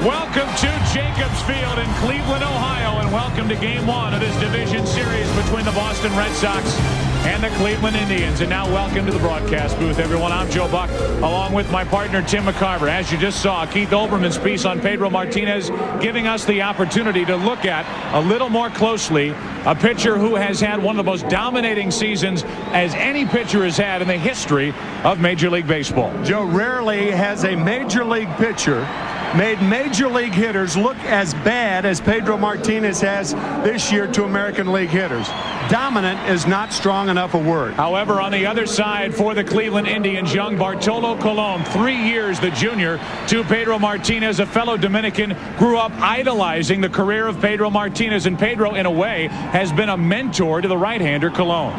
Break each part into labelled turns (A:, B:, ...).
A: Welcome to Jacobs Field in Cleveland, Ohio, and welcome to Game 1 of this division series between the Boston Red Sox and the Cleveland Indians. And now welcome to the broadcast booth, everyone. I'm Joe Buck, along with my partner, Tim McCarver. As you just saw, Keith Olbermann's piece on Pedro Martinez giving us the opportunity to look at a little more closely a pitcher who has had one of the most dominating seasons as any pitcher has had in the history of Major League Baseball.
B: Joe, rarely has a Major League pitcher made Major League hitters look as bad as Pedro Martinez has this year to American League hitters. Dominant is not strong enough a word.
A: However, on the other side for the Cleveland Indians, young Bartolo Colon, 3 years the junior to Pedro Martinez, a fellow Dominican, grew up idolizing the career of Pedro Martinez, and Pedro, in a way, has been a mentor to the right-hander Colon.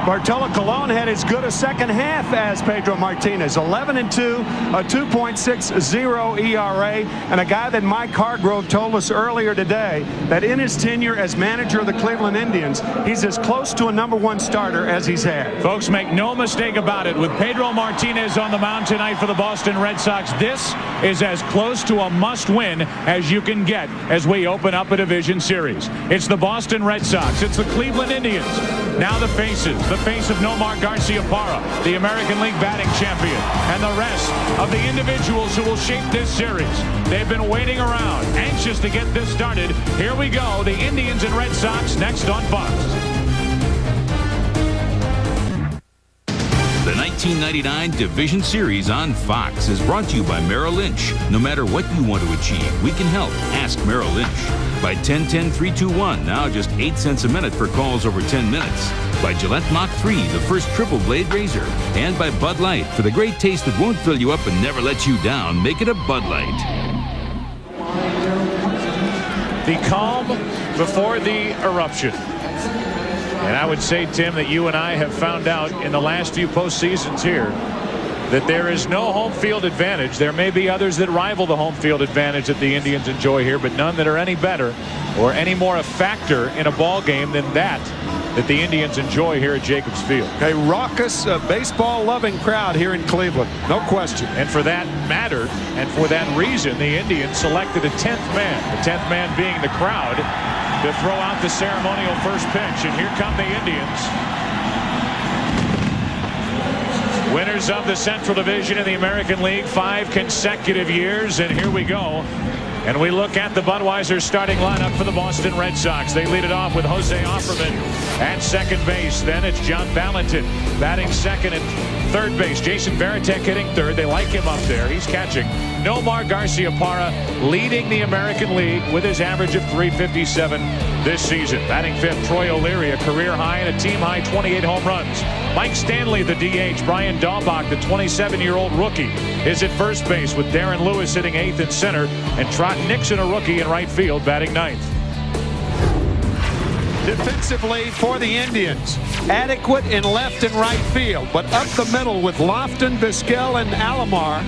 B: Bartolo Colon had as good a second half as Pedro Martinez. 11-2, a 2.60 ERA, and a guy that Mike Hargrove told us earlier today that in his tenure as manager of the Cleveland Indians, he's as close to a #1 starter as he's had.
A: Folks, make no mistake about it. With Pedro Martinez on the mound tonight for the Boston Red Sox, this is as close to a must-win as you can get as we open up a division series. It's the Boston Red Sox. It's the Cleveland Indians. Now the faces. The face of Nomar Garciaparra, the American League batting champion, and the rest of the individuals who will shape this series. They've been waiting around, anxious to get this started. Here we go, the Indians and Red Sox next on Fox.
C: The 1999 Division Series on Fox is brought to you by Merrill Lynch. No matter what you want to achieve, we can help. Ask Merrill Lynch. By 10-10-321, now just 8 cents a minute for calls over 10 minutes. By Gillette Mach 3, the first triple blade razor. And by Bud Light, for the great taste that won't fill you up and never let you down. Make it a Bud Light.
A: The calm before the eruption. And I would say, Tim, that you and I have found out in the last few postseasons here that there is no home field advantage. There may be others that rival the home field advantage that the Indians enjoy here, but none that are any better or any more a factor in a ball game than that the Indians enjoy here at Jacobs Field.
B: A raucous, baseball-loving crowd here in Cleveland, no question.
A: And for that matter, and for that reason, the Indians selected a 10th man. The 10th man being the crowd to throw out the ceremonial first pitch. And here come the Indians. Winners of the Central Division in the American League 5 consecutive years. And here we go. And we look at the Budweiser starting lineup for the Boston Red Sox. They lead it off with Jose Offerman at second base. Then it's John Valentin batting second and third base. Jason Varitek hitting third. They like him up there. He's catching. Nomar Garciaparra leading the American League with his average of .357 this season. Batting fifth, Troy O'Leary, a career high and a team high 28 home runs. Mike Stanley, the DH. Brian Daubach, the 27-year-old rookie, is at first base with Darren Lewis hitting eighth and center, and Trot Nixon, a rookie, in right field, batting ninth.
B: Defensively for the Indians, adequate in left and right field, but up the middle with Lofton, Vizquel, and Alomar,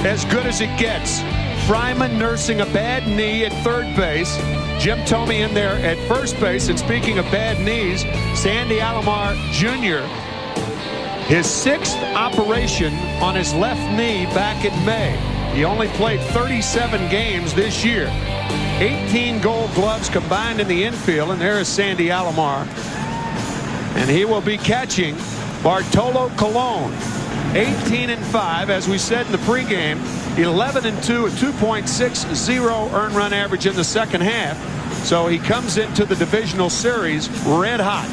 B: as good as it gets. Fryman nursing a bad knee at third base. Jim Thome in there at first base. And speaking of bad knees, Sandy Alomar Jr., his 6th operation on his left knee back in May. He only played 37 games this year. 18 Gold Gloves combined in the infield, and there is Sandy Alomar. And he will be catching Bartolo Colon. 18-5, as we said in the pregame. 11-2, a 2.60 earned run average in the second half. So he comes into the divisional series red hot.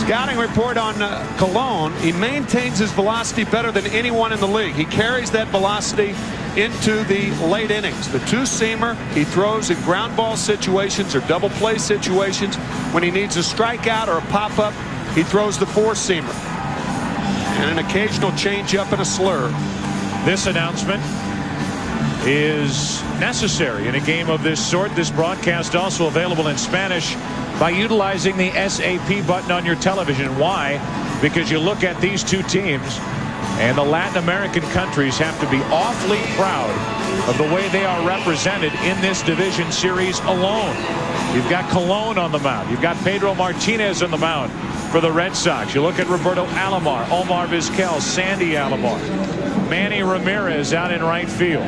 B: Scouting report on Colon. He maintains his velocity better than anyone in the league. He carries that velocity into the late innings. The two-seamer he throws in ground ball situations or double play situations. When he needs a strikeout or a pop-up, he throws the four-seamer. And an occasional change-up and a slur.
A: This announcement is necessary in a game of this sort. This broadcast also available in Spanish by utilizing the SAP button on your television. Why? Because you look at these two teams, and the Latin American countries have to be awfully proud of the way they are represented in this division series alone. You've got Colon on the mound. You've got Pedro Martinez on the mound. for the Red Sox. You look at Roberto Alomar, Omar Vizquel, Sandy Alomar, Manny Ramirez out in right field.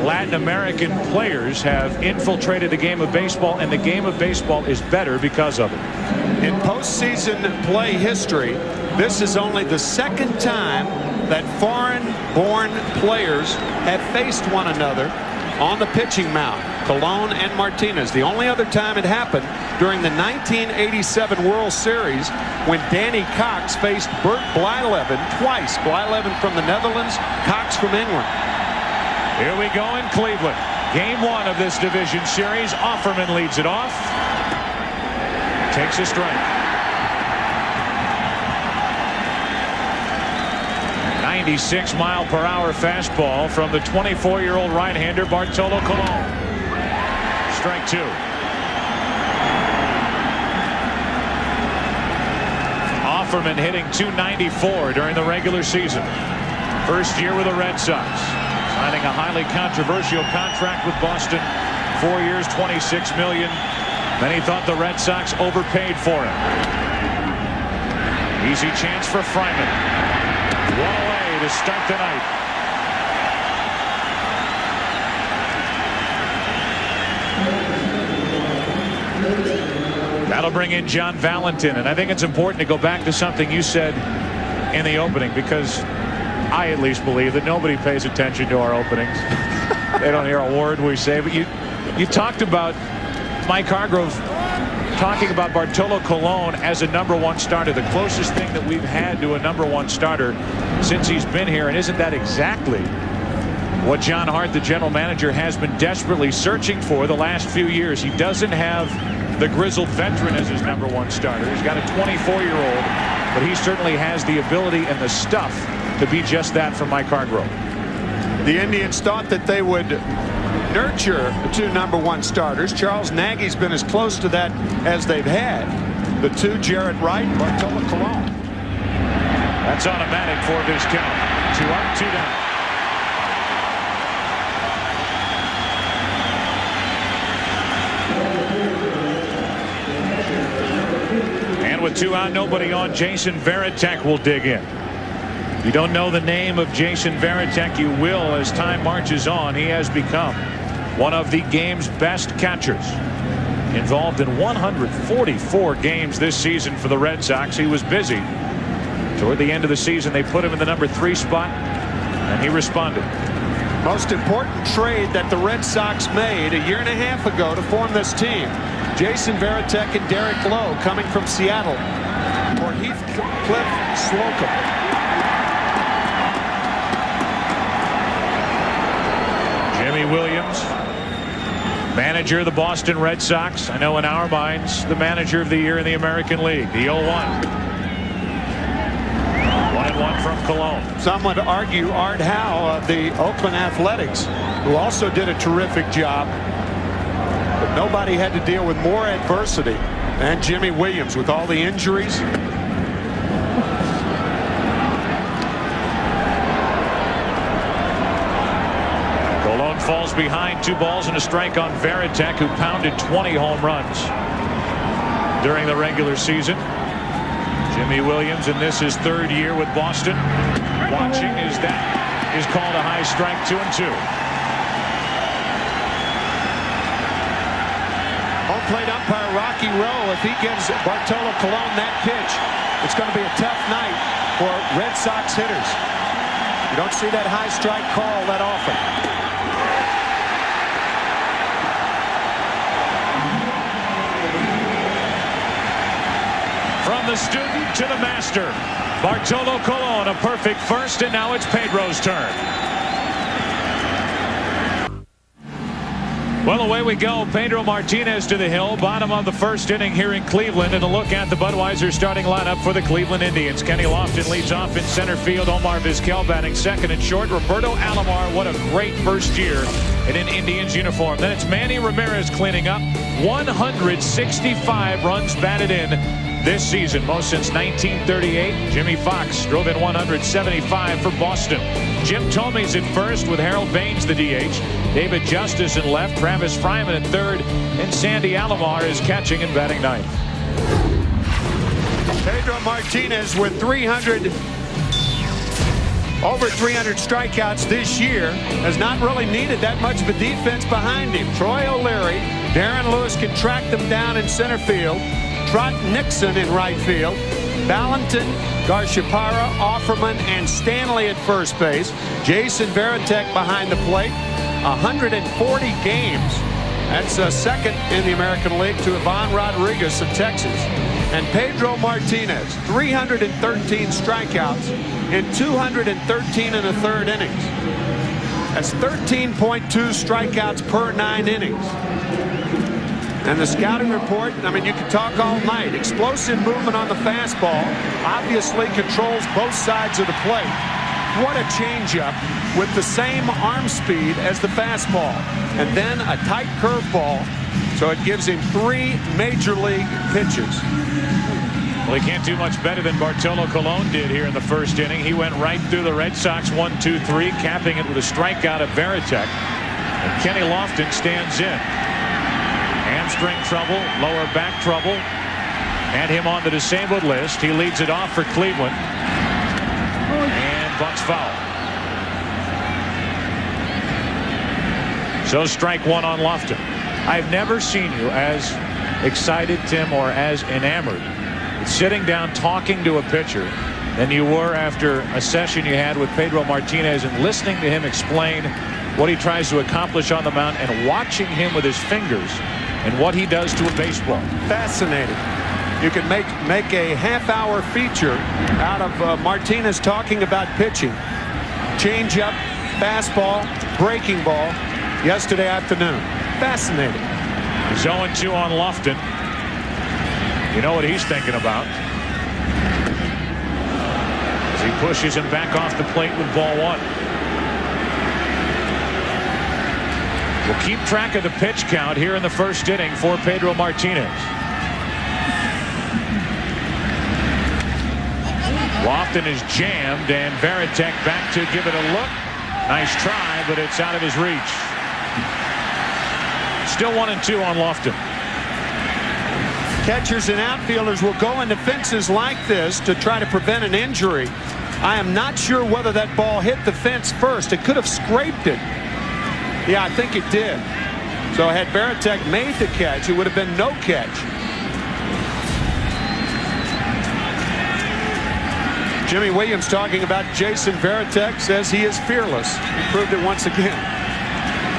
A: Latin American players have infiltrated the game of baseball, and the game of baseball is better because of it.
B: In postseason play history, this is only the second time that foreign-born players have faced one another on the pitching mound. Colon and Martinez. The only other time it happened during the 1987 World Series when Danny Cox faced Bert Blyleven twice. Blyleven from the Netherlands, Cox from England.
A: Here we go in Cleveland. Game 1 of this division series. Offerman leads it off. Takes a strike. 96-mile-per-hour fastball from the 24-year-old right-hander Bartolo Colon. Strike 2. Offerman hitting .294 during the regular season. First year with the Red Sox. Signing a highly controversial contract with Boston. 4 years, $26 million. Many thought the Red Sox overpaid for him. Easy chance for Fryman. One away to start the night. That'll bring in John Valentin, and I think it's important to go back to something you said in the opening, because I at least believe that nobody pays attention to our openings. They don't hear a word we say. But you talked about Mike Hargrove talking about Bartolo Colon as a #1 starter, the closest thing that we've had to a #1 starter since he's been here. And isn't that exactly what John Hart, the general manager, has been desperately searching for the last few years? He doesn't have the grizzled veteran as his #1 starter. He's got a 24-year-old, but he certainly has the ability and the stuff to be just that for Mike Hargrove.
B: The Indians thought that they would nurture the 2 #1 starters. Charles Nagy's been as close to that as they've had. The 2, Jarrett Wright, Bartolo Colon.
A: That's automatic for Vizquel. 2 up, 2 down. And with 2 out, nobody on, Jason Varitek will dig in. You don't know the name of Jason Varitek, you will as time marches on. He has become one of the game's best catchers. Involved in 144 games this season for the Red Sox. He was busy. Toward the end of the season, they put him in the #3 spot, and he responded.
B: Most important trade that the Red Sox made a year and a half ago to form this team. Jason Varitek and Derek Lowe coming from Seattle for Heathcliff Slocum.
A: Jimmy Williams, manager of the Boston Red Sox. I know in our minds, the manager of the year in the American League. The 0-1. 1-1 from Cologne.
B: Some would argue Art Howe of the Oakland Athletics, who also did a terrific job. But nobody had to deal with more adversity than Jimmy Williams with all the injuries. Falls behind, 2 balls and a strike on Varitek, who pounded 20 home runs during the regular season. Jimmy Williams, and this is 3rd year with Boston. Watching as that is called a high strike, 2-2. Home plate umpire Rocky Rowe, if he gives Bartolo Colon that pitch, it's going to be a tough night for Red Sox hitters. You don't see that high strike call that often. From the student to the master, Bartolo Colon, a perfect first, and now it's Pedro's turn. Well, away we go. Pedro Martinez to the hill. Bottom of the 1st inning here in Cleveland, and a look at the Budweiser starting lineup for the Cleveland Indians. Kenny Lofton leads off in center field. Omar Vizquel batting 2nd and short. Roberto Alomar, what a great first year in an Indians uniform. Then it's Manny Ramirez cleaning up. 165 runs batted in this season, most since 1938. Jimmy Fox drove in 175 for Boston. Jim Thome's at first with Harold Baines the DH. David Justice in left, Travis Fryman at 3rd, and Sandy Alomar is catching and batting 9th. Pedro Martinez with over 300 strikeouts this year has not really needed that much of a defense behind him. Troy O'Leary, Darren Lewis can track them down in center field. Trot Nixon in right field. Valentin, Garciaparra, Offerman, and Stanley at first base. Jason Varitek behind the plate. 140 games. That's second in the American League to Ivan Rodriguez of Texas. And Pedro Martinez, 313 strikeouts in 213 1/3 innings. That's 13.2 strikeouts per 9 innings. And the scouting report, I mean, you can talk all night. Explosive movement on the fastball, obviously controls both sides of the plate. What a changeup with the same arm speed as the fastball. And then a tight curveball, so it gives him 3 major league pitches.
A: Well, he can't do much better than Bartolo Colon did here in the first inning. He went right through the Red Sox 1-2-3, capping it with a strikeout of Varitek. And Kenny Lofton stands in. Hamstring trouble, lower back trouble, and him on the disabled list. He leads it off for Cleveland. And bunts foul. So strike one on Lofton. I've never seen you as excited, Tim, or as enamored sitting down talking to a pitcher than you were after a session you had with Pedro Martinez and listening to him explain what he tries to accomplish on the mound and watching him with his fingers and what he does to a baseball.
B: Fascinating. You can make a half-hour feature out of Martinez talking about pitching. Change-up, fastball, breaking ball yesterday afternoon. Fascinating.
A: He's 0-2 on Lofton. You know what he's thinking about as he pushes him back off the plate with ball 1. We'll keep track of the pitch count here in the first inning for Pedro Martinez. Lofton is jammed, and Varitek back to give it a look. Nice try, but it's out of his reach. Still 1-2 on Lofton.
B: Catchers and outfielders will go into fences like this to try to prevent an injury. I am not sure whether that ball hit the fence first. It could have scraped it. Yeah, I think it did. So had Varitek made the catch, it would have been no catch. Jimmy Williams talking about Jason Varitek, says he is fearless. He proved it once again.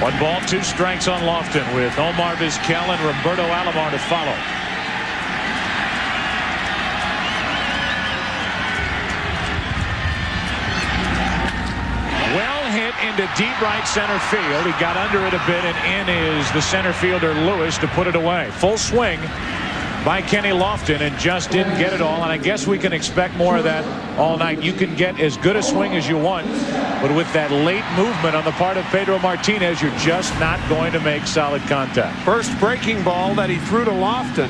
A: 1 ball, 2 strikes on Lofton with Omar Vizquel and Roberto Alomar to follow. Into deep right center field. He got under it a bit, and in is the center fielder Lewis to put it away. Full swing by Kenny Lofton and just didn't get it all, and I guess we can expect more of that all night. You can get as good a swing as you want, but with that late movement on the part of Pedro Martinez, you're just not going to make solid contact.
B: First breaking ball that he threw to Lofton.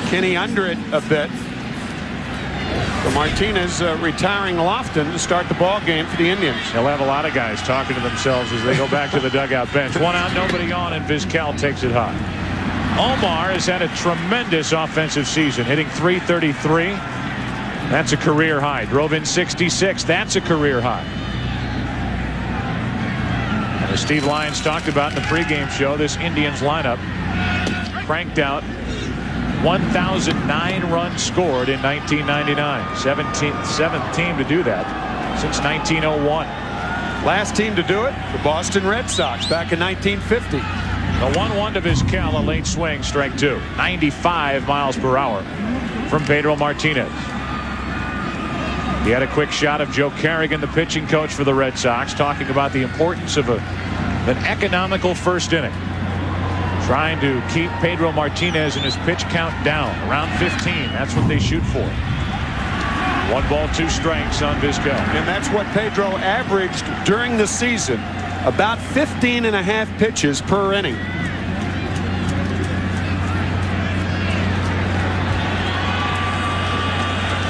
B: Kenny under it a bit. So Martinez retiring Lofton to start the ball game for the Indians.
A: He'll have a lot of guys talking to themselves as they go back to the dugout bench. 1 out, nobody on, and Vizquel takes it high. Omar has had a tremendous offensive season, hitting .333. That's a career high. Drove in 66. That's a career high. And as Steve Lyons talked about in the pregame show, this Indians lineup cranked out 1,009 runs scored in 1999. 7th team to do that since 1901.
B: Last team to do it, the Boston Red Sox back in 1950.
A: The 1-1 to Vizquel, a late swing, strike 2. 95 miles per hour from Pedro Martinez. He had a quick shot of Joe Carrigan, the pitching coach for the Red Sox, talking about the importance of an economical first inning. Trying to keep Pedro Martinez and his pitch count down around 15. That's what they shoot for. 1 ball, 2 strikes on Vizquel.
B: And that's what Pedro averaged during the season. About 15.5 pitches per inning.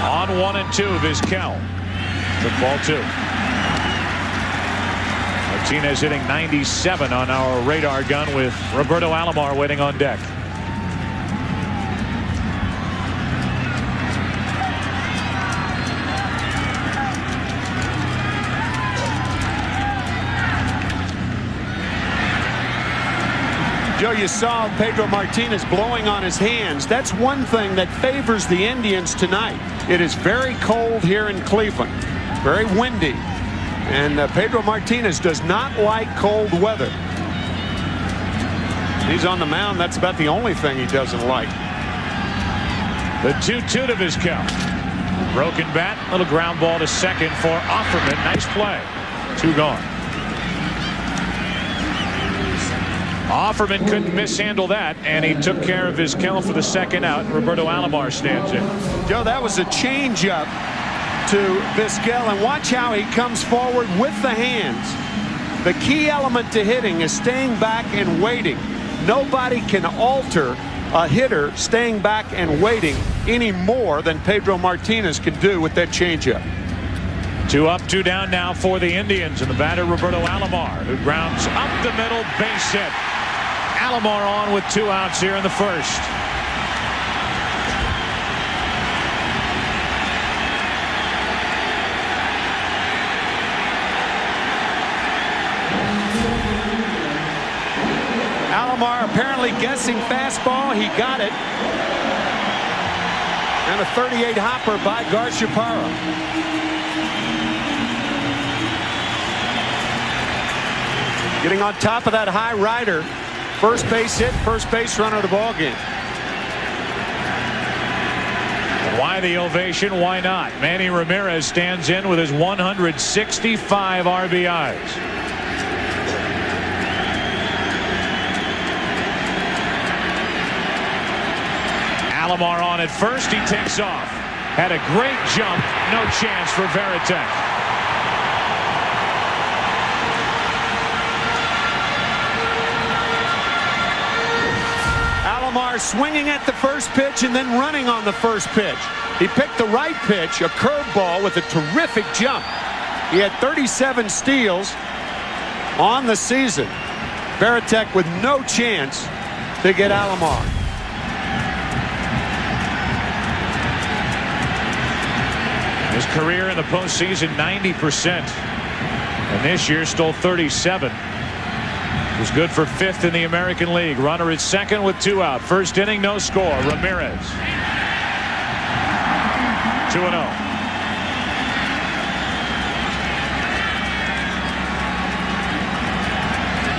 A: On 1-2, Vizquel. Took ball 2. Martinez hitting 97 on our radar gun with Roberto Alomar waiting on deck.
B: Joe, you saw Pedro Martinez blowing on his hands. That's one thing that favors the Indians tonight. It is very cold here in Cleveland, very windy, and Pedro Martinez does not like cold weather. He's on the mound. That's about the only thing he doesn't like.
A: The 2-2 to his count. Broken bat, little ground ball to second for Offerman. Nice play. 2 gone. Offerman couldn't mishandle that, and he took care of his count for the second out. Roberto Alomar stands in.
B: Joe, that was a changeup to Vizquel, and watch how he comes forward with the hands. The key element to hitting is staying back and waiting. Nobody can alter a hitter staying back and waiting any more than Pedro Martinez can do with that changeup.
A: 2 up, 2 down now for the Indians, and the batter Roberto Alomar, who grounds up the middle, base hit. Alomar on with 2 outs here in the first.
B: Alomar apparently guessing fastball. He got it. And a 38 hopper by Garciaparra. Getting on top of that high rider. First base hit, first base runner of the ball game.
A: Why the ovation? Why not? Manny Ramirez stands in with his 165 RBIs. Alomar on at first. He takes off. Had a great jump. No chance for Veritek.
B: Alomar swinging at the first pitch and then running on the first pitch. He picked the right pitch, a curveball with a terrific jump. He had 37 steals on the season. Veritek with no chance to get Alomar.
A: His career in the postseason, 90%. And this year stole 37. Was good for 5th in the American League. Runner at second with 2 out. First inning, no score. Ramirez. 2-0.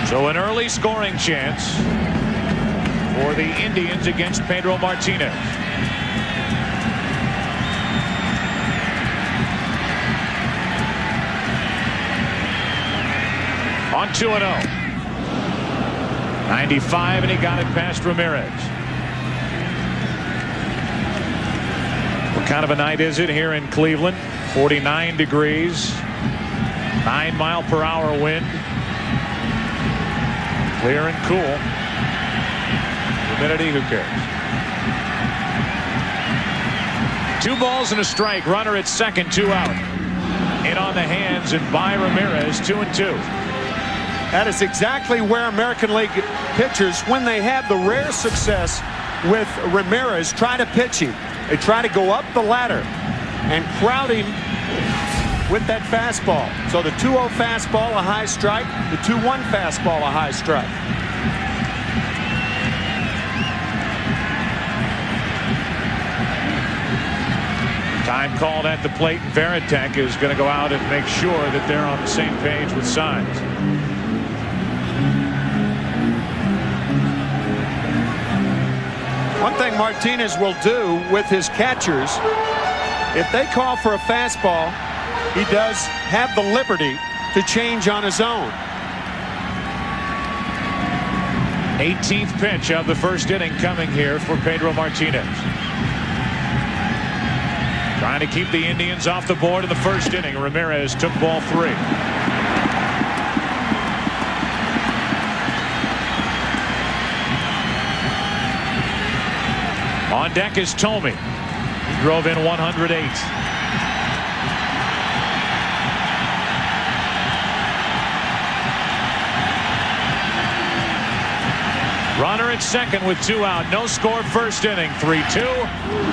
A: So an early scoring chance for the Indians against Pedro Martinez. On 2-0. 95, and he got it past Ramirez. What kind of a night is it here in Cleveland? 49 degrees, 9-mile-per-hour wind. Clear and cool. Humidity, who cares? 2 balls and a strike. Runner at second, 2 out. In on the hands and by Ramirez, 2-2.
B: That is exactly where American League pitchers, when they have the rare success with Ramirez, try to pitch him. They try to go up the ladder and crowd him with that fastball. So the 2-0 fastball, a high strike. The 2-1 fastball, a high strike.
A: Time called at the plate. Veritek is going to go out and make sure that they're on the same page with signs.
B: One thing Martinez will do with his catchers, if they call for a fastball, he does have the liberty to change on his own.
A: 18th pitch of the first inning coming here for Pedro Martinez. Trying to keep the Indians off the board in the first inning. Ramirez took ball 3. On deck is Tomey. He drove in 108. Runner at second with 2 out. No score first inning. 3-2.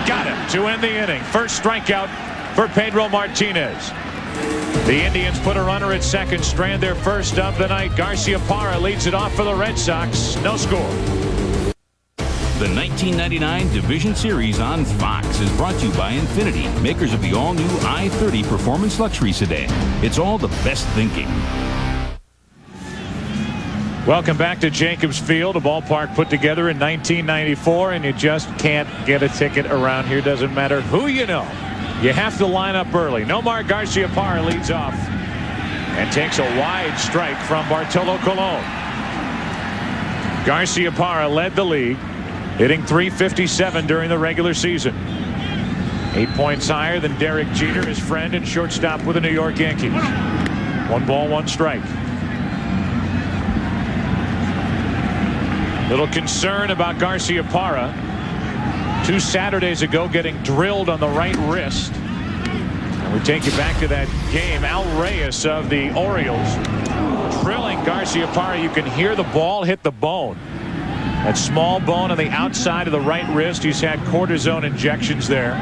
A: Got him to end the inning. First strikeout for Pedro Martinez. The Indians put a runner at second, strand their first of the night. Garciaparra leads it off for the Red Sox. No score.
C: The 1999 Division Series on Fox is brought to you by Infiniti, makers of the all-new i30 Performance Luxury Sedan. It's all the best thinking.
A: Welcome back to Jacobs Field, a ballpark put together in 1994, and you just can't get a ticket around here. Doesn't matter who you know. You have to line up early. Nomar Garciaparra leads off and takes a wide strike from Bartolo Colon. Garciaparra led the league, hitting .357 during the regular season. 8 points higher than Derek Jeter, his friend and shortstop with the New York Yankees. 1 ball, 1 strike. Little concern about Garciaparra. 2 Saturdays ago getting drilled on the right wrist. And we take you back to that game. Al Reyes of the Orioles drilling Garciaparra. You can hear the ball hit the bone. That small bone on the outside of the right wrist. He's had cortisone injections there.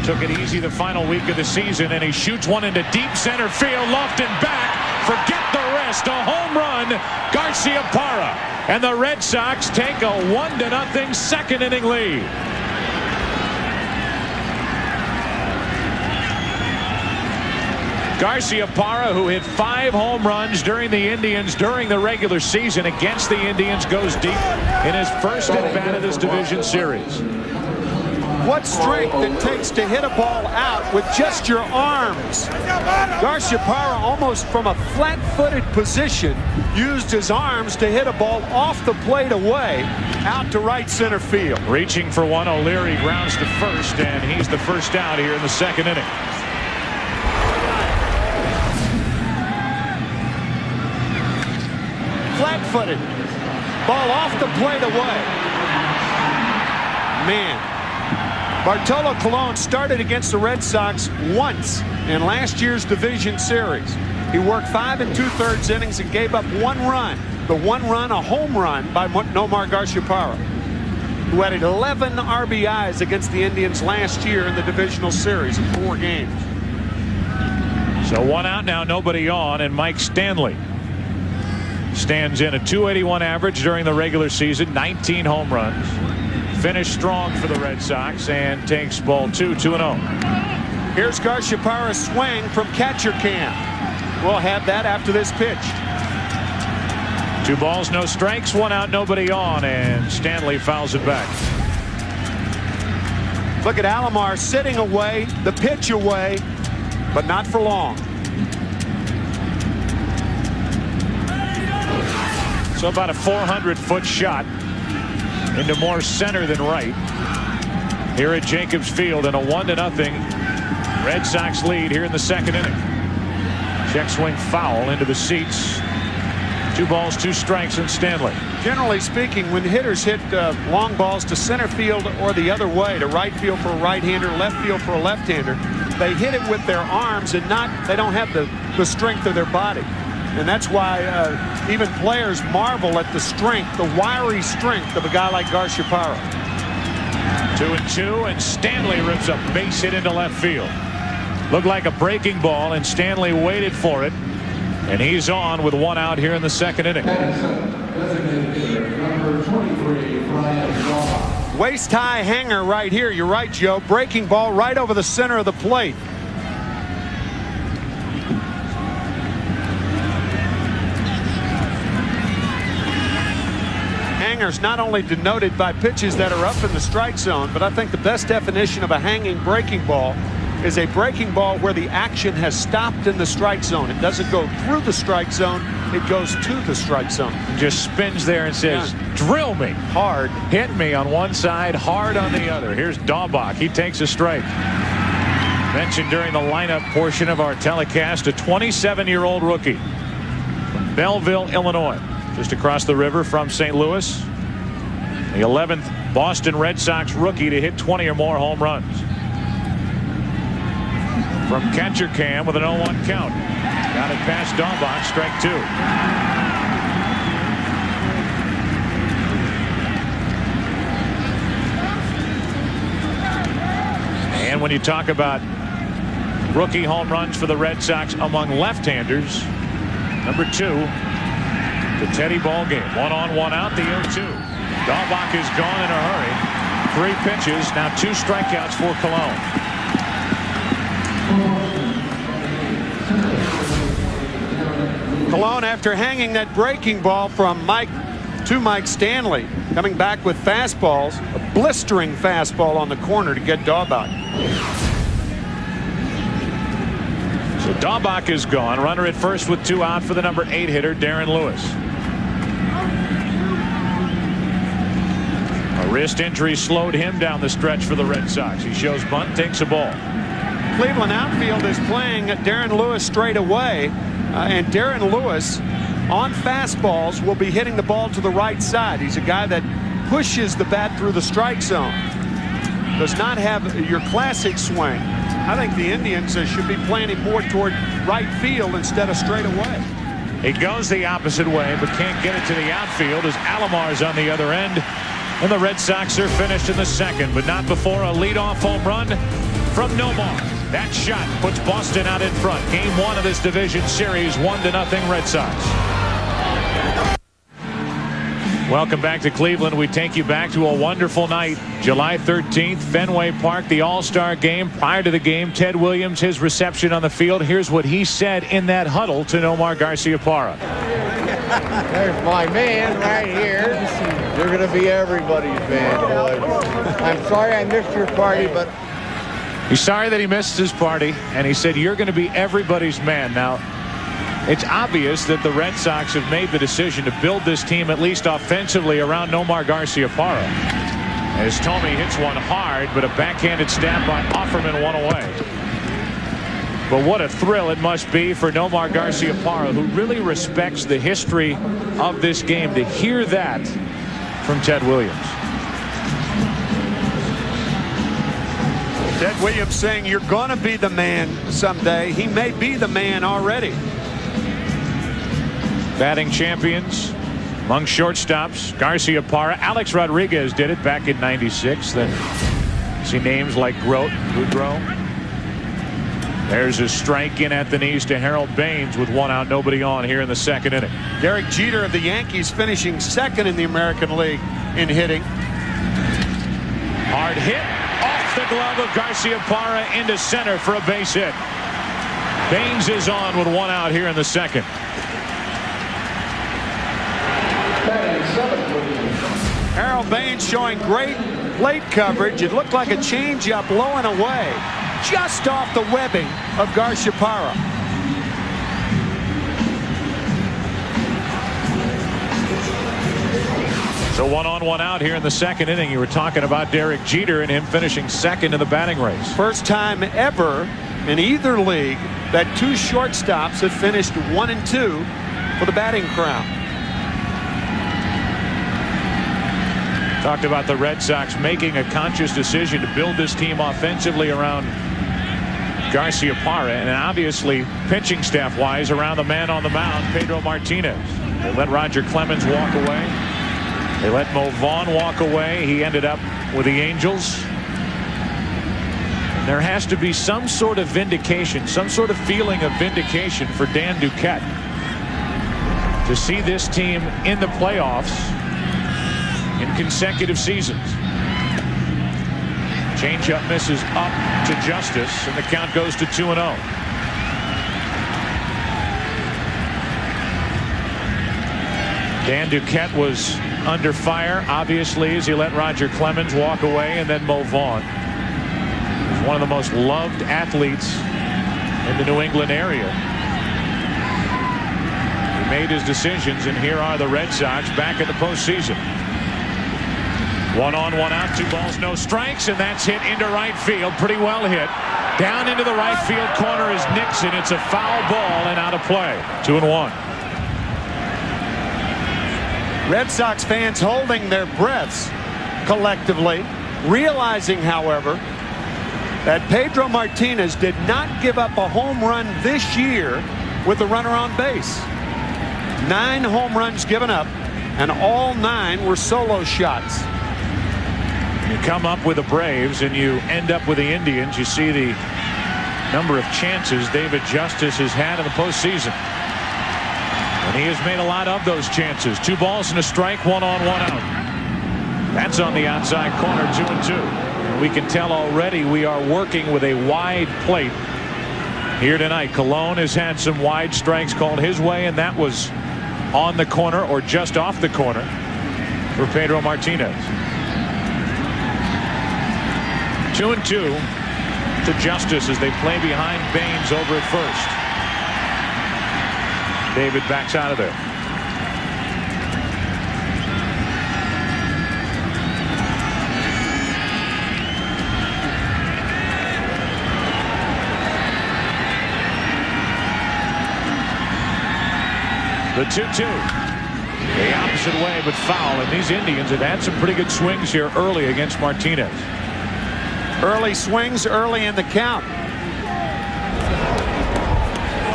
A: Took it easy the final week of the season, and he shoots one into deep center field. Lofton back. Forget the rest. A home run. Garciaparra. And the Red Sox take a 1-0 second inning lead. Garciaparra, who hit 5 home runs during the Indians during the regular season against the Indians, goes deep in his first at bat of this division series.
B: What strength it takes to hit a ball out with just your arms. Garciaparra, almost from a flat-footed position, used his arms to hit a ball off the plate away out to right center field.
A: Reaching for one, O'Leary grounds to first, and he's the first out here in the second inning.
B: Flat-footed. Ball off the plate away. Man. Bartolo Colon started against the Red Sox once in last year's division series. He worked 5 2/3 innings and gave up 1 run. The 1 run, a home run by Nomar Garciaparra, who had 11 RBIs against the Indians last year in the divisional series in 4 games.
A: So 1 out now, nobody on, and Mike Stanley stands in a .281 average during the regular season, 19 home runs. Finished strong for the Red Sox and takes ball 2, 2-0.
B: Here's Garciaparra's swing from catcher cam. We'll have that after this pitch.
A: 2 balls, no strikes, 1 out, nobody on, and Stanley fouls it back.
B: Look at Alomar sitting away, the pitch away, but not for long.
A: So about a 400-foot shot into more center than right here at Jacobs Field, and a 1-0 Red Sox lead here in the second inning. Check swing foul into the seats. 2 balls, 2 strikes, and Stanley.
B: Generally speaking, when hitters hit long balls to center field or the other way, to right field for a right-hander, left field for a left-hander, they hit it with their arms and they don't have the strength of their body. And that's why even players marvel at the strength, the wiry strength of a guy like Garciaparra.
A: 2-2, and Stanley rips a base hit into left field. Looked like a breaking ball, and Stanley waited for it. And he's on with 1 out here in the second inning.
B: Waist-high hanger right here. You're right, Joe. Breaking ball right over the center of the plate. Hangers not only denoted by pitches that are up in the strike zone, but I think the best definition of a hanging breaking ball is a breaking ball where the action has stopped in the strike zone. It doesn't go through the strike zone, it goes to the strike zone.
A: Just spins there and says, drill me hard, hit me on one side, hard on the other. Here's Daubach. He takes a strike. Mentioned during the lineup portion of our telecast, a 27-year-old rookie from Belleville, Illinois, just across the river from St. Louis. The 11th Boston Red Sox rookie to hit 20 or more home runs. From catcher cam with an 0-1 count. Got it past Daubach, strike 2. And when you talk about rookie home runs for the Red Sox among left-handers. Number 2, the Teddy ball game. 1 on, 1 out, the 0-2. Dahlbach is gone in a hurry. 3 pitches, now 2 strikeouts for Cologne.
B: Cologne, after hanging that breaking ball from Mike Stanley, coming back with fastballs, a blistering fastball on the corner to get Dahlbach.
A: So Dahlbach is gone. Runner at first with 2 out for the number 8 hitter, Darren Lewis. A wrist injury slowed him down the stretch for the Red Sox. He shows bunt, takes a ball.
B: Cleveland outfield is playing Darren Lewis straight away, and Darren Lewis on fastballs will be hitting the ball to the right side. He's a guy that pushes the bat through the strike zone. Does not have your classic swing. I think the Indians should be playing him more toward right field instead of straight away.
A: He goes the opposite way but can't get it to the outfield as Alomar's on the other end. And the Red Sox are finished in the second, but not before a leadoff home run from Nomar. That shot puts Boston out in front. Game 1 of this division series, 1-0 Red Sox. Welcome back to Cleveland. We take you back to a wonderful night. July 13th, Fenway Park, the All-Star game. Prior to the game, Ted Williams, his reception on the field. Here's what he said in that huddle to Nomar Garciaparra.
D: There's my man right here. You're going to be everybody's man, boys. I'm sorry I missed your party, but...
A: He's sorry that he missed his party, and he said, you're going to be everybody's man. Now, it's obvious that the Red Sox have made the decision to build this team, at least offensively, around Nomar Garciaparra. As Tommy hits one hard, but a backhanded stab by Offerman, one away. But what a thrill it must be for Nomar Garciaparra, who really respects the history of this game, to hear that from Ted Williams.
B: Ted Williams saying you're going to be the man someday. He may be the man already.
A: Batting champions among shortstops, Garciaparra. Alex Rodriguez did it back in '96. Then see names like Grote, Boudreau. There's a strike in at the knees to Harold Baines with 1 out, nobody on here in the second inning.
B: Derek Jeter of the Yankees finishing second in the American League in hitting.
A: Hard hit off the glove of Garciaparra into center for a base hit. Baines is on with 1 out here in the second.
B: Harold Baines showing great plate coverage. It looked like a changeup low and away, just off the webbing of Garciaparra.
A: So 1 on, 1 out here in the second inning. You were talking about Derek Jeter and him finishing second in the batting race.
B: First time ever in either league that 2 shortstops have finished 1 and 2 for the batting crown.
A: Talked about the Red Sox making a conscious decision to build this team offensively around Garciaparra, and obviously pitching staff wise around the man on the mound, Pedro Martinez. They let Roger Clemens walk away. They let Mo Vaughn walk away. He ended up with the Angels. And there has to be some sort of vindication, some sort of feeling of vindication for Dan Duquette to see this team in the playoffs in consecutive seasons. Changeup misses up to Justice, and the count goes to 2-0. Dan Duquette was under fire, obviously, as he let Roger Clemens walk away, and then Mo Vaughn. He's one of the most loved athletes in the New England area. He made his decisions, and here are the Red Sox back in the postseason. 1 on, 1 out, 2 balls, no strikes, and that's hit into right field. Pretty well hit. Down into the right field corner is Nixon. It's a foul ball and out of play. 2-1.
B: Red Sox fans holding their breaths collectively, realizing, however, that Pedro Martinez did not give up a home run this year with a runner on base. 9 home runs given up, and all 9 were solo shots. You come up with the Braves and you end up with the Indians. You see the
A: number of chances David Justice has had in the postseason. And he has made a lot of those chances. 2 balls and a strike, 1 on, 1 out. That's on the outside corner, 2-2. And we can tell already we are working with a wide plate here tonight. Colon has had some wide strikes called his way, and that was on the corner or just off the corner for Pedro Martinez. 2-2 to Justice as they play behind Baines over at first. David backs out of there. The 2-2. The opposite way, but foul. And these Indians have had some pretty good swings here early against Martinez.
B: Early swings early in the count.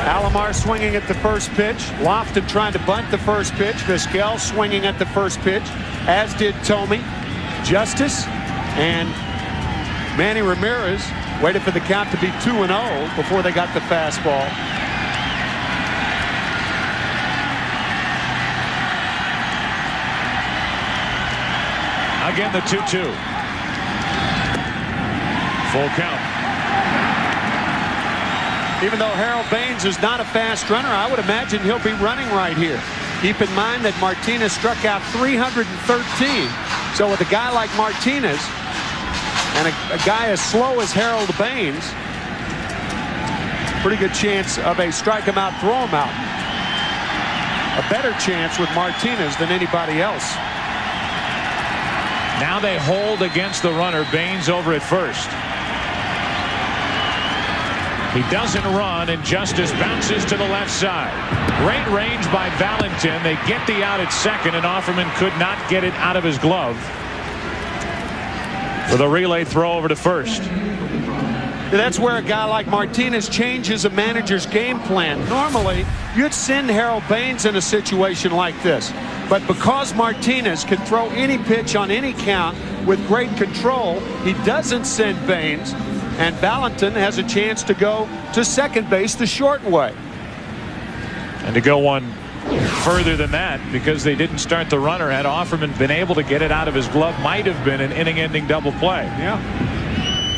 B: Alomar swinging at the first pitch. Lofton trying to bunt the first pitch. Vizquel swinging at the first pitch, as did Tomey. Justice and Manny Ramirez waited for the count to be 2-0 before they got the fastball.
A: Again, the 2-2. Full count.
B: Even though Harold Baines is not a fast runner, I would imagine he'll be running right here. Keep in mind that Martinez struck out 313. So with a guy like Martinez and a guy as slow as Harold Baines, pretty good chance of a strike him out, throw him out. A better chance with Martinez than anybody else.
A: Now they hold against the runner. Baines over at first. He doesn't run, and Justice bounces to the left side. Great range by Valentin. They get the out at second, and Offerman could not get it out of his glove with a relay throw over to first.
B: That's where a guy like Martinez changes a manager's game plan. Normally, you'd send Harold Baines in a situation like this. But because Martinez can throw any pitch on any count with great control, he doesn't send Baines. And Valentin has a chance to go to second base the short way.
A: And to go one further than that, because they didn't start the runner, had Offerman been able to get it out of his glove, might have been an inning-ending double play.
B: Yeah.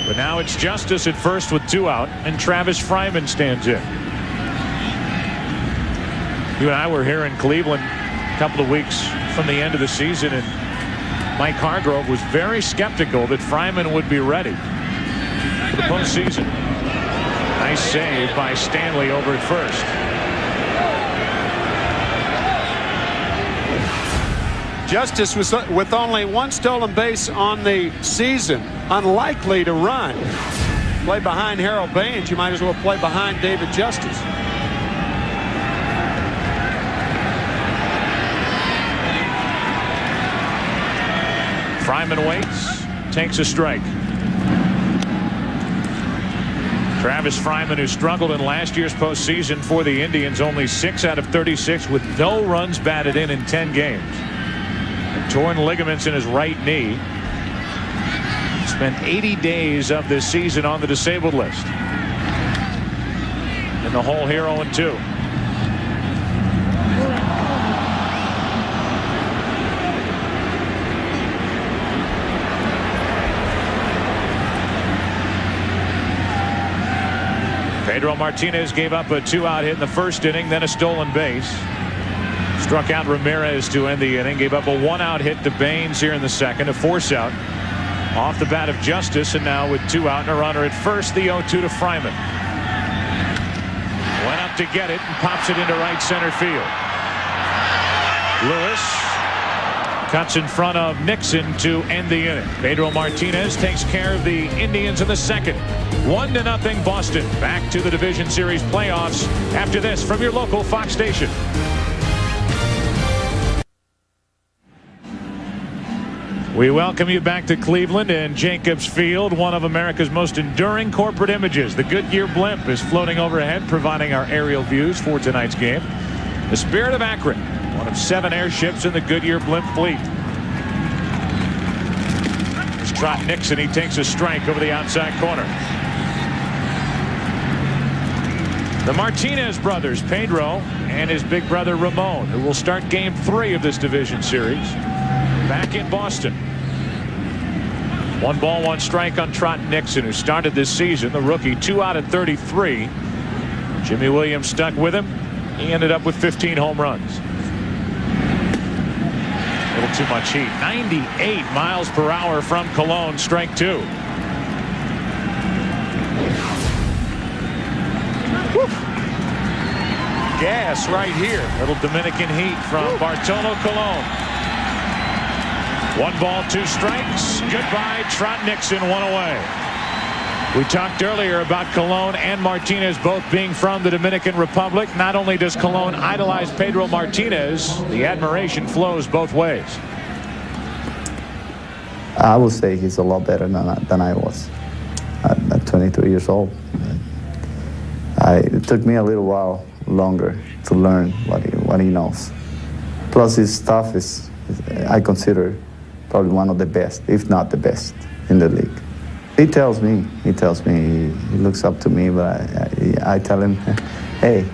A: But now it's Justice at first with 2 out, and Travis Fryman stands in. You and I were here in Cleveland a couple of weeks from the end of the season, and Mike Hargrove was very skeptical that Fryman would be ready for the postseason. Nice save by Stanley over at first.
B: Justice was with only 1 stolen base on the season, unlikely to run. Play behind Harold Baines, you might as well play behind David Justice.
A: Fryman waits, takes a strike. Travis Fryman, who struggled in last year's postseason for the Indians, only 6 out of 36 with no runs batted in 10 games. Torn ligaments in his right knee. Spent 80 days of this season on the disabled list. In the hole here, 0-2. Pedro Martinez gave up a 2-out hit in the first inning, then a stolen base. Struck out Ramirez to end the inning, gave up a 1-out hit to Baines here in the second, a force-out off the bat of Justice, and now with 2 out and a runner at first, the 0-2 to Fryman. Went up to get it and pops it into right center field. Lewis cuts in front of Nixon to end the inning. Pedro Martinez takes care of the Indians in the second. 1-0 Boston. Back to the Division Series playoffs after this from your local Fox station. We welcome you back to Cleveland and Jacobs Field, one of America's most enduring corporate images. The Goodyear blimp is floating overhead, providing our aerial views for tonight's game. The Spirit of Akron, one of 7 airships in the Goodyear blimp fleet. It's Trot Nixon. He takes a strike over the outside corner. The Martinez brothers, Pedro and his big brother Ramon, who will start game 3 of this division series back in Boston. 1 ball, 1 strike on Trot Nixon, who started this season, the rookie, 2 out of 33. Jimmy Williams stuck with him. He ended up with 15 home runs. A little too much heat. 98 miles per hour from Colon, strike 2.
B: Woo. Gas right here.
A: Little Dominican heat from Bartolo Colon. 1 ball, 2 strikes. Goodbye, Trot Nixon, 1 away. We talked earlier about Colon and Martinez both being from the Dominican Republic. Not only does Colon idolize Pedro Martinez, the admiration flows both ways.
E: I would say he's a lot better than I was at 23 years old. It took me a little while longer to learn what he knows. Plus his stuff is I consider probably one of the best, if not the best, in the league. He tells me, he looks up to me, but I tell him, hey,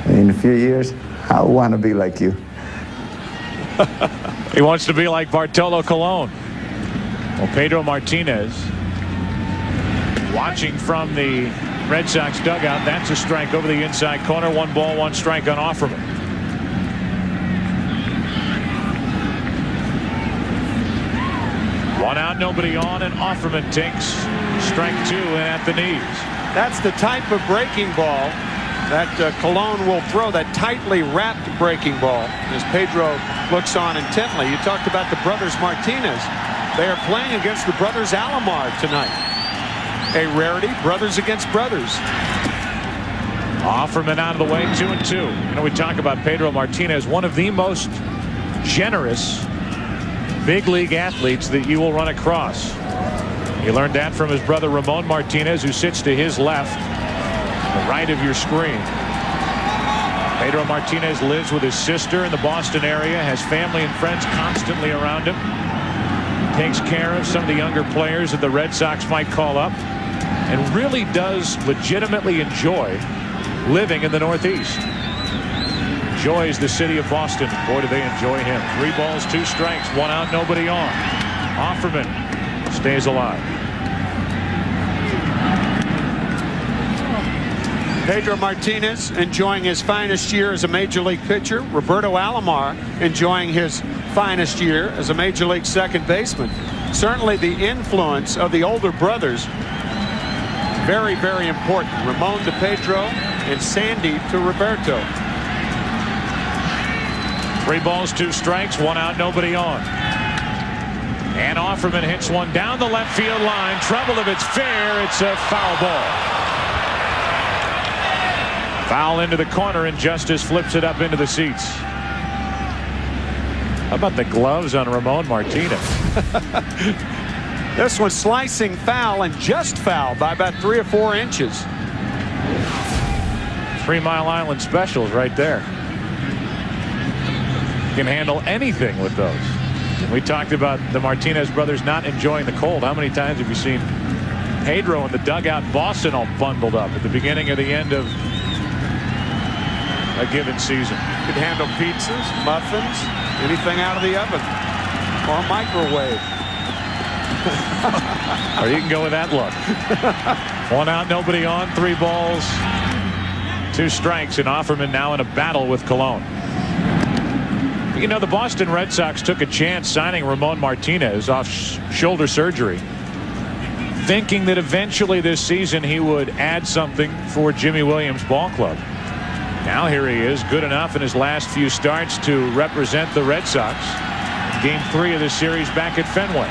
E: in a few years, I want to be like you.
A: He wants to be like Bartolo Colon. Well, Pedro Martinez watching from the Red Sox dugout. That's a strike over the inside corner. 1 ball, 1 strike on Offerman. One out, nobody on, and Offerman takes strike 2 in at the knees.
B: That's the type of breaking ball that Colon will throw, that tightly wrapped breaking ball, as Pedro looks on intently. You talked about the brothers Martinez. They are playing against the brothers Alomar tonight. A rarity, brothers against brothers.
A: Offerman out of the way, 2-2. We talk about Pedro Martinez, one of the most generous big league athletes that you will run across. You learned that from his brother Ramon Martinez, who sits to his left, the right of your screen. Pedro Martinez lives with his sister in the Boston area, has family and friends constantly around him, takes care of some of the younger players that the Red Sox might call up, and really does legitimately enjoy living in the Northeast. Enjoys the city of Boston. Boy, do they enjoy him. 3 balls, 2 strikes, 1 out, nobody on. Offerman stays alive.
B: Pedro Martinez enjoying his finest year as a major league pitcher. Roberto Alomar enjoying his finest year as a major league second baseman. Certainly the influence of the older brothers, very, very important. Ramon to Pedro and Sandy to Roberto.
A: 3 balls, 2 strikes, 1 out, nobody on. And Offerman hits one down the left field line. Trouble if it's fair. It's a foul ball. Foul into the corner, and Justice flips it up into the seats. How about the gloves on Ramon Martinez?
B: This one slicing foul, and just foul by about 3 or 4 inches.
A: 3 Mile Island specials right there. Can handle anything with those. We talked about the Martinez brothers not enjoying the cold. How many times have you seen Pedro in the dugout in Boston all bundled up at the beginning or the end of a given season?
B: Could handle pizzas, muffins, anything out of the oven or microwave.
A: Or you can go with that look. 1 out, nobody on, 3 balls, 2 strikes, and Offerman now in a battle with Colon. You know, the Boston Red Sox took a chance signing Ramon Martinez off shoulder surgery, thinking that eventually this season he would add something for Jimmy Williams' ball club. Now here he is, good enough in his last few starts to represent the Red Sox. Game 3 of the series back at Fenway.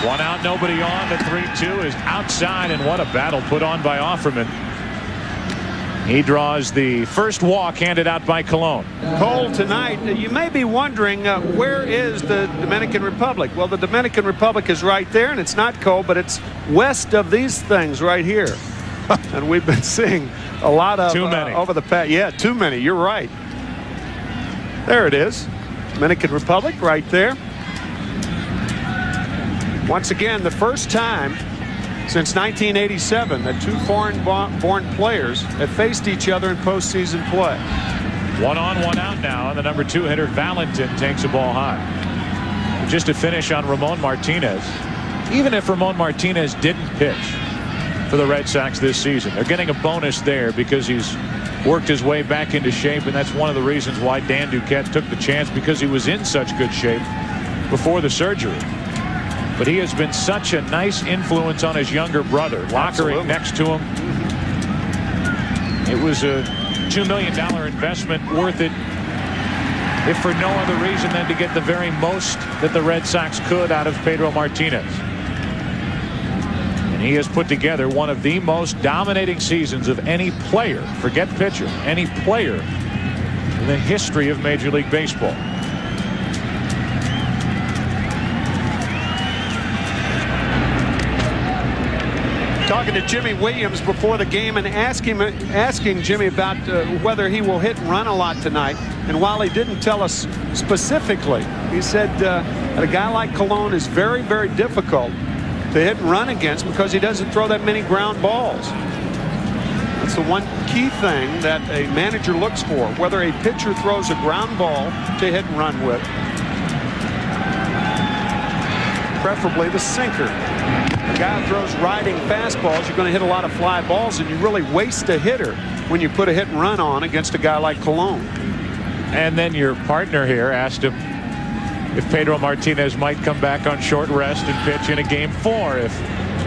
A: 1 out, nobody on. The 3-2 is outside, and what a battle put on by Offerman. He draws the first walk handed out by Colon.
B: Cold tonight. You may be wondering where is the Dominican Republic? Well, the Dominican Republic is right there, and it's not cold, but it's west of these things right here. And we've been seeing a lot of
A: too many
B: over the past. Yeah, too many. You're right. There it is. Dominican Republic right there. Once again, the first time since 1987 that two foreign-born players have faced each other in postseason play.
A: 1 on, 1 out now, and the number 2 hitter Valentin takes the ball high. Just to finish on Ramon Martinez, even if Ramon Martinez didn't pitch for the Red Sox this season, they're getting a bonus there because he's worked his way back into shape, and that's one of the reasons why Dan Duquette took the chance, because he was in such good shape before the surgery. But he has been such a nice influence on his younger brother, lockering next to him. It was a $2 million investment, worth it, if for no other reason than to get the very most that the Red Sox could out of Pedro Martinez. And he has put together one of the most dominating seasons of any player, forget pitcher, any player in the history of Major League Baseball.
B: Talking to Jimmy Williams before the game and asking Jimmy about whether he will hit and run a lot tonight. And while he didn't tell us specifically, he said that a guy like Colon is very, very difficult to hit and run against because he doesn't throw that many ground balls. That's the one key thing that a manager looks for, whether a pitcher throws a ground ball to hit and run with, preferably the sinker. A guy who throws riding fastballs, you're going to hit a lot of fly balls, and you really waste a hitter when you put a hit and run on against a guy like Colon.
A: And then your partner here asked him if Pedro Martinez might come back on short rest and pitch in a game 4 if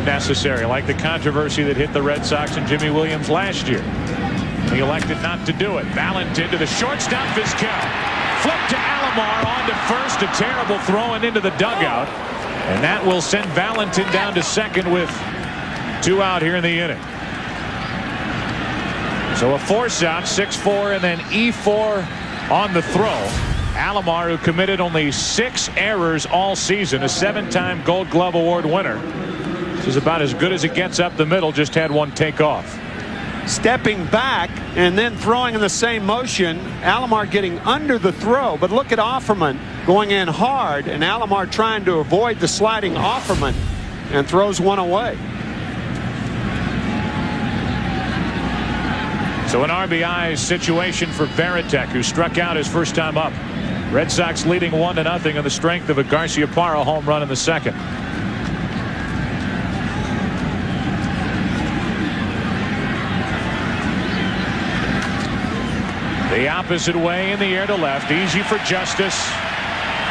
A: necessary, like the controversy that hit the Red Sox and Jimmy Williams last year. He elected not to do it. Valentin to the shortstop, Vizquel. Flip to Alomar on to first. A terrible throw and into the dugout. And that will send Valentin down to second with 2 out here in the inning. So a force out, 6-4, and then E4 on the throw. Alomar, who committed only 6 errors all season, a 7-time Gold Glove Award winner. This is about as good as it gets up the middle, just had 1 take off.
B: Stepping back and then throwing in the same motion. Alomar getting under the throw, but look at Offerman going in hard, and Alomar trying to avoid the sliding Offerman and throws 1 away.
A: So an RBI situation for Varitek, who struck out his first time up. Red Sox leading 1-0 on the strength of a Garciaparra home run in the second. The opposite way in the air to left. Easy for Justice.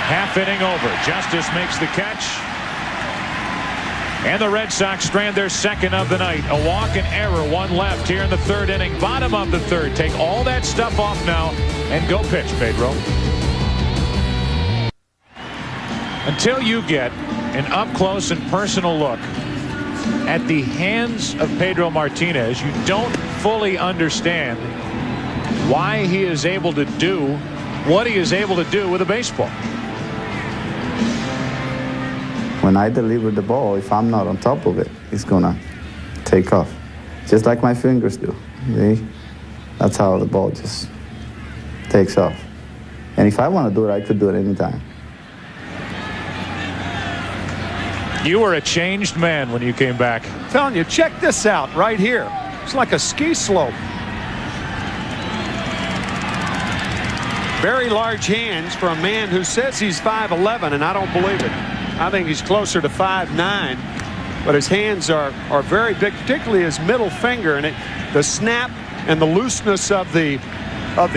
A: Half inning over. Justice makes the catch. And the Red Sox strand their second of the night. A walk and error. 1 left here in the 3rd inning. Bottom of the 3rd. Take all that stuff off now and go pitch, Pedro. Until you get an up-close and personal look at the hands of Pedro Martinez, you don't fully understand why he is able to do what he is able to do with a baseball.
E: When I deliver the ball, if I'm not on top of it, it's gonna take off, just like my fingers do. See? That's how the ball just takes off. And if I want to do it, I could do it anytime.
A: You were a changed man when you came back.
B: I'm telling you, check this out right here. It's like a ski slope. Very large hands for a man who says he's 5'11", and I don't believe it. I think he's closer to 5'9", but his hands are very big, particularly his middle finger, and the snap and the looseness of the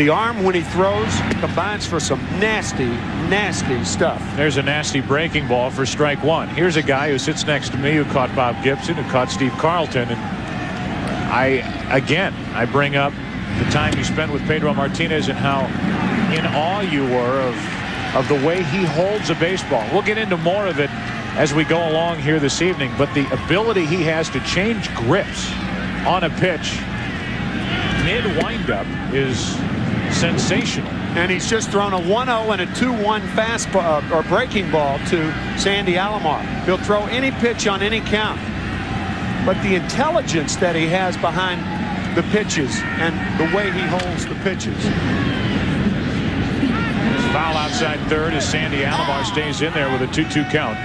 B: arm when he throws combines for some nasty, nasty stuff.
A: There's a nasty breaking ball for strike 1. Here's a guy who sits next to me who caught Bob Gibson, who caught Steve Carlton, and I bring up the time you spent with Pedro Martinez and how in awe you were of the way he holds a baseball. We'll get into more of it as we go along here this evening, but the ability he has to change grips on a pitch mid-windup is sensational.
B: And he's just thrown a 1-0 and a 2-1 fastball or breaking ball to Sandy Alomar. He'll throw any pitch on any count, but the intelligence that he has behind the pitches and the way he holds the pitches.
A: Foul outside 3rd as Sandy Alomar stays in there with a 2-2 count.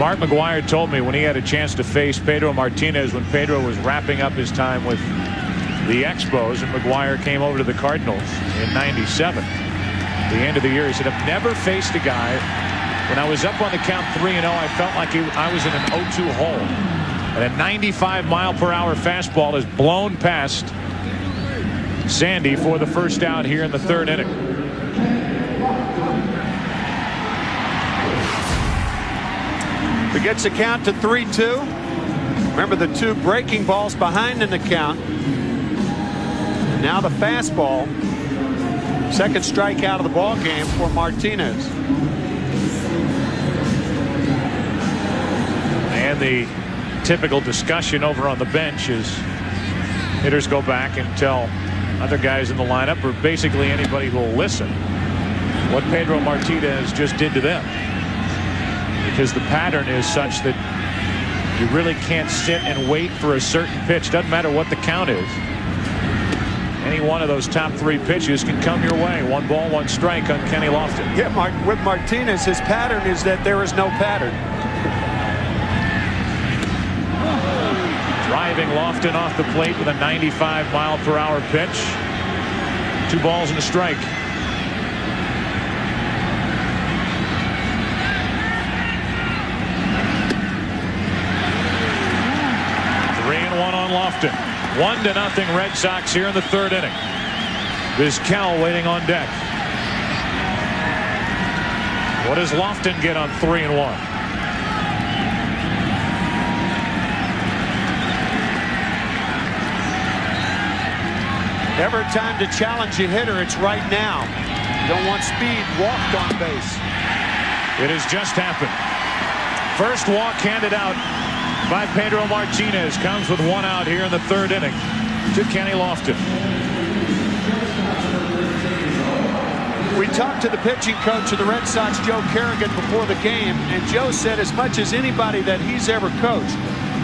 A: Mark McGwire told me when he had a chance to face Pedro Martinez when Pedro was wrapping up his time with the Expos and McGwire came over to the Cardinals in '97. The end of the year, he said, I've never faced a guy. When I was up on the count 3-0, I felt like I was in an 0-2 hole. And a 95-mile-per-hour fastball is blown past Sandy for the first out here in the third inning.
B: It gets a count to 3-2. Remember the two breaking balls behind in the count. Now the fastball. Second strikeout of the ball game for Martinez.
A: And the typical discussion over on the bench is hitters go back and tell other guys in the lineup, or basically anybody who will listen, what Pedro Martinez just did to them. Because the pattern is such that you really can't sit and wait for a certain pitch. Doesn't matter what the count is. Any one of those top 3 pitches can come your way. 1 ball, 1 strike on Kenny Lofton.
B: Yeah, with Martinez, his pattern is that there is no pattern.
A: Driving Lofton off the plate with a 95-mile-per-hour pitch. 2 balls and a strike. On Lofton. 1-0 Red Sox here in the third inning. Vizquel waiting on deck. What does Lofton get on 3-1?
B: Never time to challenge a hitter. It's right now. Don't want speed walked on base.
A: It has just happened. First walk handed out by Pedro Martinez comes with 1 out here in the third inning to Kenny Lofton.
B: We talked to the pitching coach of the Red Sox, Joe Kerrigan, before the game, and Joe said as much as anybody that he's ever coached,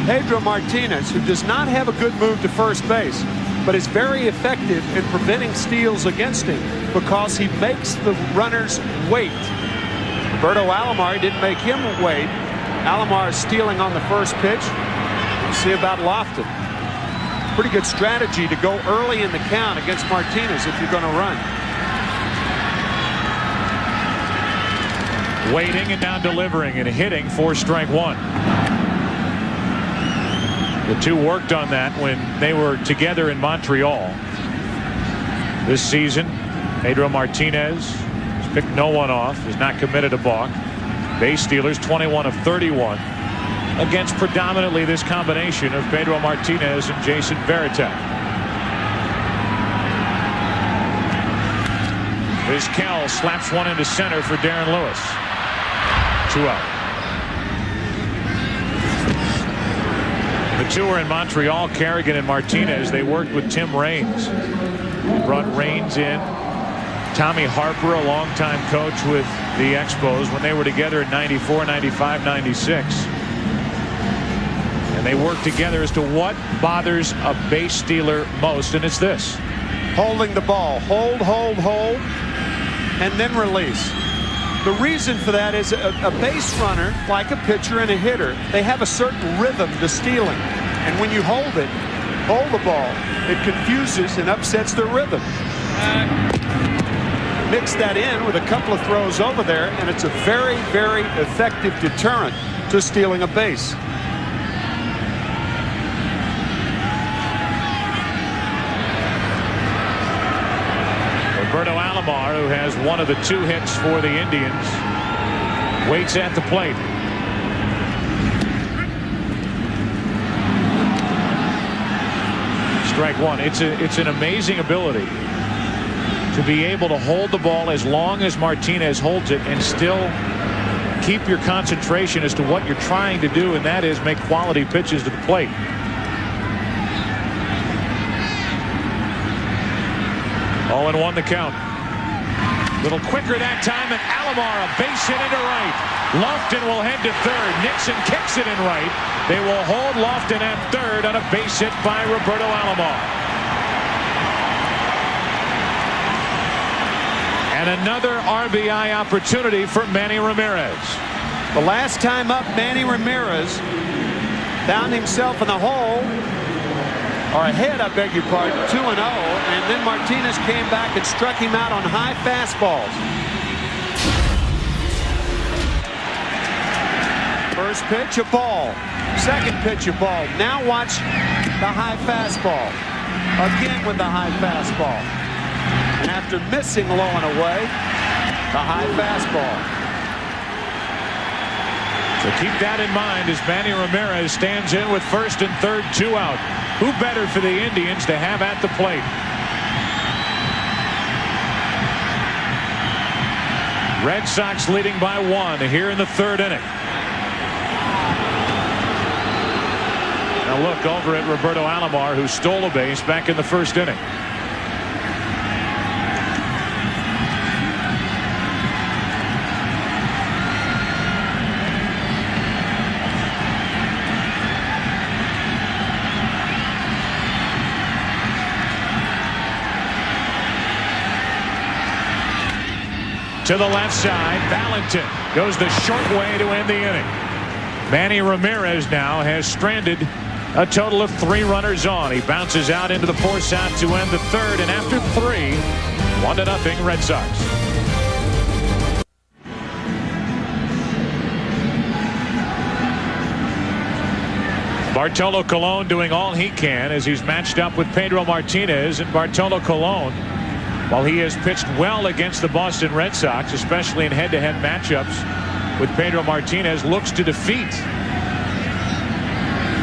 B: Pedro Martinez, who does not have a good move to first base, but is very effective in preventing steals against him because he makes the runners wait. Roberto Alomar didn't make him wait. Alomar is stealing on the first pitch. We'll see about Lofton. Pretty good strategy to go early in the count against Martinez if you're going to run.
A: Waiting and now delivering and hitting for strike 1. The two worked on that when they were together in Montreal. This season, Pedro Martinez has picked no one off, has not committed a balk. Base stealers 21 of 31 against predominantly this combination of Pedro Martinez and Jason Varitek. Vizquel slaps one into center for Darren Lewis. 2 out. The two are in Montreal, Kerrigan and Martinez. They worked with Tim Raines. They brought Raines in. Tommy Harper, a longtime coach with the Expos when they were together in '94, '95, '96. And they worked together as to what bothers a base stealer most, and it's this.
B: Holding the ball. Hold, and then release. The reason for that is a base runner, like a pitcher and a hitter, they have a certain rhythm to stealing. And when you hold the ball, it confuses and upsets their rhythm. Mix that in with a couple of throws over there, and it's a very, very effective deterrent to stealing a base.
A: Roberto Alomar, who has one of the 2 hits for the Indians, waits at the plate. Strike 1. It's an amazing ability to be able to hold the ball as long as Martinez holds it and still keep your concentration as to what you're trying to do, and that is make quality pitches to the plate. All in 1 the count. Little quicker that time, and Alomar a base hit into right. Lofton will head to third. Nixon kicks it in right. They will hold Lofton at third on a base hit by Roberto Alomar. And another RBI opportunity for Manny Ramirez.
B: The last time up, Manny Ramirez found himself in the hole, or ahead, I beg your pardon, 2-0, and then Martinez came back and struck him out on high fastballs. First pitch, a ball. Second pitch, a ball. Now watch the high fastball. Again with the high fastball. And after missing low and away, the high fastball.
A: So keep that in mind as Manny Ramirez stands in with first and third, 2 out. Who better for the Indians to have at the plate? Red Sox leading by 1 here in the 3rd inning. Now look over at Roberto Alomar, who stole a base back in the 1st inning. To the left side, Valentin goes the short way to end the inning. Manny Ramirez now has stranded a total of 3 runners on. He bounces out into the 4th out to end the 3rd, and after 3, 1-0 Red Sox. Bartolo Colon doing all he can as he's matched up with Pedro Martinez, and Bartolo Colon, while he has pitched well against the Boston Red Sox, especially in head-to-head matchups with Pedro Martinez, looks to defeat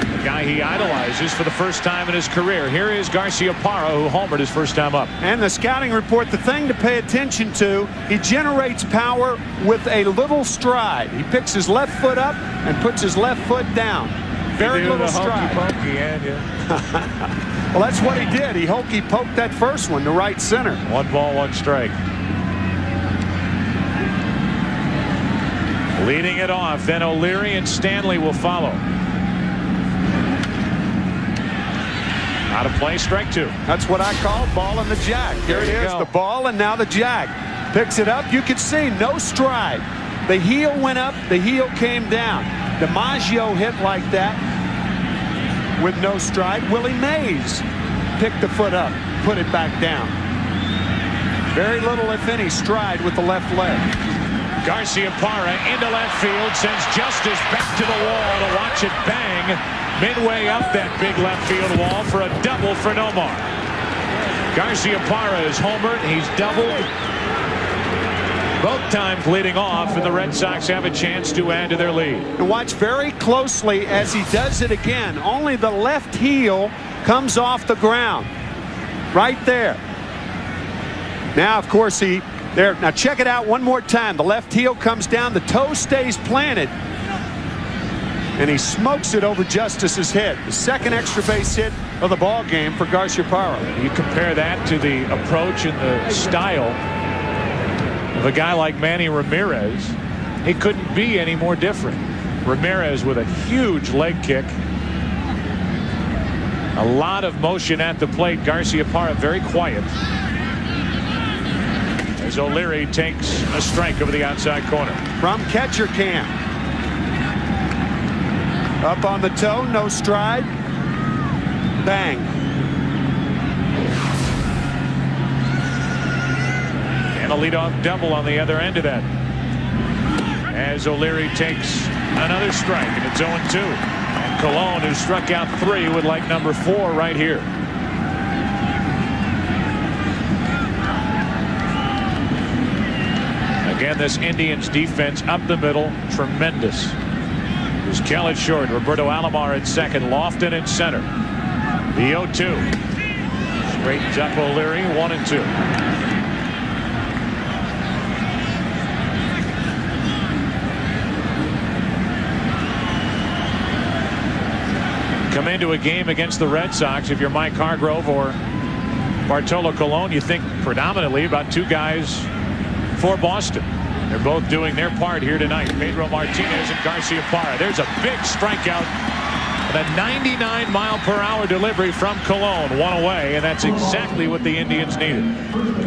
A: the guy he idolizes for the first time in his career. Here is Garciaparra, who homered his first time up.
B: And the scouting report, the thing to pay attention to, he generates power with a little stride. He picks his left foot up and puts his left foot down. Very little stride.
A: Hokey-pokey, yeah.
B: Well, that's what he did. He hokey poked that first one to right center.
A: 1 ball, 1 strike. Leading it off, then O'Leary and Stanley will follow. Out of play, strike 2.
B: That's what I call ball and the jack. Here it is, the ball and now the jack. Picks it up. You can see no stride. The heel went up, the heel came down. DiMaggio hit like that with no stride. Willie Mays picked the foot up, put it back down. Very little, if any, stride with the left leg.
A: Garciaparra into left field, sends Justice back to the wall to watch it bang midway up that big left field wall for a double for Nomar. Garciaparra is homered. He's doubled both times leading off, and the Red Sox have a chance to add to their lead.
B: And watch very closely as he does it again. Only the left heel comes off the ground. Right there. Now, of course, now check it out one more time. The left heel comes down. The toe stays planted. And he smokes it over Justice's head. The second extra base hit of the ball game for Garciaparra.
A: You compare that to the approach and the style of a guy like Manny Ramirez, it couldn't be any more different. Ramirez with a huge leg kick. A lot of motion at the plate. Garciaparra very quiet. As O'Leary takes a strike over the outside corner.
B: From catcher camp. Up on the toe, no stride. Bang.
A: And a leadoff double on the other end of that. As O'Leary takes another strike, and it's 0-2. And Colon, who struck out 3, would like number 4 right here. Again, this Indians defense up the middle, tremendous. There's Kell at short, Roberto Alomar at second, Lofton at center. The 0-2. Straightens up O'Leary, 1-2. Come into a game against the Red Sox, if you're Mike Hargrove or Bartolo Colon, you think predominantly about 2 guys for Boston. They're both doing their part here tonight. Pedro Martinez and Garciaparra. There's a big strikeout And a 99-mile-per-hour delivery from Cologne, one away, and that's exactly what the Indians needed.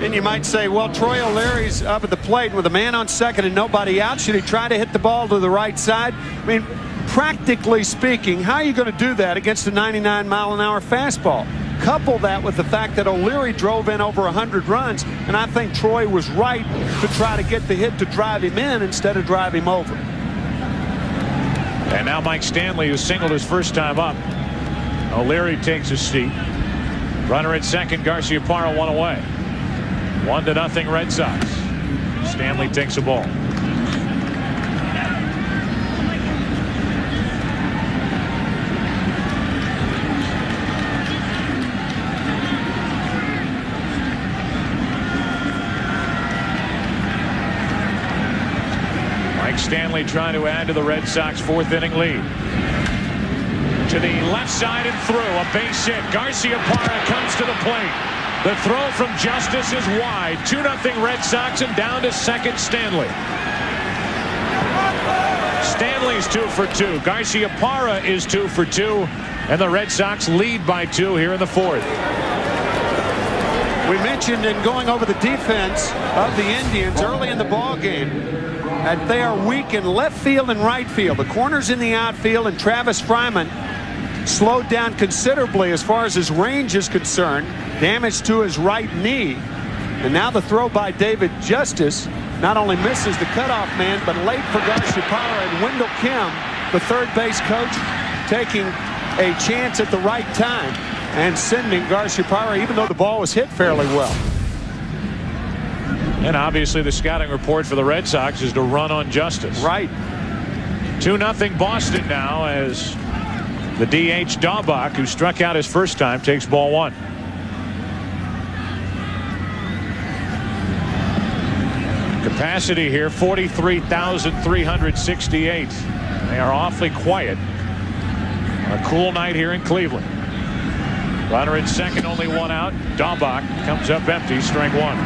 B: And you might say, well, Troy O'Leary's up at the plate with a man on second and nobody out. Should he try to hit the ball to the right side? I mean, practically speaking, how are you going to do that against a 99-mile-an-hour fastball? Couple that with the fact that O'Leary drove in over 100 runs, and I think Troy was right to try to get the hit to drive him in instead of drive him over.
A: And now Mike Stanley, who singled his first time up. O'Leary takes his seat. Runner at second, Garciaparra one away. 1-0 Red Sox. Stanley takes a ball. Stanley trying to add to the Red Sox fourth inning lead. To the left side and through. A base hit. Garciaparra comes to the plate. The throw from Justice is wide. 2-0 Red Sox and down to second Stanley. Stanley's 2 for 2. Garciaparra is 2 for 2. And the Red Sox lead by 2 here in the fourth.
B: We mentioned in going over the defense of the Indians early in the ball game that they are weak in left field and right field. The corners in the outfield, and Travis Fryman slowed down considerably as far as his range is concerned. Damage to his right knee. And now the throw by David Justice not only misses the cutoff man, but late for Garciaparra, and Wendell Kim, the third base coach, taking a chance at the right time and sending Garciaparra, even though the ball was hit fairly well.
A: And obviously the scouting report for the Red Sox is to run on Justice.
B: Right.
A: 2-0 Boston now as the DH Daubach, who struck out his first time, takes ball one. Capacity here 43,368. They are awfully quiet on a cool night here in Cleveland. Runner at second, only one out. Daubach comes up empty, strike one.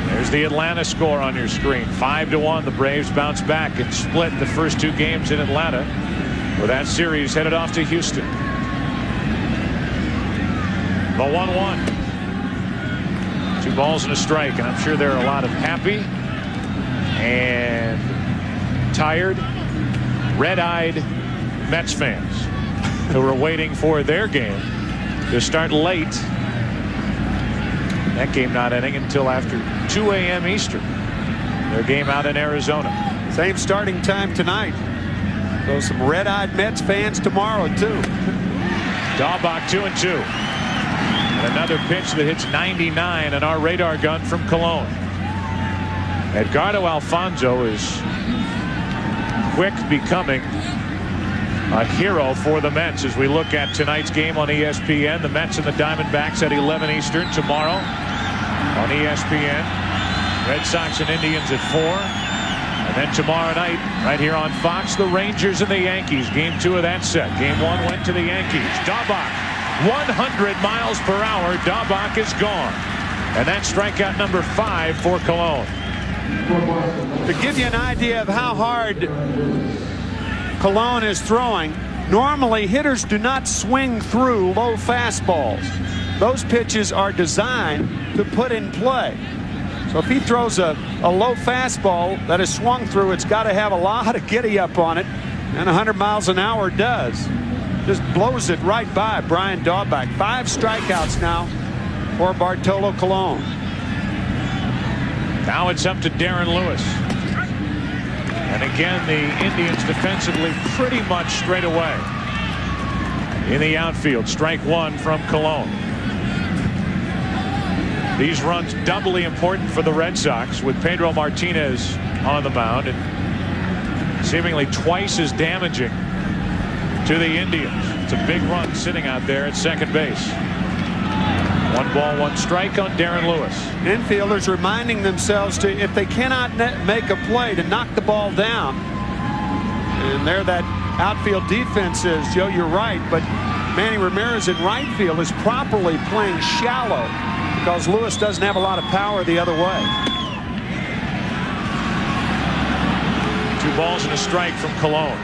A: There's the Atlanta score on your screen. 5-1. The Braves bounce back and split the first 2 games in Atlanta, with that series headed off to Houston. The 1-1. 2 balls and a strike, and I'm sure there are a lot of happy and tired, red-eyed Mets fans who are waiting for their game to start late. That game not ending until after 2 a.m. Eastern. Their game out in Arizona.
B: Same starting time tonight. So some red-eyed Mets fans tomorrow too.
A: Daubach 2-2. And another pitch that hits 99 on our radar gun from Cologne. Edgardo Alfonso is quick becoming a hero for the Mets as we look at tonight's game on ESPN. The Mets and the Diamondbacks at 11 Eastern tomorrow on ESPN. Red Sox and Indians at 4. And then tomorrow night, right here on Fox, the Rangers and the Yankees. Game 2 of that set. Game 1 went to the Yankees. Daubach, 100 miles per hour. Daubach is gone. And that's strikeout number 5 for Cologne.
B: To give you an idea of how hard Cologne is throwing, normally hitters do not swing through low fastballs. Those pitches are designed to put in play. So if he throws a low fastball that is swung through, it's got to have a lot of giddy up on it, and 100 miles an hour does. Just blows it right by Brian Daubach. 5 strikeouts now for Bartolo Colon.
A: Now it's up to Darren Lewis. And again, the Indians defensively pretty much straight away. In the outfield, strike 1 from Cologne. These runs doubly important for the Red Sox with Pedro Martinez on the mound, and seemingly twice as damaging to the Indians. It's a big run sitting out there at second base. 1 ball, 1 strike on Darren Lewis.
B: Infielders reminding themselves to, if they cannot make a play, to knock the ball down. And there that outfield defense is. Joe, you're right, but Manny Ramirez in right field is properly playing shallow because Lewis doesn't have a lot of power the other way.
A: 2 balls and a strike from Cologne.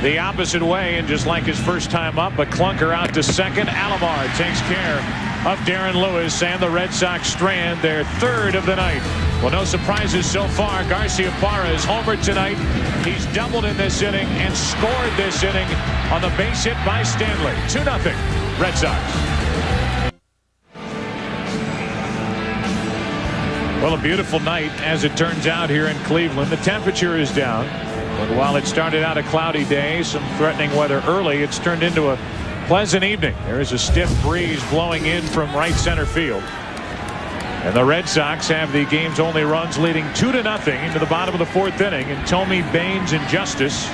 A: The opposite way, and just like his first time up, a clunker out to second. Alomar takes care of Darren Lewis, and the Red Sox strand their 3rd of the night. Well, no surprises so far. Garciaparra is homered tonight. He's doubled in this inning and scored this inning on the base hit by Stanley. 2-0 Red Sox. Well, a beautiful night as it turns out here in Cleveland. The temperature is down. But while it started out a cloudy day, some threatening weather early, it's turned into a pleasant evening. There is a stiff breeze blowing in from right center field. And the Red Sox have the game's only runs, leading 2-0 into the bottom of the 4th inning. And Tommy, Baines, and Justice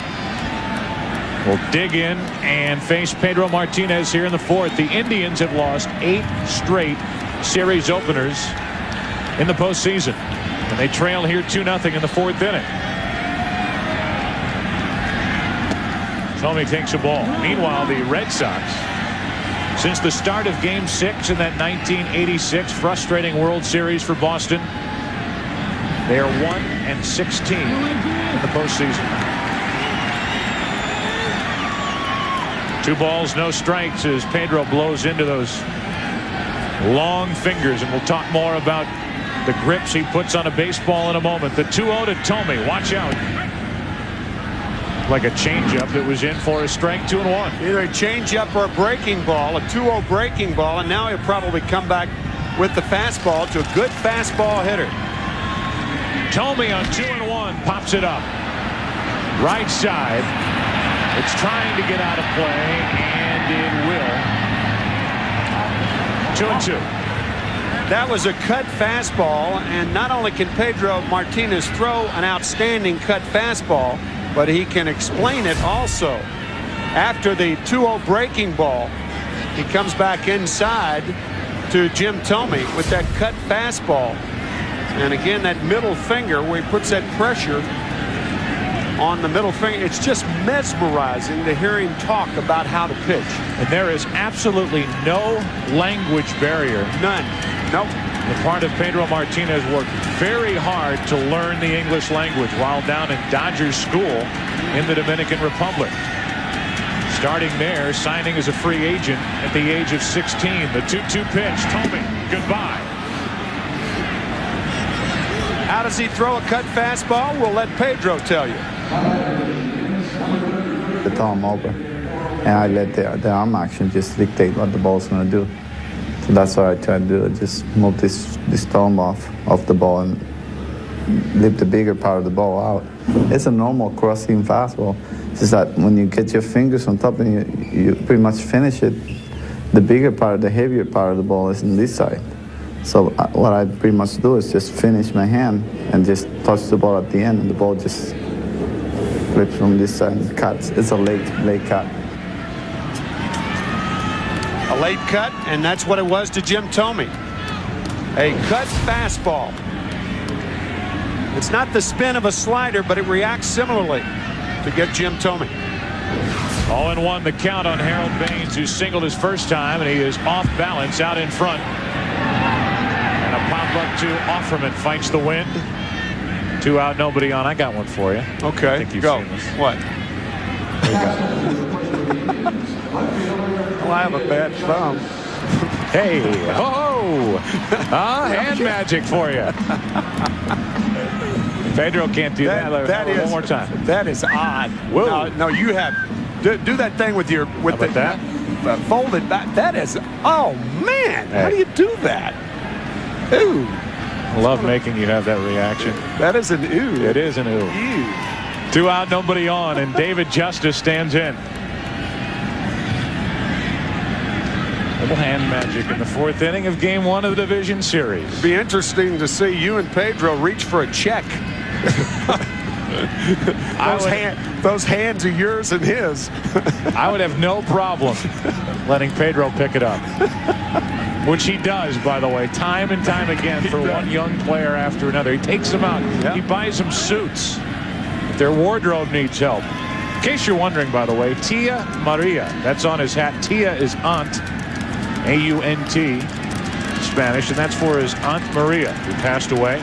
A: will dig in and face Pedro Martinez here in the 4th. The Indians have lost 8 straight series openers in the postseason. And they trail here 2-0 in the 4th inning. Tommy takes a ball. Meanwhile, the Red Sox, since the start of Game 6 in that 1986 frustrating World Series for Boston, they are 1-16 in the postseason. 2 balls, no strikes as Pedro blows into those long fingers, and we'll talk more about the grips he puts on a baseball in a moment. The 2-0 to Tommy. Watch out. Like a changeup that was in for a strike. 2-1.
B: Either a changeup or a breaking ball, a 2-0 breaking ball, and now he'll probably come back with the fastball to a good fastball hitter.
A: Tommy on 2-1 pops it up. Right side. It's trying to get out of play, and it will. 2-2.
B: That was a cut fastball, and not only can Pedro Martinez throw an outstanding cut fastball, but he can explain it also. After the 2-0 breaking ball, he comes back inside to Jim Tomey with that cut fastball. And again, that middle finger where he puts that pressure on the middle finger. It's just mesmerizing to hear him talk about how to pitch.
A: And there is absolutely no language barrier.
B: None. Nope.
A: The part of Pedro Martinez worked very hard to learn the English language while down in Dodgers school in the Dominican Republic. Starting there, signing as a free agent at the age of 16. The 2-2 pitch. Tommy, goodbye.
B: How does he throw a cut fastball? We'll let Pedro tell you.
E: I throw him over, and I let the arm action just dictate what the ball's going to do. So that's what I try to do. Just move this thumb off the ball and leave the bigger part of the ball out. It's a normal crossing fastball. It's just that when you get your fingers on top and you pretty much finish it, the bigger part, the heavier part of the ball is on this side. So what I pretty much do is just finish my hand and just touch the ball at the end, and the ball just flips from this side and cuts. It's a late cut.
B: A late cut, and that's what it was to Jim Tomey. A cut fastball. It's not the spin of a slider, but it reacts similarly to get Jim Tomey.
A: 0-1 the count on Harold Baines, who singled his first time, and he is off balance out in front. And a pop-up to Offerman fights the wind. 2 out, nobody on. I got one for you.
B: Okay,
A: I think you've
B: go.
A: seen this.
B: What? Well, I have a bad thumb.
A: Hey, ho! Hand magic for you. Pedro can't do that. One more time.
B: That is odd.
A: Whoa.
B: No, you have. Do that thing with your
A: that?
B: Folded back. That is. Oh man!
A: Hey.
B: How do you do that? Ooh.
A: I love making you have that reaction.
B: That is an ooh.
A: It is an ooh. 2 out, nobody on, and David Justice stands in. Little hand magic in the 4th inning of Game 1 of the Division Series.
B: It'd be interesting to see you and Pedro reach for a check. Those hands are yours and his.
A: I would have no problem letting Pedro pick it up. Which he does, by the way, time and time again for one young player after another. He takes them out. Yep. He buys them suits. If their wardrobe needs help. In case you're wondering, by the way, Tia Maria, that's on his hat. Tia is aunt, A-U-N-T, Spanish, and that's for his Aunt Maria, who passed away.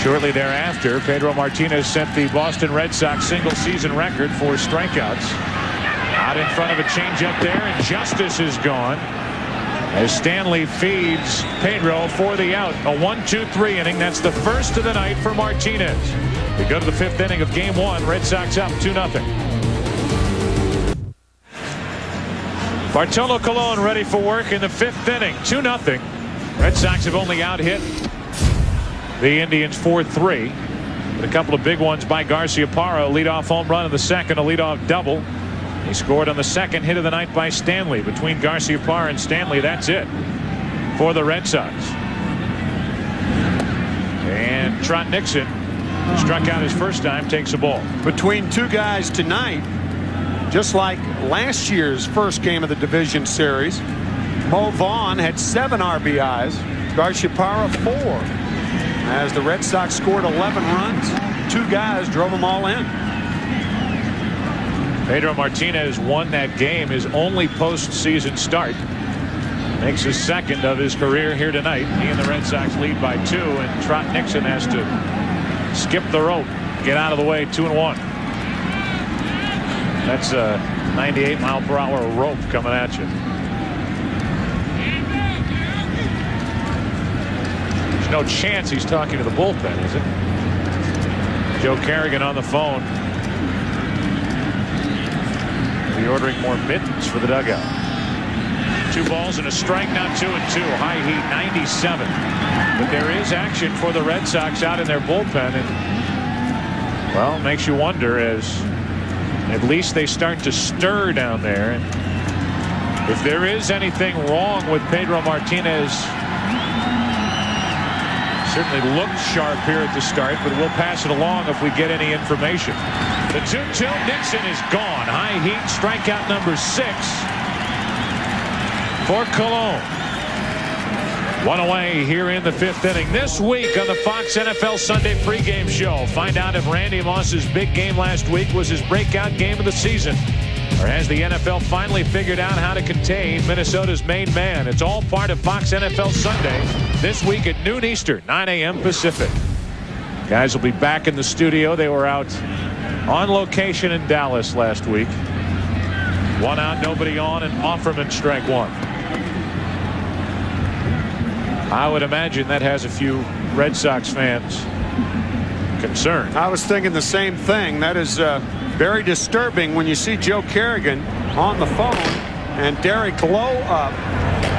A: Shortly thereafter, Pedro Martinez set the Boston Red Sox single-season record for strikeouts. Out in front of a changeup there, and Justice is gone as Stanley feeds Pedro for the out. A 1-2-3 inning. That's the first of the night for Martinez. We go to the 5th inning of Game 1. Red Sox up 2-0. Bartolo Colon ready for work in the 5th inning. 2-0. Red Sox have only out-hit the Indians 4-3. But a couple of big ones by Garciaparra. A leadoff home run in the second, a leadoff double. He scored on the second hit of the night by Stanley. Between Garciaparra and Stanley, that's it for the Red Sox. And Trot Nixon, who struck out his first time, takes a ball.
B: Between two guys tonight, just like last year's first game of the division series, Mo Vaughn had 7 RBIs, Garciaparra 4. As the Red Sox scored 11 runs, 2 guys drove them all in.
A: Pedro Martinez won that game, his only postseason start. Makes his second of his career here tonight. He and the Red Sox lead by 2, and Trot Nixon has to skip the rope, get out of the way. 2-1. That's a 98-mile-per-hour rope coming at you. There's no chance he's talking to the bullpen, is it? Joe Kerrigan on the phone. Be ordering more mittens for the dugout. 2 balls and a strike, now 2-2. High heat, 97. But there is action for the Red Sox out in their bullpen, and well, makes you wonder as at least they start to stir down there. And if there is anything wrong with Pedro Martinez, certainly looked sharp here at the start, but we'll pass it along if we get any information. The 2-2, Nixon is gone. High heat, strikeout number 6 for Colon. 1 away here in the 5th inning. This week on the Fox NFL Sunday pregame show, find out if Randy Moss's big game last week was his breakout game of the season, or has the NFL finally figured out how to contain Minnesota's main man? It's all part of Fox NFL Sunday this week at noon Eastern, 9 a.m. Pacific. Guys will be back in the studio. They were out on location in Dallas last week. 1 out, nobody on, and Offerman strike 1. I would imagine that has a few Red Sox fans concerned.
B: I was thinking the same thing. That is very disturbing when you see Joe Kerrigan on the phone and Derek Lowe up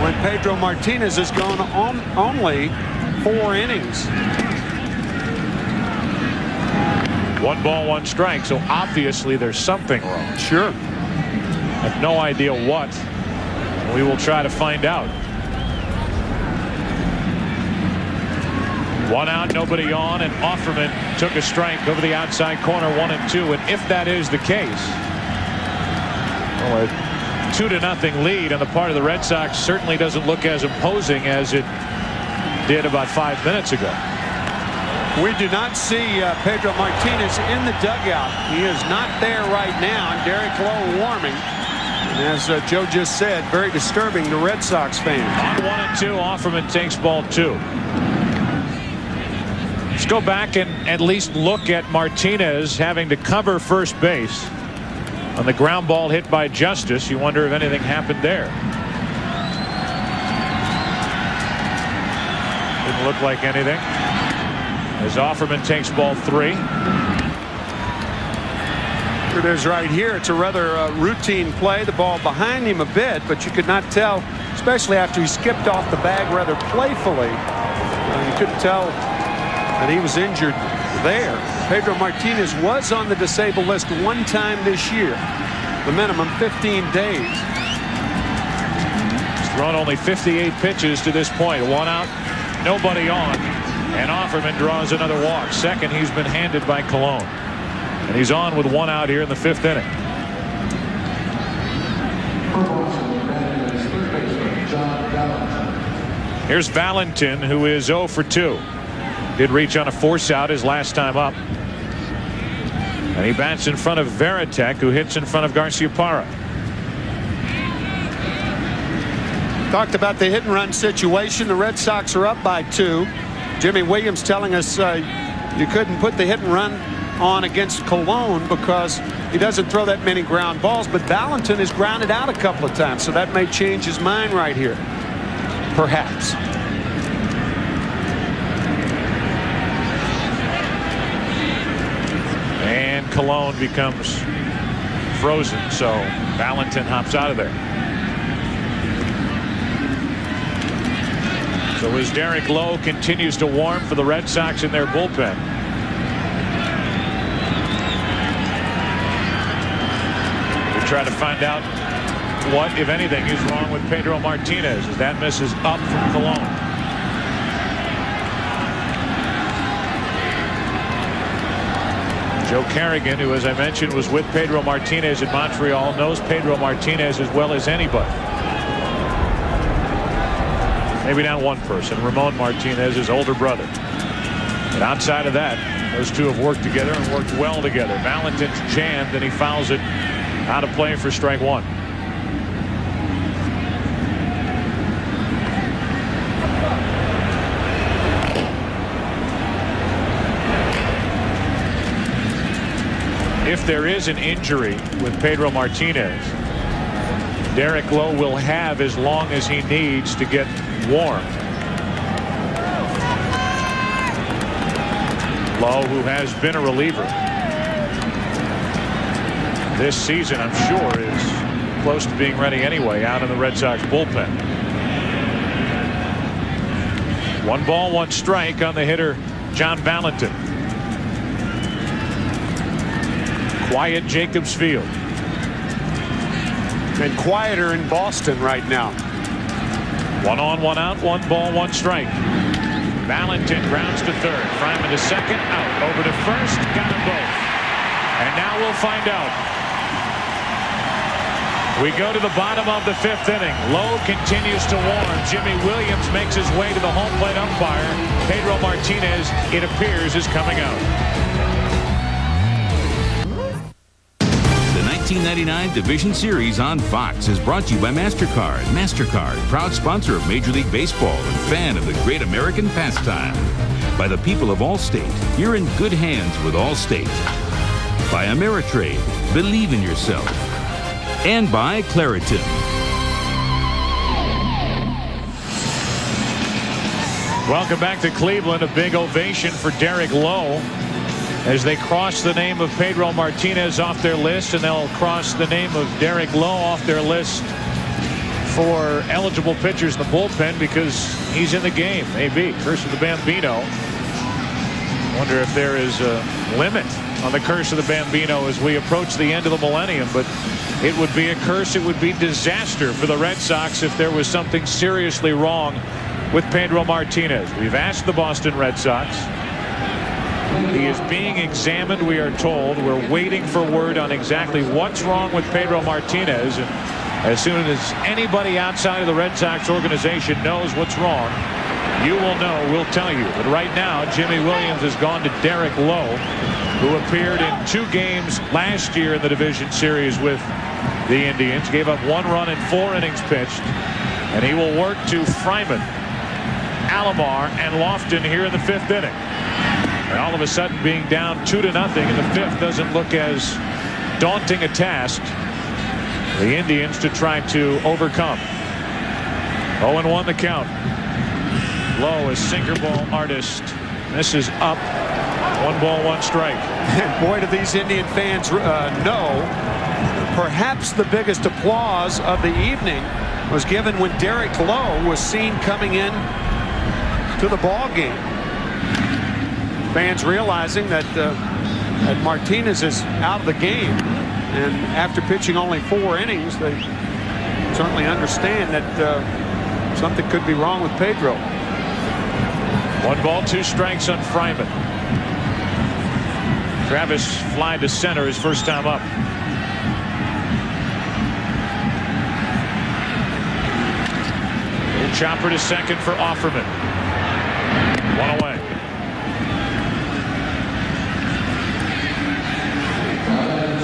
B: when Pedro Martinez has gone on only 4 innings.
A: 1 ball, 1 strike. So obviously there's something wrong.
B: Sure.
A: I have no idea what. We will try to find out. 1 out, nobody on, and Offerman took a strike over the outside corner, 1-2. And if that is the case, well, a 2-0 lead on the part of the Red Sox certainly doesn't look as imposing as it did about 5 minutes ago.
B: We do not see Pedro Martinez in the dugout. He is not there right now, and Derek Lowe warming. And as Joe just said, very disturbing to Red Sox fans.
A: On 1-2, Offerman takes ball 2. Let's go back and at least look at Martinez having to cover first base on the ground ball hit by Justice. You wonder if anything happened there. Didn't look like anything. As Offerman takes ball 3.
B: Here it is right here. It's a rather routine play. The ball behind him a bit, but you could not tell, especially after he skipped off the bag rather playfully. You couldn't tell that he was injured there. Pedro Martinez was on the disabled list 1 time this year. The minimum 15 days.
A: He's thrown only 58 pitches to this point. 1 out, nobody on. And Offerman draws another walk. Second he's been handed by Colon. And he's on with 1 out here in the 5th inning. Here's Valentin, who is 0 for 2. Did reach on a force out his last time up. And he bats in front of Veritek, who hits in front of Garciaparra.
B: Talked about the hit and run situation. The Red Sox are up by 2. Jimmy Williams telling us you couldn't put the hit and run on against Colon because he doesn't throw that many ground balls, but Valentin has grounded out a couple of times, so that may change his mind right here. Perhaps.
A: And Colon becomes frozen, so Valentin hops out of there. So as Derek Lowe continues to warm for the Red Sox in their bullpen. We try to find out what, if anything, is wrong with Pedro Martinez as that misses up from Colon. Joe Carrigan, who, as I mentioned, was with Pedro Martinez in Montreal, knows Pedro Martinez as well as anybody. Maybe not one person, Ramon Martinez, his older brother. But outside of that, those two have worked together and worked well together. Valentin's jammed and he fouls it out of play for strike 1. If there is an injury with Pedro Martinez, Derek Lowe will have as long as he needs to get warm. Lowe, who has been a reliever this season, I'm sure is close to being ready anyway out in the Red Sox bullpen. 1 ball, 1 strike on the hitter John Valentin. Quiet Jacobs Field.
B: And quieter in Boston right now.
A: 1 on, 1 out, 1 ball, 1 strike. Valentin grounds to third. Fryman to second. Out. Over to first. Got them both. And now we'll find out. We go to the bottom of the 5th inning. Lowe continues to warm. Jimmy Williams makes his way to the home plate umpire. Pedro Martinez, it appears, is coming out.
C: The 1999 Division Series on Fox is brought to you by MasterCard. MasterCard, proud sponsor of Major League Baseball and fan of the great American pastime. By the people of Allstate, you're in good hands with Allstate. By Ameritrade, believe in yourself. And by Claritin.
A: Welcome back to Cleveland. A big ovation for Derek Lowe as they cross the name of Pedro Martinez off their list, and they'll cross the name of Derek Lowe off their list for eligible pitchers in the bullpen because he's in the game. Maybe. Curse of the Bambino. Wonder if there is a limit on the curse of the Bambino as we approach the end of the millennium, but it would be a curse. It would be disaster for the Red Sox if there was something seriously wrong with Pedro Martinez. We've asked the Boston Red Sox. He is being examined, we are told. We're waiting for word on exactly what's wrong with Pedro Martinez. And as soon as anybody outside of the Red Sox organization knows what's wrong, you will know. We'll tell you. But right now, Jimmy Williams has gone to Derek Lowe, who appeared in 2 games last year in the division series with the Indians. Gave up 1 run in 4 innings pitched. And he will work to Fryman, Alomar, and Lofton here in the 5th inning. And all of a sudden being down 2-0 in the 5th doesn't look as daunting a task the Indians to try to overcome. 0-1 the count. Lowe, a sinker ball artist. This is up. 1 ball, 1 strike.
B: And boy, do these Indian fans know perhaps the biggest applause of the evening was given when Derek Lowe was seen coming in to the ball game. Fans realizing that Martinez is out of the game, and after pitching only 4 innings, they certainly understand that something could be wrong with Pedro.
A: 1 ball, 2 strikes on Fryman. Travis fly to center his first time up. Chopper to second for Offerman. One away.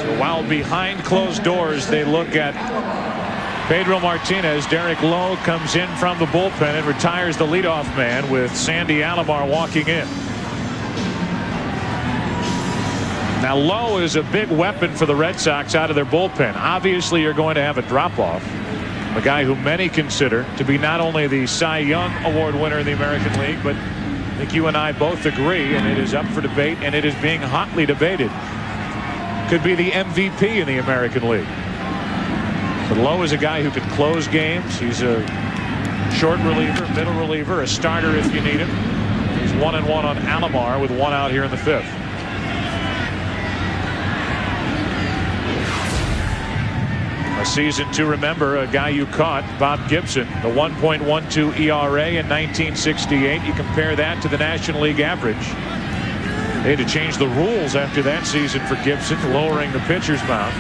A: So while behind closed doors they look at Pedro Martinez, Derek Lowe comes in from the bullpen and retires the leadoff man with Sandy Alomar walking in. Now Lowe is a big weapon for the Red Sox out of their bullpen. Obviously you're going to have a drop-off. A guy who many consider to be not only the Cy Young Award winner in the American League, but I think you and I both agree, and it is up for debate, and it is being hotly debated, could be the MVP in the American League. But Lowe is a guy who can close games. He's a short reliever, middle reliever, a starter if you need him. He's 1-1 on Alomar with 1 out here in the 5th. A season to remember, a guy you caught, Bob Gibson, the 1.12 ERA in 1968. You compare that to the National League average. They had to change the rules after that season for Gibson, lowering the pitcher's mound.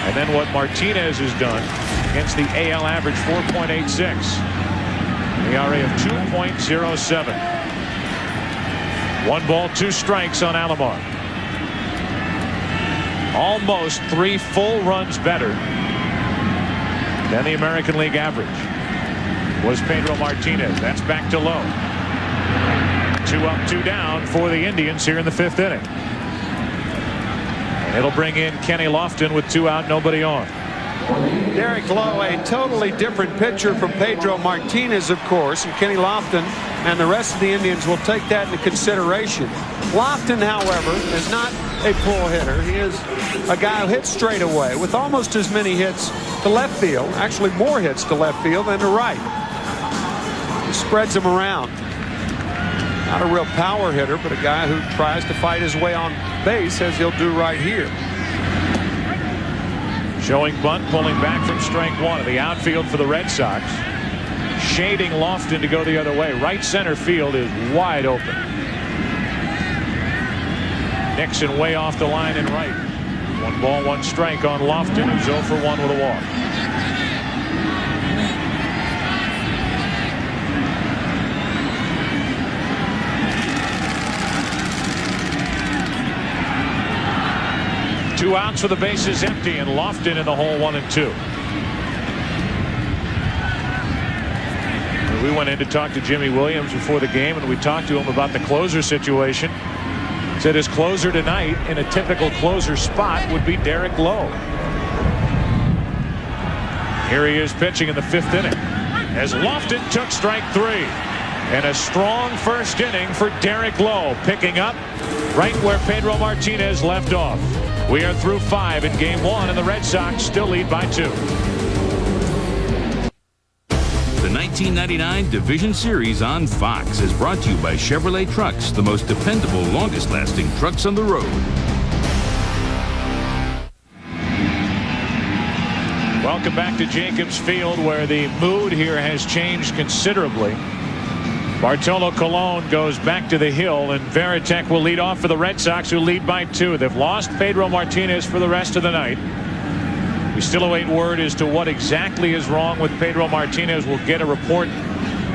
A: And then what Martinez has done against the AL average, 4.86. ERA of 2.07. 1 ball, 2 strikes on Alomar. Almost 3 full runs better than the American League average was Pedro Martinez. That's back to Lowe. 2 up, 2 down for the Indians here in the 5th inning. And it'll bring in Kenny Lofton with 2 out, nobody on.
B: Derek Lowe, a totally different pitcher from Pedro Martinez, of course, and Kenny Lofton and the rest of the Indians will take that into consideration. Lofton, however, is not a pull hitter. He is a guy who hits straight away with almost as many hits to left field, actually more hits to left field than to right. He spreads them around. Not a real power hitter, but a guy who tries to fight his way on base, as he'll do right here.
A: Showing bunt, pulling back from strike 1 of the outfield for the Red Sox. Shading Lofton to go the other way. Right center field is wide open. Nixon way off the line and right. 1 ball, 1 strike on Lofton, who's 0 for 1 with a walk. Two outs with the bases empty, and Lofton in the hole, 1 and 2. We went in to talk to Jimmy Williams before the game, and we talked to him about the closer situation. Said his closer tonight in a typical closer spot would be Derek Lowe. Here he is pitching in the 5th inning as Lofton took strike 3. And a strong first inning for Derek Lowe, picking up right where Pedro Martinez left off. We are through 5 in game 1, and the Red Sox still lead by 2.
C: The 1999 Division Series on Fox is brought to you by Chevrolet Trucks, the most dependable, longest-lasting trucks on the road.
A: Welcome back to Jacobs Field, where the mood here has changed considerably. Bartolo Colon goes back to the hill, and Veritek will lead off for the Red Sox, who lead by 2. They've lost Pedro Martinez for the rest of the night. We still await word as to what exactly is wrong with Pedro Martinez. We'll get a report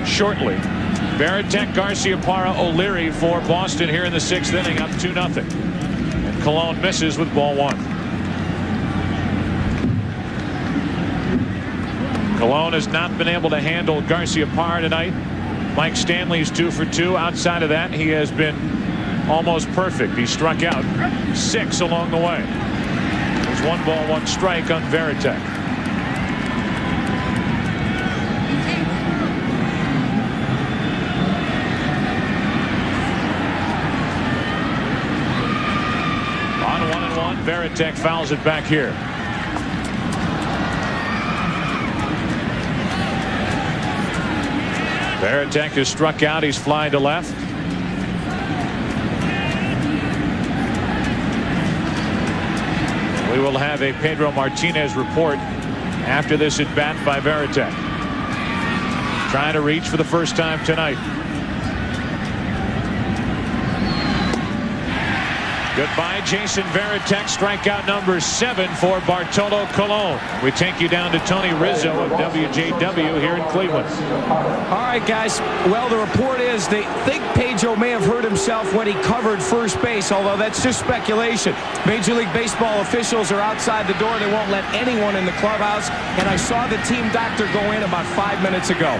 A: shortly. Veritek, Garciaparra, O'Leary for Boston here in the 6th inning, up 2-0. And Colon misses with ball 1. Colon has not been able to handle Garciaparra tonight. Mike Stanley's 2 for 2. Outside of that, he has been almost perfect. He struck out 6 along the way. There's 1 ball, 1 strike on Veritek. On 1-1, Veritek fouls it back here. Veritek is struck out. He's flying to left. We will have a Pedro Martinez report after this at bat by Veritek. Trying to reach for the first time tonight. Goodbye, Jason Varitek. Strikeout number 7 for Bartolo Colon. We take you down to Tony Rizzo of WJW here in Cleveland.
F: All right, guys. Well, the report is they think Pedro may have hurt himself when he covered first base, although that's just speculation. Major League Baseball officials are outside the door. They won't let anyone in the clubhouse. And I saw the team doctor go in about 5 minutes ago.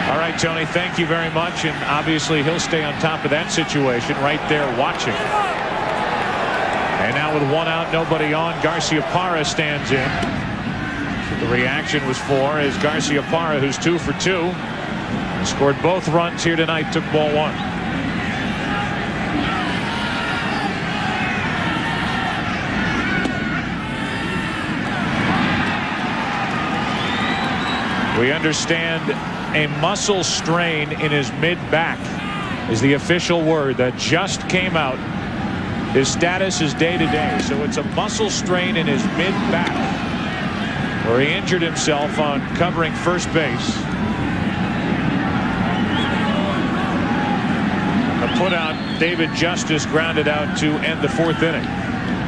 A: All right, Tony, thank you very much. And obviously he'll stay on top of that situation right there watching. And now with 1 out, nobody on, Garciaparra stands in. The reaction was for is Garciaparra, who's 2 for 2. Scored both runs here tonight, took ball 1. We understand a muscle strain in his mid-back is the official word that just came out. His status is day-to-day, so it's a muscle strain in his mid-back where he injured himself on covering first base. The putout, David Justice grounded out to end the 4th inning.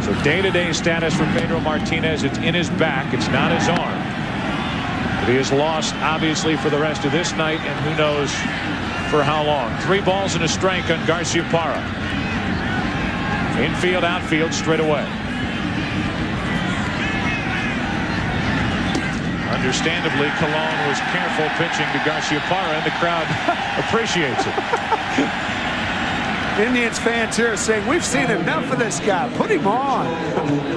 A: So day-to-day status for Pedro Martinez. It's in his back. It's not his arm. He is lost, obviously, for the rest of this night, and who knows for how long. 3 balls and a strike on Garciaparra. Infield, outfield, straight away. Understandably, Colon was careful pitching to Garciaparra, and the crowd appreciates it.
B: Indians fans here are saying, we've seen enough of this guy. Put him on.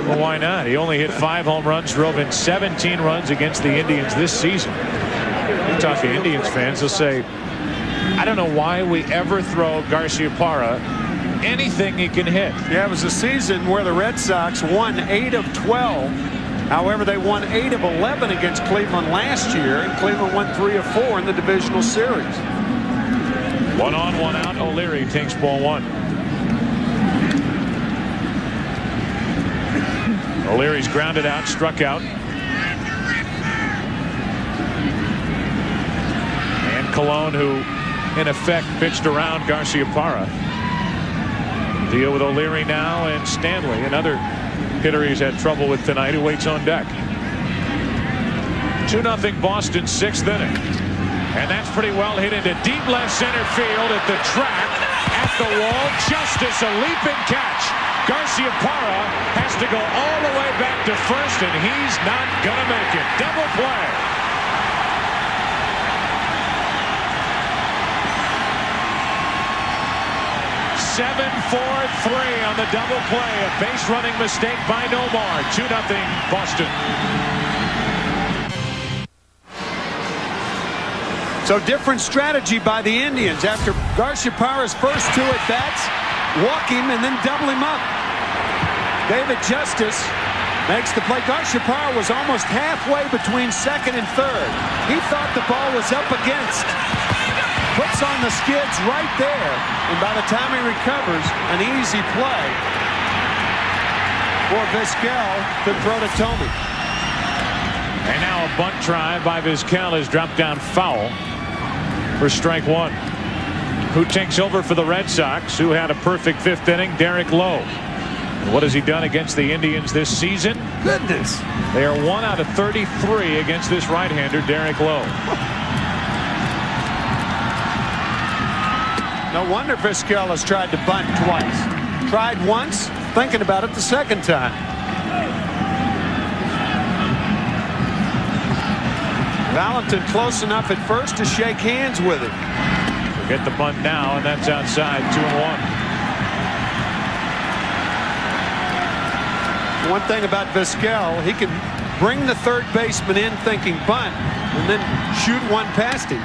A: Well, why not? He only hit 5 home runs, drove in 17 runs against the Indians this season. You talk to Indians fans, they'll say, I don't know why we ever throw Garciaparra anything he can hit.
B: Yeah, it was a season where the Red Sox won 8 of 12. However, they won 8 of 11 against Cleveland last year, and Cleveland won 3 of 4 in the divisional series.
A: 1 on, 1 out. O'Leary takes ball 1. O'Leary's grounded out, struck out. And Colon, who in effect pitched around Garciaparra. Deal with O'Leary now, and Stanley, another hitter he's had trouble with tonight, who waits on deck. 2-0 Boston, 6th inning. And that's pretty well hit into deep left center field at the track, at the wall. Justice, a leaping catch. Garciaparra has to go all the way back to first, and he's not going to make it. Double play. (7-4-3) on the double play. A base running mistake by Nomar. 2-0 Boston.
B: So different strategy by the Indians after Garciaparra's first 2 at-bats. Walk him and then double him up. David Justice makes the play. Garciaparra was almost halfway between second and third. He thought the ball was up against. Puts on the skids right there. And by the time he recovers, an easy play for Vizquel to throw to Tomey.
A: And now a bunt try by Vizquel is dropped down foul for strike 1. Who takes over for the Red Sox, who had a perfect 5th inning? Derek Lowe. What has he done against the Indians this season?
B: Goodness.
A: They are 1 out of 33 against this right-hander, Derek Lowe.
B: No wonder Vizquel has tried to bunt twice. Tried once, thinking about it the second time. Valentin close enough at first to shake hands with him.
A: Get the bunt now, and that's outside. 2-1.
B: One thing about Vizquel, he can bring the third baseman in thinking bunt and then shoot one past him.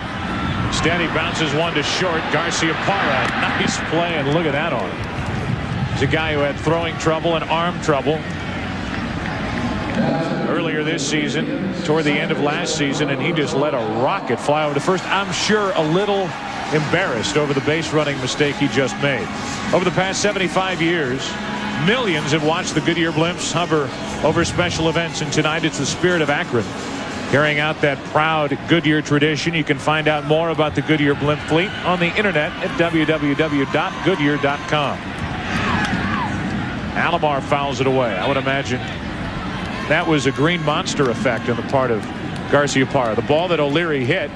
A: Instead, he bounces one to short. Garciaparra, nice play, and look at that on him. He's a guy who had throwing trouble and arm trouble earlier this season, toward the end of last season, and he just let a rocket fly over to first. I'm sure a little embarrassed over the base running mistake he just made. Over the past 75 years, millions have watched the Goodyear Blimps hover over special events, and tonight it's the Spirit of Akron carrying out that proud Goodyear tradition. You can find out more about the Goodyear Blimp fleet on the internet at www.goodyear.com. Alomar fouls it away. I would imagine that was a green monster effect on the part of Garciaparra. The ball that O'Leary hit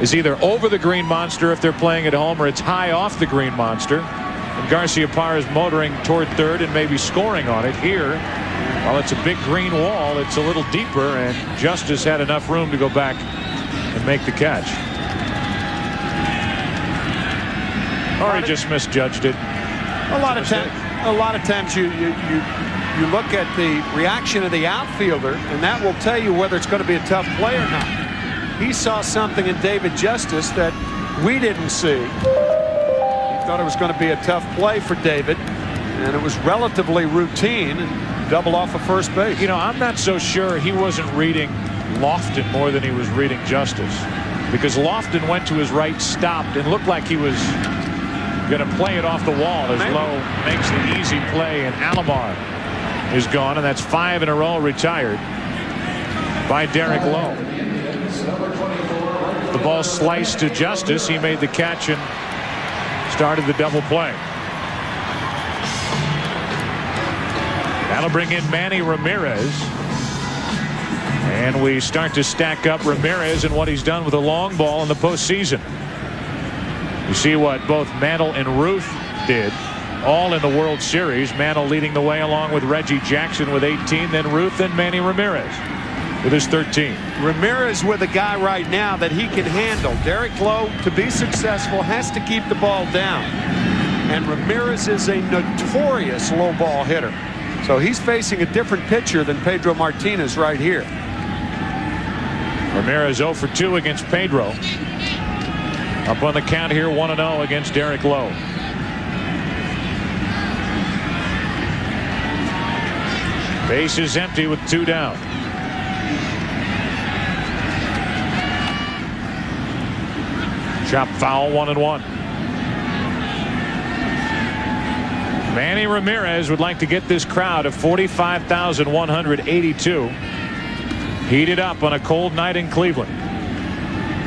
A: is either over the green monster if they're playing at home, or it's high off the green monster. And Garciaparra is motoring toward third and maybe scoring on it. Here, while it's a big green wall, it's a little deeper, and Justice had enough room to go back and make the catch. Or he just misjudged it.
B: A lot of times you look at the reaction of the outfielder, and that will tell you whether it's going to be a tough play or not. He saw something in David Justice that we didn't see. He thought it was going to be a tough play for David, and it was relatively routine, and double off of first base.
A: You know, I'm not so sure he wasn't reading Lofton more than he was reading Justice, because Lofton went to his right, stopped, and looked like he was going to play it off the wall as Lowe makes the easy play, and Alomar is gone, and that's 5 in a row retired by Derek Lowe. The ball sliced to Justice. He made the catch and started the double play. That'll bring in Manny Ramirez, and we start to stack up Ramirez and what he's done with a long ball in the postseason. You see what both Mantle and Ruth did, all in the World Series. Mantle leading the way along with Reggie Jackson with 18, then Ruth and Manny Ramirez with his 13.
B: Ramirez with a guy right now that he can handle. Derek Lowe, to be successful, has to keep the ball down. And Ramirez is a notorious low ball hitter. So he's facing a different pitcher than Pedro Martinez right here.
A: Ramirez 0 for 2 against Pedro. Up on the count here, 1-0 against Derek Lowe. Base is empty with 2 down. Chop foul, 1-1. Manny Ramirez would like to get this crowd of 45,182 heated up on a cold night in Cleveland.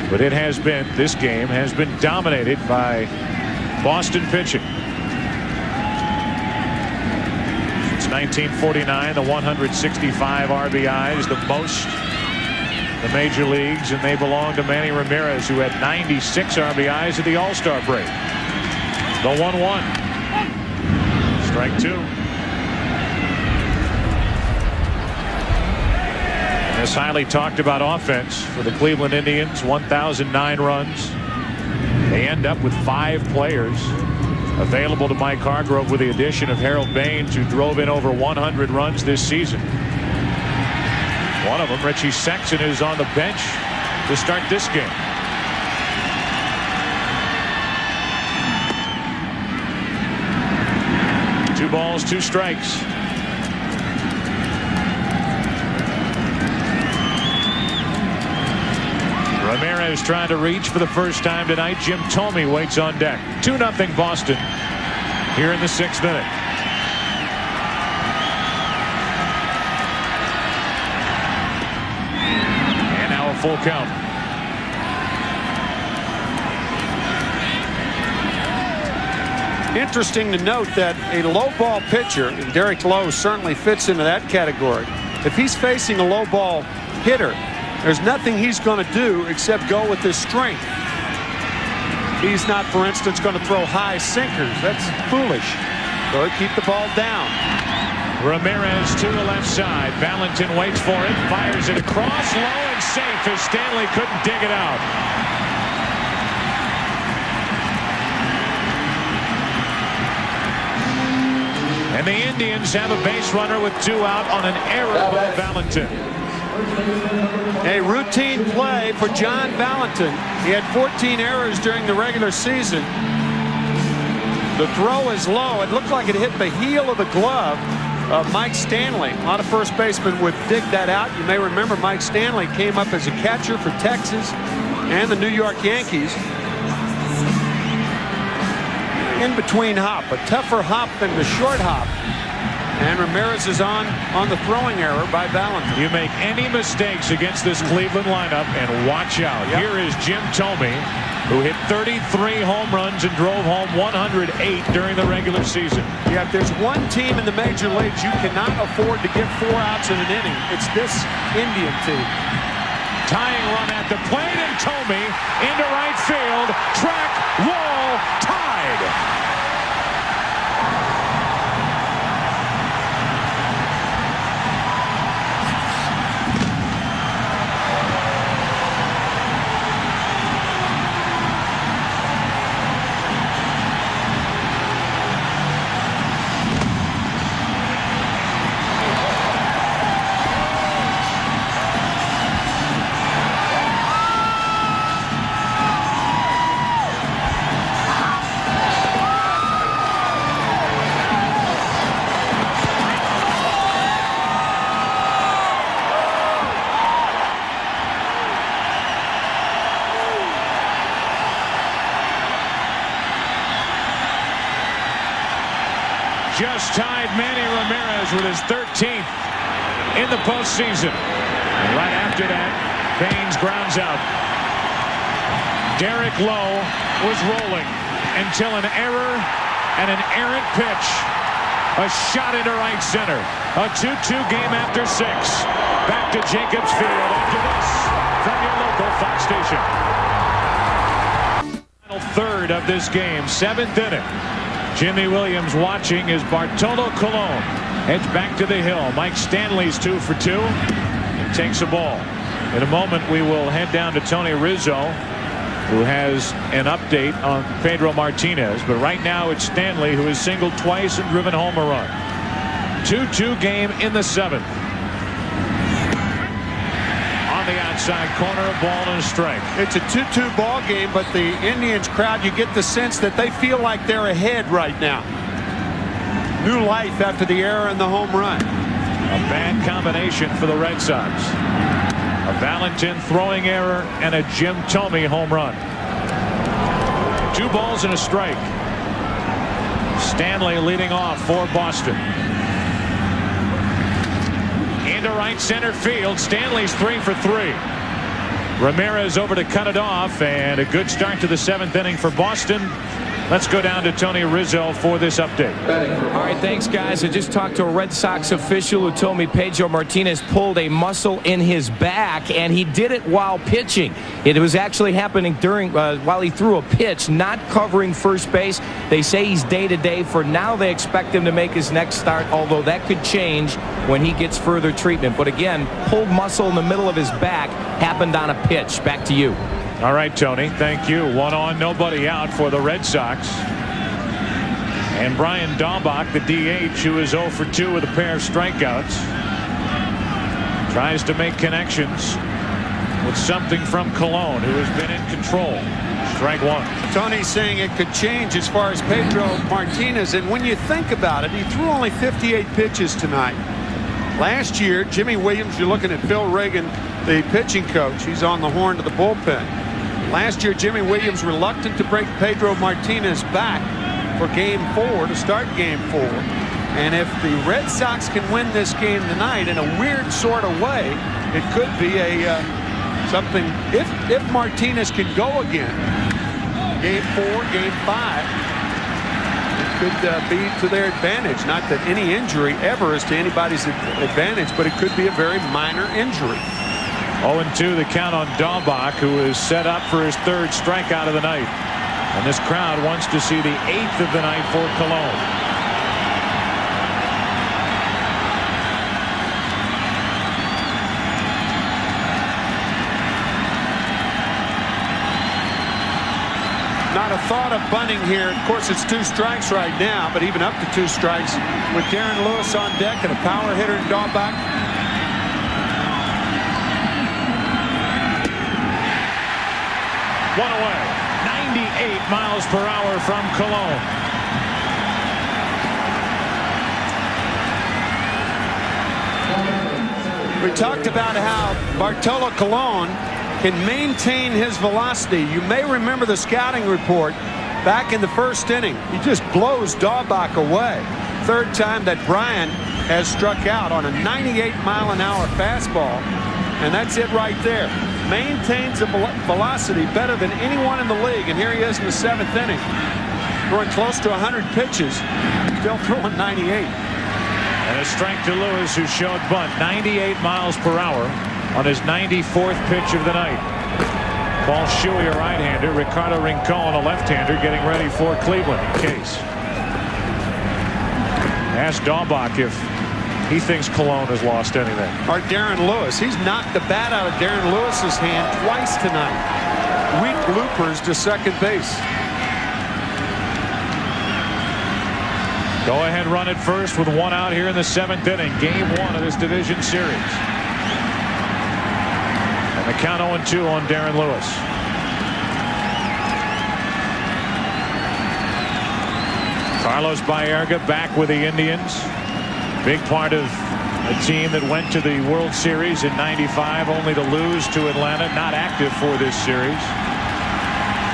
A: But it has been, this game has been dominated by Boston pitching. Since 1949, the 165 RBIs, the most in the major leagues, and they belong to Manny Ramirez, who had 96 RBIs at the All-Star break. The 1-1. Strike 2. This highly talked about offense for the Cleveland Indians, 1,009 runs. They end up with 5 players available to Mike Hargrove with the addition of Harold Baines, who drove in over 100 runs this season. One of them, Richie Sexson, is on the bench to start this game. Two balls, 2 strikes. Ramirez trying to reach for the first time tonight. Jim Thome waits on deck. 2-0 Boston here in the 6th inning. And now a full count.
B: Interesting to note that a low ball pitcher, and Derek Lowe certainly fits into that category, if he's facing a low ball hitter, there's nothing he's going to do except go with his strength. He's not, for instance, going to throw high sinkers. That's foolish. So keep the ball down.
A: Ramirez to the left side. Valentin waits for it, fires it across, low and safe as Stanley couldn't dig it out. And the Indians have a base runner with 2 out on an error by Valentin.
B: A routine play for John Valentin. He had 14 errors during the regular season. The throw is low. It looked like it hit the heel of the glove of Mike Stanley. A lot of first basemen would dig that out. You may remember Mike Stanley came up as a catcher for Texas and the New York Yankees. In between hop, a tougher hop than the short hop. And Ramirez is on the throwing error by Valentin.
A: You make any mistakes against this Cleveland lineup and watch out. Yep. Here is Jim Thome, who hit 33 home runs and drove home 108 during the regular season.
B: Yeah, if there's one team in the major leagues you cannot afford to get 4 outs in an inning, it's this Indian team.
A: Tying run at the plate, and Tomey into right field. Track, wall, tied. Just tied Manny Ramirez with his 13th in the postseason. And right after that, Baines grounds out. Derek Lowe was rolling until an error and an errant pitch. A shot into right center. A 2-2 game after 6. Back to Jacobs Field after this from your local Fox station. Final third of this game, 7th inning. Jimmy Williams watching as Bartolo Colon heads back to the hill. Mike Stanley's 2 for 2 and takes a ball. In a moment, we will head down to Tony Rizzo, who has an update on Pedro Martinez. But right now, it's Stanley, who has singled twice and driven home a run. 2-2 game in the 7th. On the outside corner, a ball and a strike.
B: It's a 2-2 ball game, but the Indians crowd, you get the sense that they feel like they're ahead right now. New life after the error and the home run.
A: A bad combination for the Red Sox. A Valentin throwing error and a Jim Tomey home run. 2 balls and a strike. Stanley leading off for Boston. Into right center field. Stanley's 3 for 3. Ramirez over to cut it off, and a good start to the 7th inning for Boston. Let's go down to Tony Rizzo for this update.
F: All right, thanks, guys. I just talked to a Red Sox official who told me Pedro Martinez pulled a muscle in his back, and he did it while pitching. It was actually happening during while he threw a pitch, not covering first base. They say he's day-to-day. For now, they expect him to make his next start, although that could change when he gets further treatment. But again, pulled muscle in the middle of his back, happened on a pitch. Back to you.
A: All right, Tony, thank you. 1 on, nobody out for the Red Sox. And Brian Dahlbach, the DH, who is 0 for 2 with a pair of strikeouts, tries to make connections with something from Colon, who has been in control. Strike 1.
B: Tony's saying it could change as far as Pedro Martinez, and when you think about it, he threw only 58 pitches tonight. Last year, Jimmy Williams, you're looking at Phil Reagan, the pitching coach. He's on the horn to the bullpen. Last year, Jimmy Williams reluctant to break Pedro Martinez back for Game 4, to start Game 4. And if the Red Sox can win this game tonight in a weird sort of way, it could be a something. If Martinez can go again, Game 4, Game 5, it could be to their advantage. Not that any injury ever is to anybody's advantage, but it could be a very minor injury.
A: 0-2 the count on Dahlbach, who is set up for his 3rd strikeout of the night. And this crowd wants to see the 8th of the night for Colon.
B: Not a thought of bunting here. Of course, it's 2 strikes right now, but even up to 2 strikes with Darren Lewis on deck and a power hitter in Dahlbach.
A: One away. 98 miles per hour from Colon.
B: We talked about how Bartolo Colon can maintain his velocity. You may remember the scouting report back in the 1st inning. He just blows Dahlbach away. 3rd time that Brian has struck out on a 98-mile-an-hour fastball, and that's it right there. maintains a velocity better than anyone in the league. And here he is in the 7th inning, throwing close to 100 pitches, still throwing 98.
A: And a strike to Lewis, who showed bunt 98 miles per hour on his 94th pitch of the night. Paul Shuey, a right-hander. Ricardo Rincon, a left-hander, getting ready for Cleveland in case. Ask Daubach if he thinks Cologne has lost anything.
B: Or Darren Lewis. He's knocked the bat out of Darren Lewis's hand twice tonight. Weak bloopers to second base.
A: Go ahead run at first with 1 out here in the 7th inning. Game 1 of this division series. And the count 0-2 on Darren Lewis. Carlos Baerga back with the Indians. Big part of a team that went to the World Series in '95, only to lose to Atlanta. Not active for this series.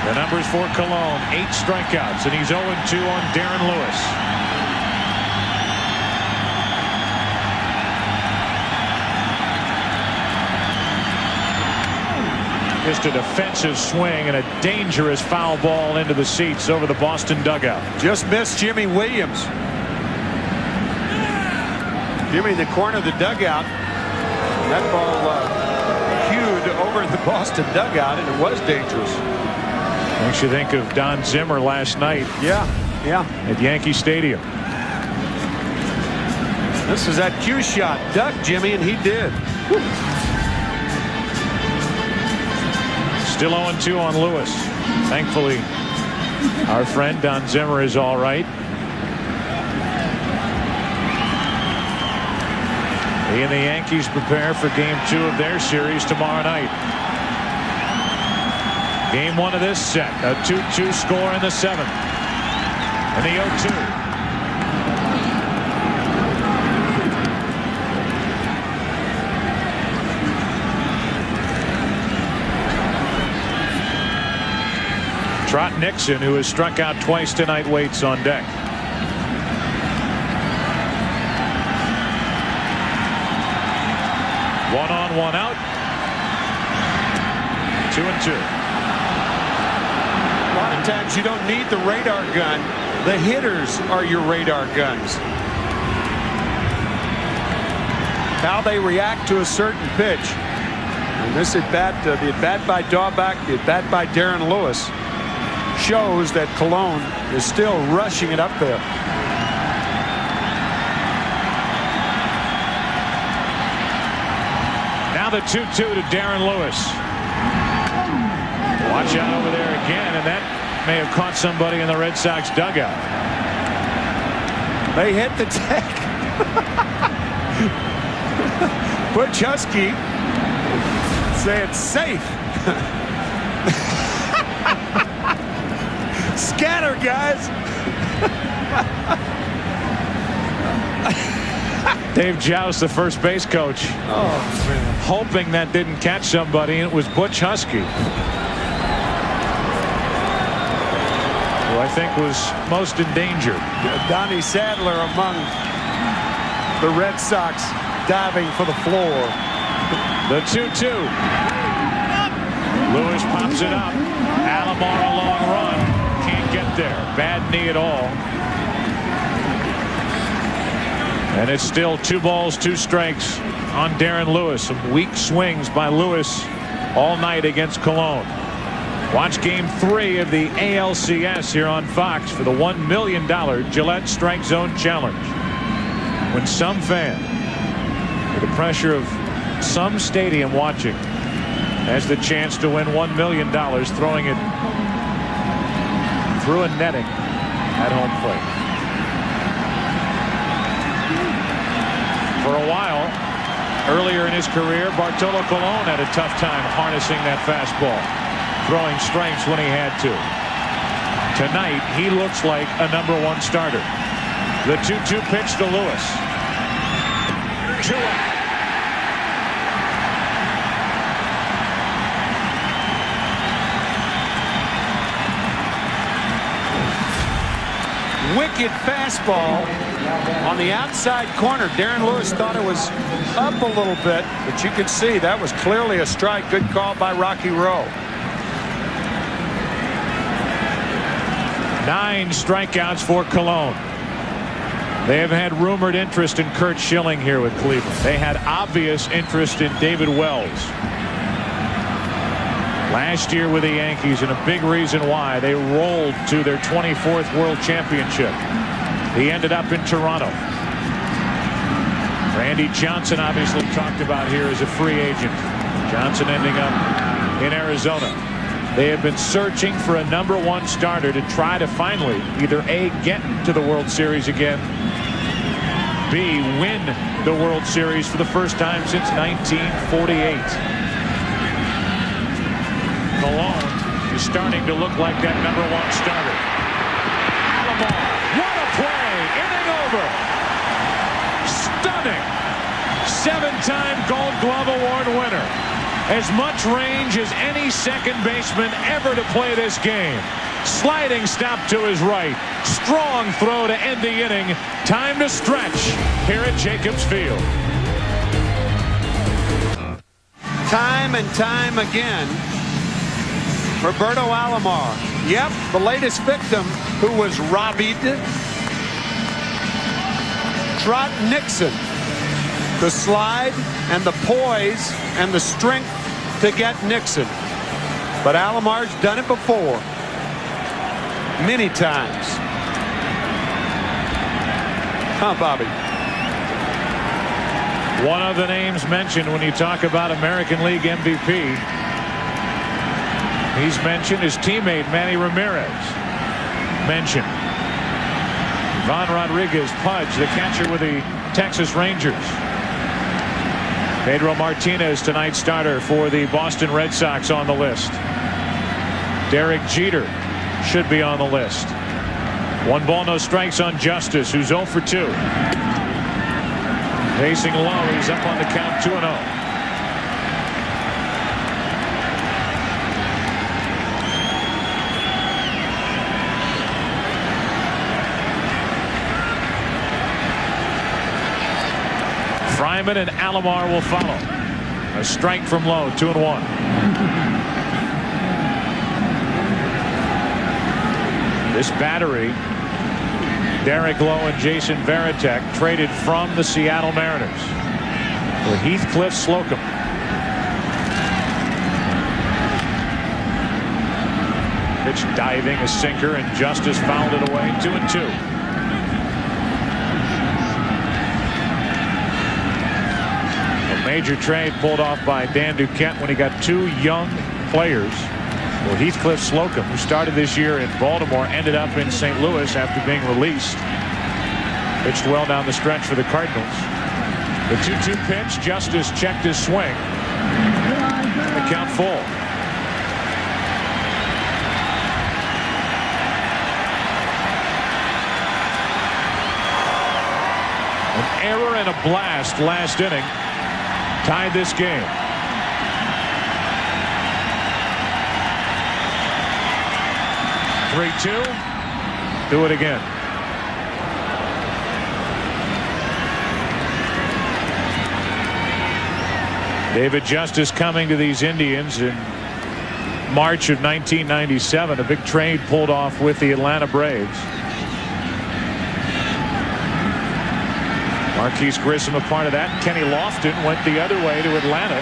A: The numbers for Cologne: 8 strikeouts, and he's 0-2 on Darren Lewis. Just a defensive swing and a dangerous foul ball into the seats over the Boston dugout.
B: Just missed Jimmy Williams. Jimmy in the corner of the dugout. That ball hewed over the Boston dugout, and it was dangerous.
A: Makes you think of Don Zimmer last night.
B: Yeah.
A: At Yankee Stadium.
B: This is that cue shot. Duck, Jimmy, and he did. Whew.
A: Still 0-2 on Lewis. Thankfully, our friend Don Zimmer is all right. He and the Yankees prepare for Game 2 of their series tomorrow night. Game 1 of this set. A 2-2 score in the 7th. And the 0-2. Trot Nixon, who has struck out twice tonight, waits on deck. One on, one out. 2-2.
B: A lot of times you don't need the radar gun. The hitters are your radar guns. How they react to a certain pitch. And this at bat, the at bat by Daubach, the at bat by Darren Lewis, shows that Cologne is still rushing it up there.
A: Now the 2-2 to Darren Lewis. Watch out over there again, and that may have caught somebody in the Red Sox dugout.
B: They hit the deck. Butch Husky say it's safe. Scatter, guys.
A: Dave Joust, the first base coach, hoping that didn't catch somebody, and it was Butch Husky, who I think was most endangered.
B: Donnie Sadler among the Red Sox diving for the floor.
A: The 2-2. Lewis pops it up. Alomar a long run. Can't get there. Bad knee at all. And it's still 2 balls, 2 strikes on Darren Lewis. Some weak swings by Lewis all night against Cologne. Watch Game 3 of the ALCS here on Fox for the $1 million Gillette Strike Zone Challenge. When some fan, with the pressure of some stadium watching, has the chance to win $1 million throwing it through a netting at home plate. For a while, earlier in his career, Bartolo Colon had a tough time harnessing that fastball, throwing strikes when he had to. Tonight, he looks like a #1 starter. The 2-2 pitch to Lewis. 2 out.
B: wicked fastball on the outside corner. Darren Lewis thought it was up a little bit, but you can see that was clearly a strike. Good call by Rocky Rowe.
A: 9 strikeouts for Cologne. They have had rumored interest in Curt Schilling here with Cleveland. They had obvious interest in David Wells last year with the Yankees, and a big reason why they rolled to their 24th World Championship. He ended up in Toronto. Randy Johnson obviously talked about here as a free agent. Johnson ending up in Arizona. They have been searching for a #1 starter to try to finally either A, get to the World Series again, B, win the World Series for the first time since 1948. Cologne is starting to look like that #1 starter. Alomar, what a play! Inning over. Stunning. 7-time Gold Glove Award winner. As much range as any second baseman ever to play this game. Sliding stop to his right. Strong throw to end the inning. Time to stretch here at Jacobs Field.
B: Time and time again, Roberto Alomar. Yep, the latest victim who was robbed. Trot Nixon. The slide and the poise and the strength to get Nixon. But Alomar's done it before. Many times. Huh, Bobby?
A: One of the names mentioned when you talk about American League MVP. He's mentioned his teammate Manny Ramirez. Mentioned. Ivan Rodriguez, Pudge, the catcher with the Texas Rangers. Pedro Martinez, tonight's starter for the Boston Red Sox, on the list. Derek Jeter should be on the list. 1 ball, no strikes on Justice, who's 0 for 2. Facing low, he's up on the count, 2-0. Fryman and Alomar will follow. A strike from Lowe, 2-1. This battery, Derek Lowe and Jason Varitek, traded from the Seattle Mariners for Heathcliff Slocum. Pitch diving, a sinker, and Justice fouled it away, 2-2. Major trade pulled off by Dan Duquette when he got 2 young players. Well, Heathcliff Slocum, who started this year in Baltimore, ended up in St. Louis after being released. Pitched well down the stretch for the Cardinals. The 2-2 pitch, Justice checked his swing. The count full. An error and a blast last inning tied this game. (3-2). Do it again. David Justice coming to these Indians in March of 1997. A big trade pulled off with the Atlanta Braves. Marquise Grissom a part of that. Kenny Lofton went the other way to Atlanta.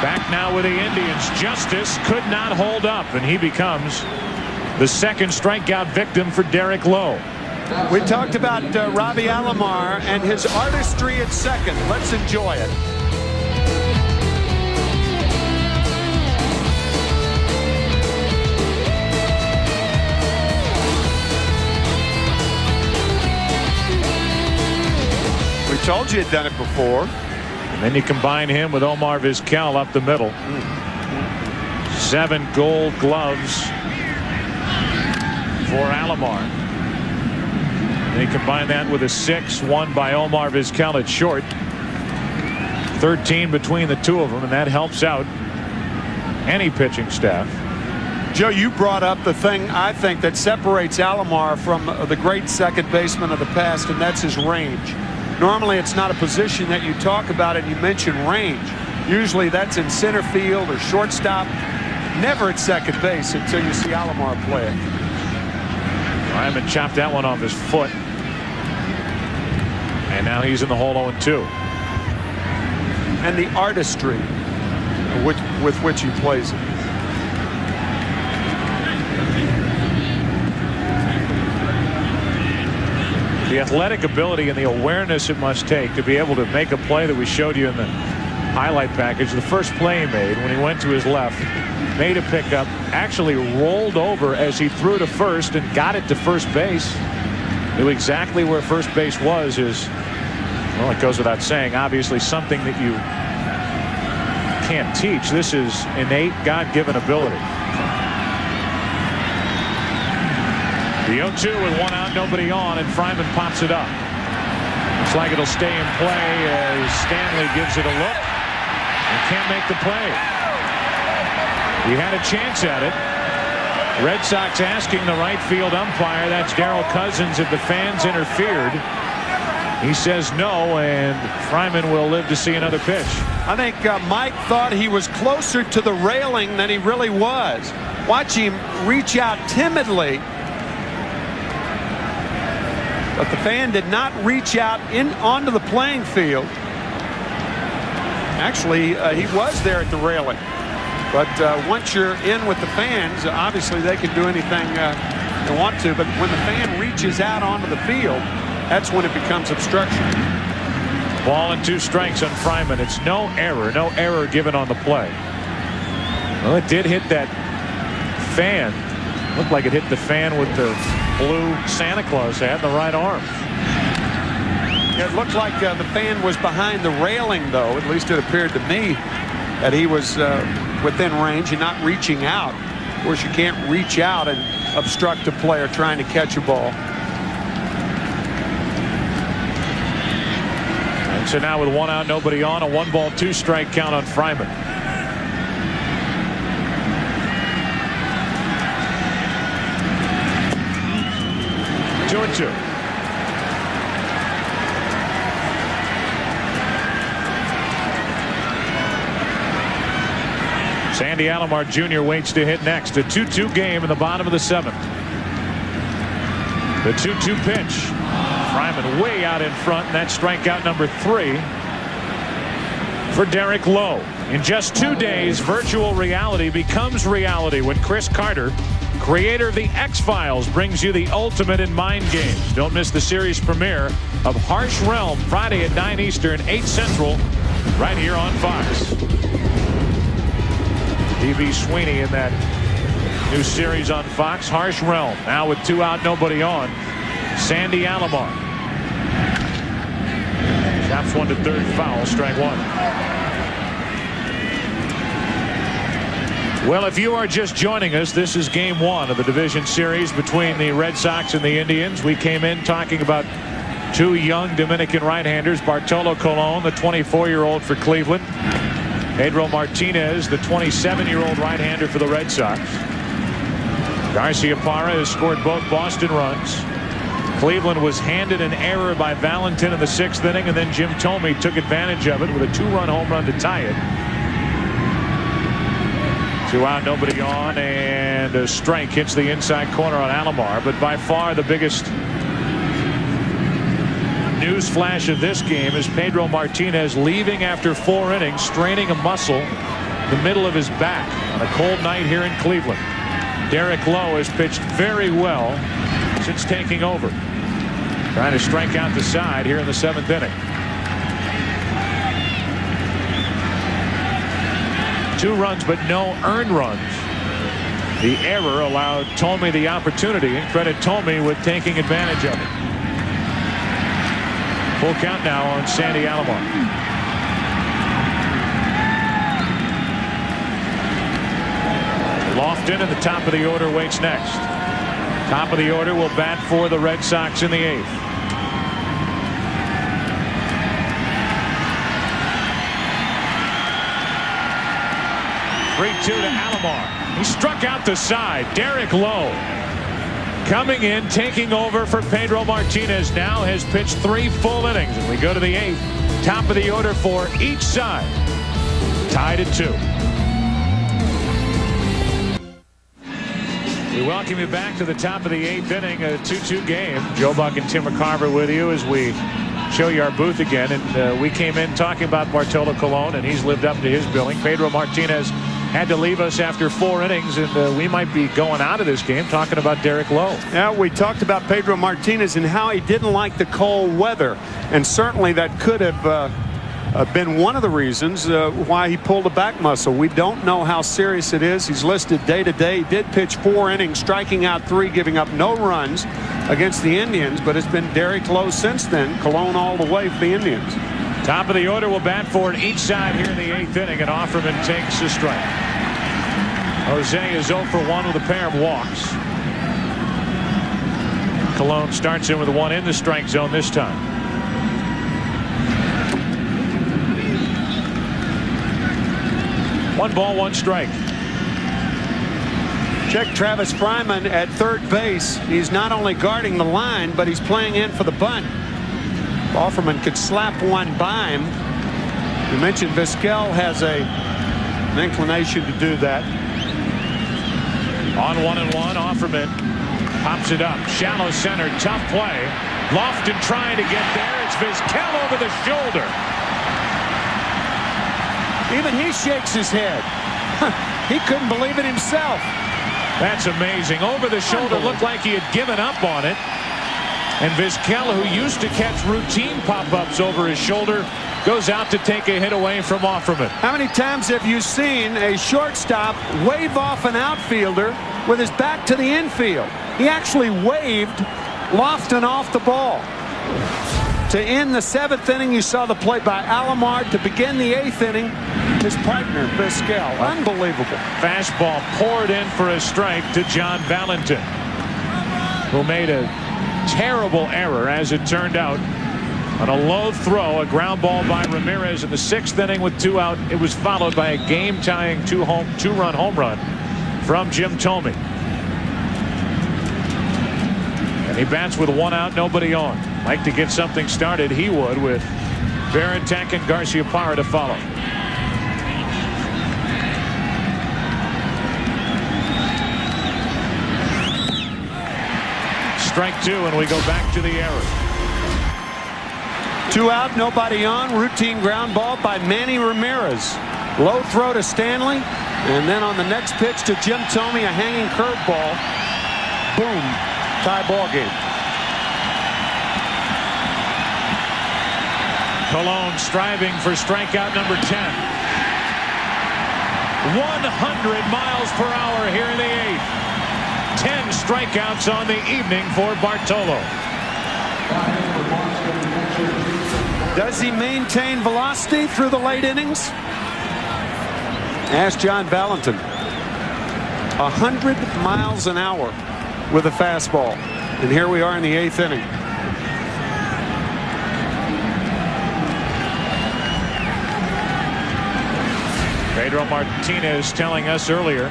A: Back now with the Indians. Justice could not hold up, and he becomes the second strikeout victim for Derek Lowe.
B: We talked about Robbie Alomar and his artistry at second. Let's enjoy it. We told you he'd done it before.
A: And then you combine him with Omar Vizquel up the middle. 7 Gold Gloves for Alomar. And you combine that with a 6 won by Omar Vizquel at short. 13 between the two of them, and that helps out any pitching staff.
B: Joe, you brought up the thing I think that separates Alomar from the great second baseman of the past, and that's his range. Normally it's not a position that you talk about and you mention range. Usually that's in center field or shortstop, never at second base until you see Alomar play it.
A: Ryman chopped that one off his foot. And now he's in the hole 0-2.
B: And the artistry with which he plays it.
A: The athletic ability and the awareness it must take to be able to make a play that we showed you in the highlight package. The first play he made when he went to his left, made a pickup, actually rolled over as he threw to first and got it to first base. Knew exactly where first base was. Is, well, it goes without saying, obviously something that you can't teach. This is innate, God-given ability. The 0-2 with one out, nobody on, and Fryman pops it up. Looks like it'll stay in play as Stanley gives it a look and can't make the play. He had a chance at it. Red Sox asking the right field umpire, that's Darryl Cousins, if the fans interfered. He says no, and Fryman will live to see another pitch.
B: I think Mike thought he was closer to the railing than he really was. Watch him reach out timidly. But the fan did not reach out onto the playing field. Actually, he was there at the railing. But once you're in with the fans, obviously they can do anything they want to. But when the fan reaches out onto the field, that's when it becomes obstruction.
A: Ball and 2 strikes on Fryman. It's no error given on the play. Well, it did hit that fan. Looked like it hit the fan with the blue Santa Claus hat in the right arm.
B: It looked like the fan was behind the railing, though. At least it appeared to me that he was within range and not reaching out. Of course, you can't reach out and obstruct a player trying to catch a ball.
A: And so now with 1 out, nobody on, a 1-ball, 2-strike count on Fryman. Two and 2. Sandy Alomar Jr. waits to hit next. A 2-2 game in the bottom of the 7th. The 2-2 pitch. Fryman way out in front, and that's strikeout number 3 for Derek Lowe. In just 2 days, virtual reality becomes reality when Chris Carter, creator of the X-Files, brings you the ultimate in mind games. Don't miss the series premiere of Harsh Realm Friday at 9 Eastern, 8 Central, right here on Fox. D.B. Sweeney in that new series on Fox, Harsh Realm. Now with 2 out, nobody on, Sandy Alomar. Chops 1 to 3rd, foul, strike 1. Well, if you are just joining us, this is game 1 of the division series between the Red Sox and the Indians. We came in talking about 2 young Dominican right-handers, Bartolo Colon, the 24-year-old for Cleveland, Pedro Martinez, the 27-year-old right-hander for the Red Sox. Garciaparra has scored both Boston runs. Cleveland was handed an error by Valentin in the 6th inning, and then Jim Thome took advantage of it with a 2-run home run to tie it. 2 out, nobody on, and a strike hits the inside corner on Alomar. But by far the biggest news flash of this game is Pedro Martinez leaving after 4 innings, straining a muscle in the middle of his back on a cold night here in Cleveland. Derek Lowe has pitched very well since taking over, trying to strike out the side here in the 7th inning. 2 runs, but no earned runs. The error allowed Thome the opportunity, and credit Thome with taking advantage of it. Full count now on Sandy Alomar. Lofton in the top of the order waits next. Top of the order will bat for the Red Sox in the 8th. 3-2 to Alomar. He struck out the side. Derek Lowe coming in, taking over for Pedro Martinez. Now has pitched 3 full innings. And we go to the 8th. Top of the order for each side. Tied at 2. We welcome you back to the top of the 8th inning, a 2-2 game. Joe Buck and Tim McCarver with you as we show you our booth again. And we came in talking about Bartolo Colon, and he's lived up to his billing. Pedro Martinez had to leave us after 4 innings, and we might be going out of this game talking about Derek Lowe.
B: Yeah, we talked about Pedro Martinez and how he didn't like the cold weather, and certainly that could have been one of the reasons why he pulled a back muscle. We don't know how serious it is. He's listed day to day. He did pitch 4 innings, striking out 3, giving up no runs against the Indians, but it's been Derek Lowe since then. Cologne all the way for the Indians.
A: Top of the order will bat for each side here in the 8th inning, and Offerman takes a strike. Jose is 0 for 1 with a pair of walks. Cologne starts in with 1 in the strike zone this time. One ball, 1 strike.
B: Check Travis Fryman at third base. He's not only guarding the line, but he's playing in for the bunt. Offerman could slap one by him. You mentioned Vizquel has an inclination to do that.
A: On 1-1, Offerman pops it up. Shallow center, tough play. Lofton trying to get there. It's Vizquel over the shoulder.
B: Even he shakes his head. He couldn't believe it himself.
A: That's amazing. Over the shoulder, looked like he had given up on it. And Vizquel, who used to catch routine pop-ups over his shoulder, goes out to take a hit away from Offerman.
B: How many times have you seen a shortstop wave off an outfielder with his back to the infield? He actually waved Lofton off the ball. To end the 7th inning, you saw the play by Alomar. To begin the 8th inning, his partner, Vizquel. Unbelievable.
A: Fastball poured in for a strike to John Valentin, who made a terrible error, as it turned out, on a low throw, a ground ball by Ramirez in the 6th inning with 2 out. It was followed by a game-tying 2-run home run from Jim Thome. And he bats with 1 out, nobody on. Like to get something started, he would, with Varitek and Garciaparra to follow. Strike 2, and we go back to the error.
B: 2 out, nobody on. Routine ground ball by Manny Ramirez. Low throw to Stanley, and then on the next pitch to Jim Thome, a hanging curveball. Boom, tie ball game.
A: Cologne striving for strikeout number 10. 100 miles per hour here in the 8th. 10 strikeouts on the evening for Bartolo.
B: Does he maintain velocity through the late innings? Ask John Valentin. 100 miles an hour with a fastball. And here we are in the 8th inning.
A: Pedro Martinez telling us earlier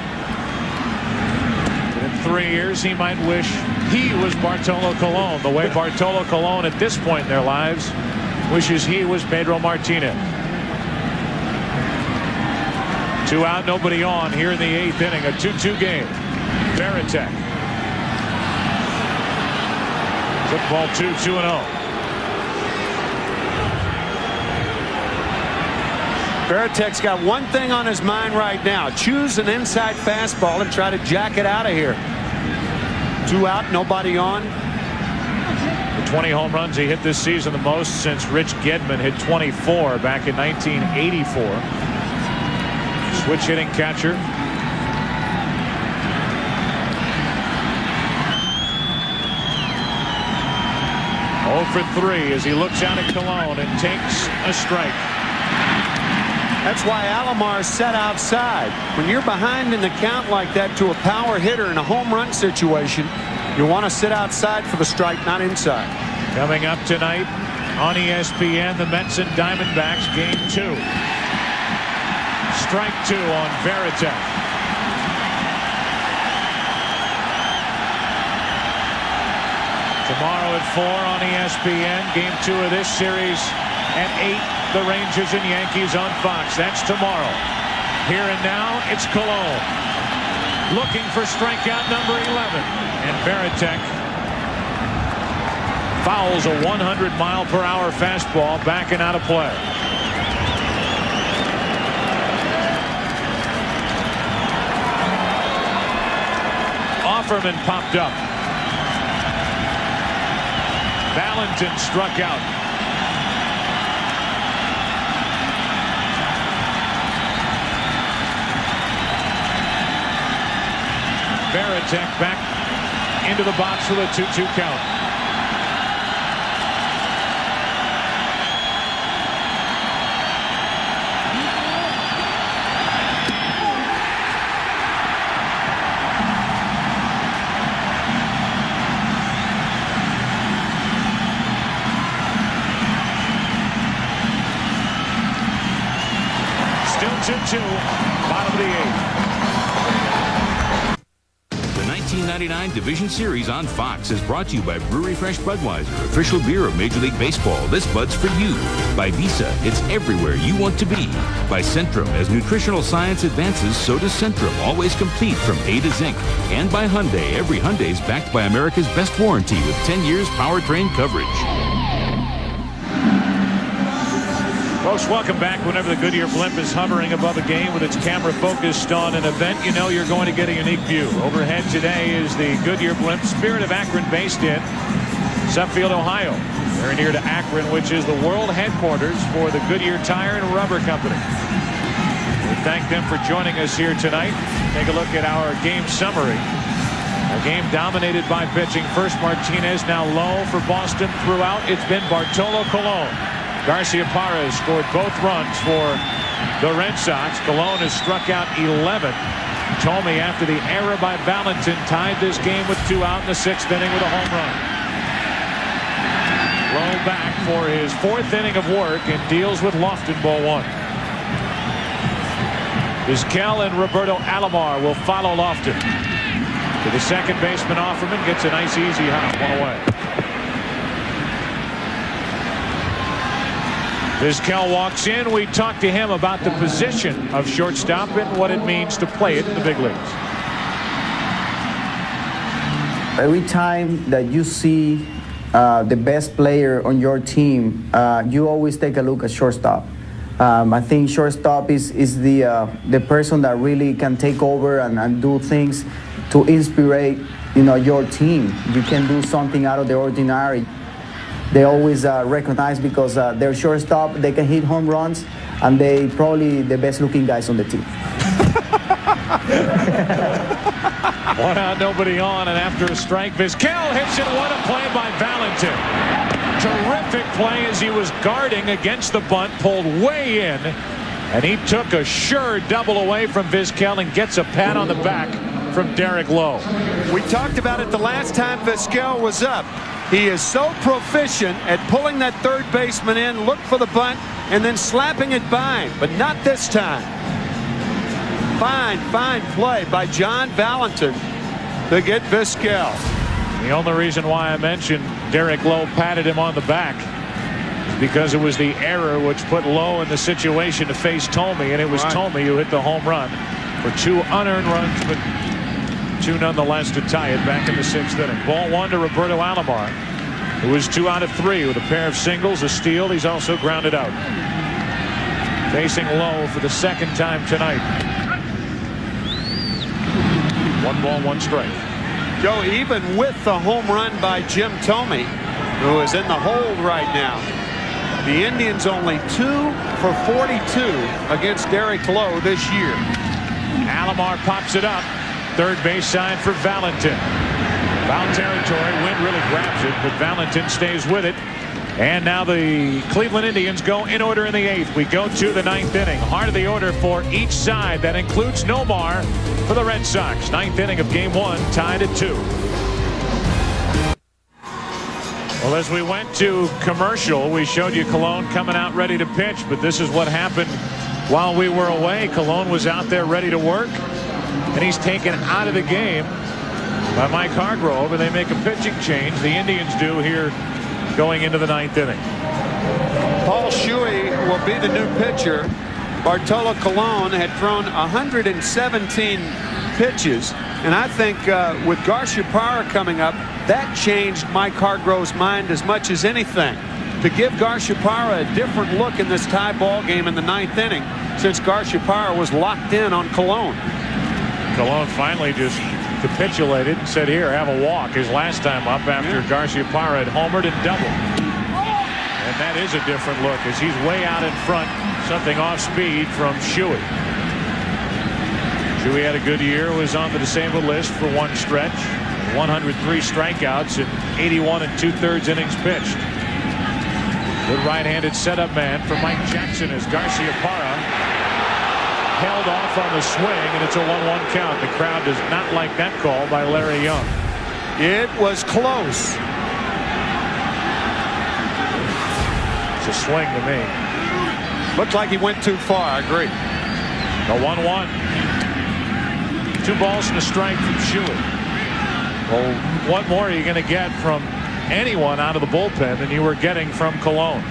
A: that in 3 years he might wish he was Bartolo Colon, the way Bartolo Colon at this point in their lives wishes he was Pedro Martinez. 2 out, nobody on here in the 8th inning, a 2-2 game. Varitek. Football 2-0.
B: Varitek's got one thing on his mind right now. Choose an inside fastball and try to jack it out of here. 2 out, nobody on.
A: The 20 home runs he hit this season, the most since Rich Gedman hit 24 back in 1984. Switch hitting catcher. Oh for 3 as he looks out at Cologne and takes a strike.
B: That's why Alomar set outside. When you're behind in the count like that to a power hitter in a home run situation, you want to sit outside for the strike, not inside.
A: Coming up tonight on ESPN, the Mets and Diamondbacks, Game 2. strike 2 on Veritek. Tomorrow at 4 on ESPN. Game 2 of this series at 8. The Rangers and Yankees on Fox. That's tomorrow. Here and now, it's Cologne. Looking for strikeout number 11. And Veritek fouls a 100-mile-per-hour fastball, backing out of play. Offerman popped up. Valentin struck out. Veritek back into the box with a 2-2 count. Still 2-2, bottom of the 8th.
C: The 1999 Division Series on Fox is brought to you by Brewery Fresh Budweiser, official beer of Major League Baseball. This Bud's for you. By Visa, it's everywhere you want to be. By Centrum, as nutritional science advances, so does Centrum, always complete from A to Zinc. And by Hyundai, every Hyundai's backed by America's best warranty with 10 years powertrain coverage.
A: Folks, welcome back. Whenever the Goodyear blimp is hovering above a game with its camera focused on an event, you know you're going to get a unique view. Overhead today is the Goodyear blimp, Spirit of Akron, based in Suffield, Ohio. Very near to Akron, which is the world headquarters for the Goodyear Tire and Rubber Company. We thank them for joining us here tonight. Take a look at our game summary. A game dominated by pitching. First Martinez, now low for Boston throughout. It's been Bartolo, Colon. Garcia Parra scored both runs for the Red Sox. Colon has struck out 11. Thome, after the error by Valentin, tied this game with 2 out in the 6th inning with a home run. Low back for his 4th inning of work and deals with Lofton, ball 1. Vizquel and Roberto Alomar will follow Lofton. To the second baseman, Offerman gets a nice easy hop, 1 away. Vizquel walks in. We talked to him about the position of shortstop and what it means to play it in the big leagues.
G: Every time that you see the best player on your team, you always take a look at shortstop. I think shortstop is the person that really can take over and do things to inspire, your team. You can do something out of the ordinary. They always recognize because they're shortstop, they can hit home runs, and they probably the best looking guys on the team.
A: 1 out, nobody on, and after a strike, Vizquel hits it. What a play by Valentin. Terrific play as he was guarding against the bunt, pulled way in, and he took a sure double away from Vizquel and gets a pat on the back from Derek Lowe.
B: We talked about it the last time Vizquel was up. He is so proficient at pulling that third baseman in, look for the bunt, and then slapping it by him, but not this time. Fine play by John Valentin to get Vizquel.
A: The only reason why I mentioned Derek Lowe patted him on the back is because it was the error which put Lowe in the situation to face Thome, and it was Thome who hit the home run for 2 unearned runs, but 2 nonetheless to tie it back in the 6th inning. Ball 1 to Roberto Alomar, who was 2 out of 3 with a pair of singles, a steal. He's also grounded out. Facing Lowe for the 2nd time tonight. 1 ball, 1 strike.
B: Joe, even with the home run by Jim Thome, who is in the hold right now, the Indians only 2 for 42 against Derek Lowe this year.
A: Alomar pops it up. Third base side for Valentin. Foul territory. Wind really grabs it, but Valentin stays with it. And now the Cleveland Indians go in order in the 8th. We go to the 9th inning. Heart of the order for each side. That includes Nomar for the Red Sox. 9th inning of game 1, tied at 2. Well, as we went to commercial, we showed you Colon coming out ready to pitch, but this is what happened while we were away. Colon was out there ready to work, and he's taken out of the game by Mike Hargrove, and they make a pitching change. The Indians do here going into the 9th inning.
B: Paul Shuey will be the new pitcher. Bartolo Colon had thrown 117 pitches, and I think with Garciaparra coming up, that changed Mike Hargrove's mind as much as anything, to give Garciaparra a different look in this tie ball game in the 9th inning, since Garciaparra was locked in on Colon.
A: Colon finally just capitulated and said, here, have a walk, his last time up after Garciaparra had homered and doubled. And that is a different look as he's way out in front, something off speed from Shuey. Shuey had a good year, was on the disabled list for one stretch, 103 strikeouts in 81 2/3 innings pitched. Good right-handed setup man for Mike Jackson as Garciaparra held off on the swing, and it's a 1-1 count. The crowd does not like that call by Larry Young.
B: It was close.
A: It's a swing to me.
B: Looked like he went too far. I agree.
A: The 1-1. 2 balls and a strike from Shuey. Well, what more are you going to get from anyone out of the bullpen than you were getting from Colon?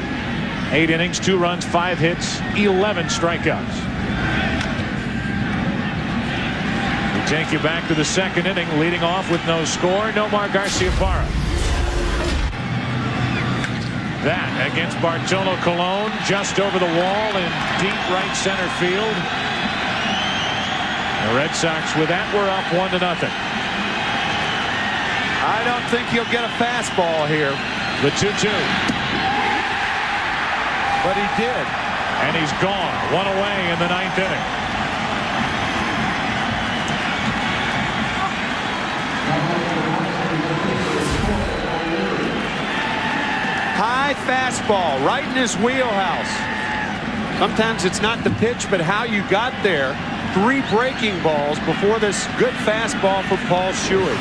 A: 8 innings, 2 runs, 5 hits, 11 strikeouts. We take you back to the 2nd inning, leading off with no score, Nomar Garciaparra. That against Bartolo Colon, just over the wall in deep right center field. The Red Sox with that were up 1-0.
B: I don't think he'll get a fastball here.
A: The 2-2.
B: But he did.
A: And he's gone. 1 away in the 9th inning.
B: High fastball right in his wheelhouse. Sometimes it's not the pitch, but how you got there. 3 breaking balls before this good fastball for Paul Shuey.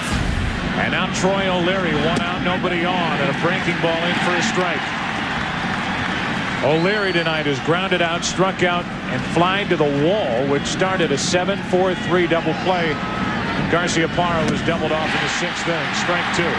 A: And now Troy O'Leary, 1 out, nobody on, and a breaking ball in for a strike. O'Leary tonight is grounded out, struck out, and flying to the wall, which started a 7-4-3 double play. Garciaparra was doubled off in the 6th inning. Strike 2.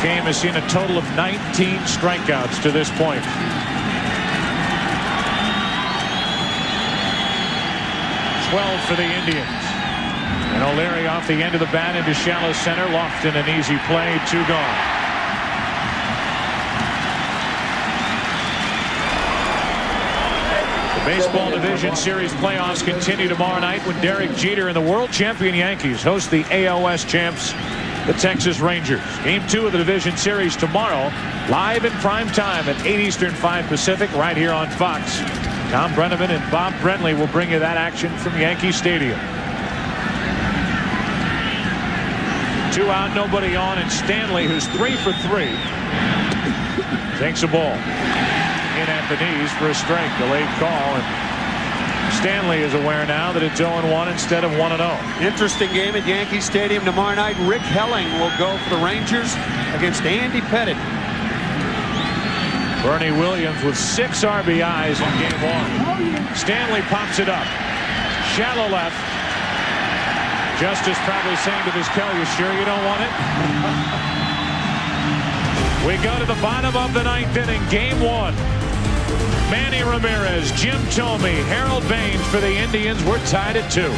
A: Game has seen a total of 19 strikeouts to this point. 12 for the Indians. And O'Leary off the end of the bat into shallow center. Lofton an easy play. 2 gone. The Baseball Division Series playoffs continue tomorrow night when Derek Jeter and the world champion Yankees host the ALS champs, the Texas Rangers. Game 2 of the Division Series tomorrow, live in prime time at 8 Eastern, 5 Pacific, right here on Fox. Tom Brenneman and Bob Brentley will bring you that action from Yankee Stadium. 2 out, nobody on, and Stanley, who's 3 for 3, takes a ball in at the knees for a strike. Delayed call, and Stanley is aware now that it's 0-1 instead of 1-0.
B: Interesting game at Yankee Stadium tomorrow night. Rick Helling will go for the Rangers against Andy Pettitte.
A: Bernie Williams with 6 RBIs in game 1. Stanley pops it up. Shallow left. Justice probably saying to Vizquel, you sure you don't want it? We go to the bottom of the 9th inning, game 1. Manny Ramirez, Jim Thome, Harold Baines for the Indians. We're tied at 2.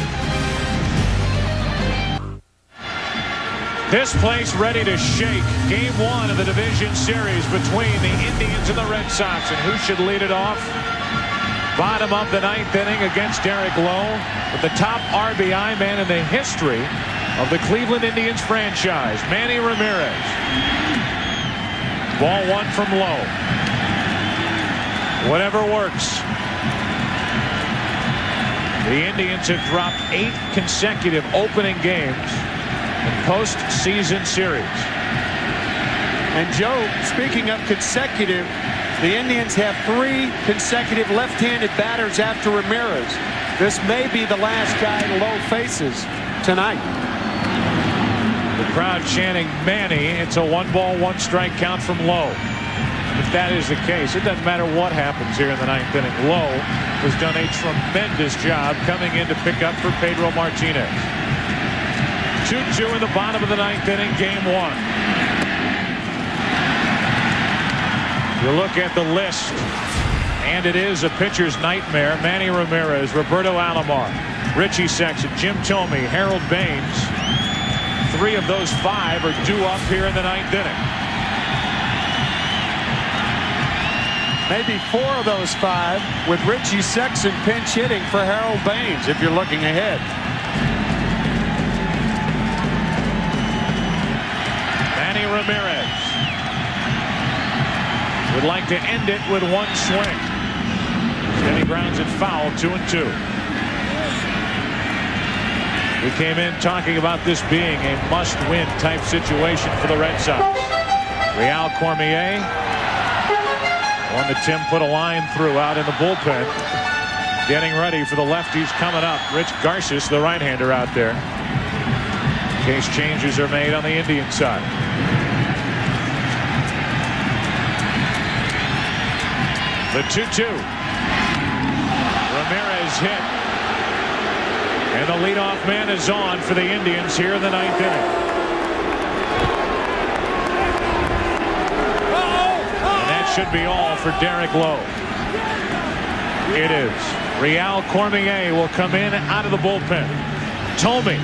A: This place ready to shake. Game 1 of the Division Series between the Indians and the Red Sox. And who should lead it off? Bottom of the 9th inning against Derek Lowe, with the top RBI man in the history of the Cleveland Indians franchise, Manny Ramirez. Ball 1 from Lowe. Whatever works. The Indians have dropped 8 consecutive opening games in postseason series.
B: And Joe, speaking of consecutive, The Indians have 3 consecutive left-handed batters after Ramirez. This may be the last guy Lowe faces tonight.
A: The crowd chanting Manny. It's a 1-ball, 1-strike count from Lowe. If that is the case, it doesn't matter what happens here in the 9th inning. Lowe has done a tremendous job coming in to pick up for Pedro Martinez. 2-2 in the bottom of the 9th inning, game 1. You look at the list, and it is a pitcher's nightmare. Manny Ramirez, Roberto Alomar, Richie Sexson, Jim Thome, Harold Baines. 3 of those 5 are due up here in the 9th inning.
B: Maybe 4 of those 5 with Richie Sexson pinch hitting for Harold Baines if you're looking ahead.
A: Manny Ramirez would like to end it with 1 swing. Then he grounds it foul, 2-2. We came in talking about this being a must-win type situation for the Red Sox. Real Cormier, one that Tim put a line through out in the bullpen, getting ready for the lefties coming up. Rich Garces, the right-hander, out there in case changes are made on the Indian side. The 2-2. Ramirez hit. And the leadoff man is on for the Indians here in the 9th inning. And that should be all for Derek Lowe. It is. Real Cormier will come in out of the bullpen. Thome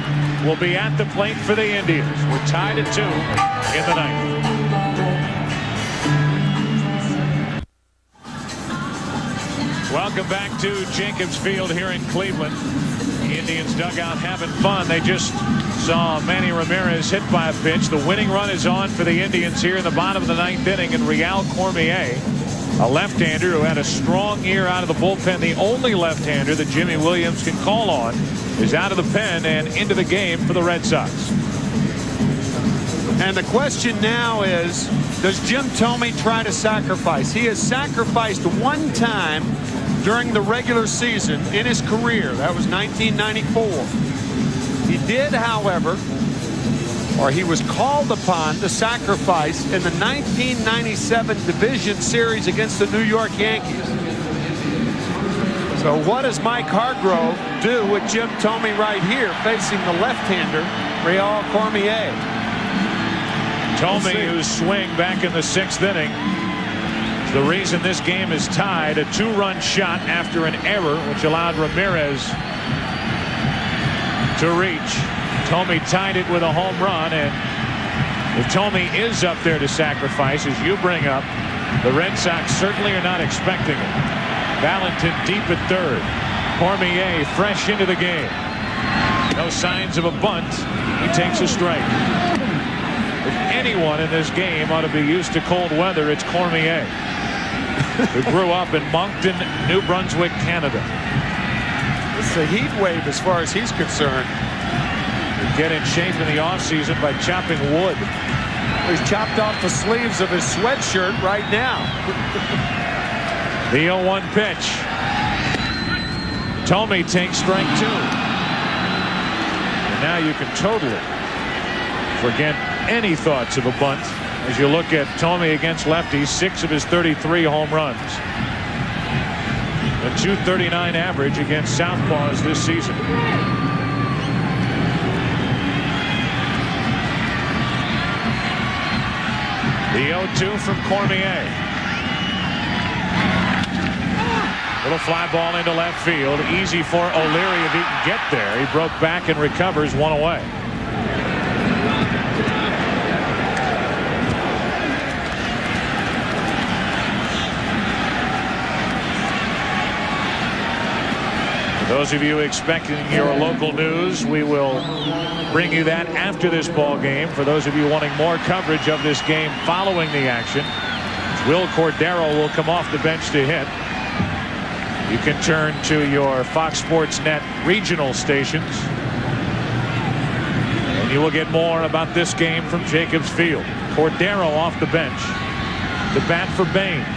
A: will be at the plate for the Indians. We're tied at 2 in the 9th. Welcome back to Jacobs Field here in Cleveland. The Indians dugout having fun. They just saw Manny Ramirez hit by a pitch. The winning run is on for the Indians here in the bottom of the 9th inning. And Real Cormier, a left-hander who had a strong year out of the bullpen, the only left-hander that Jimmy Williams can call on, is out of the pen and into the game for the Red Sox.
B: And the question now is, does Jim Thome try to sacrifice? He has sacrificed 1 time during the regular season in his career. That was 1994. He did, however, or he was called upon to sacrifice in the 1997 Division Series against the New York Yankees. So what does Mike Hargrove do with Jim Thome right here facing the left-hander, Real Cormier?
A: Thome, whose swing back in the 6th inning, the reason this game is tied. A 2-run shot after an error which allowed Ramirez to reach. Thome tied it with a home run, and if Thome is up there to sacrifice, as you bring up, the Red Sox certainly are not expecting it. Valentin deep at 3rd. Cormier fresh into the game. No signs of a bunt. He takes a strike. If anyone in this game ought to be used to cold weather, it's Cormier, who grew up in Moncton, New Brunswick, Canada.
B: This is a heat wave as far as he's concerned.
A: Get in shape in the offseason by chopping wood.
B: He's chopped off the sleeves of his sweatshirt right now.
A: The 0-1 pitch. Thome takes strike 2. And now you can totally forget any thoughts of a bunt as you look at Thome against lefties. 6 of his 33 home runs. A .239 average against southpaws this season. The 0-2 from Cormier. Little fly ball into left field. Easy for O'Leary if he can get there. He broke back and recovers 1 away. Those of you expecting your local news, we will bring you that after this ball game. For those of you wanting more coverage of this game following the action, Will Cordero will come off the bench to hit. You can turn to your Fox Sports Net regional stations, and you will get more about this game from Jacobs Field. Cordero off the bench. The bat for Baines.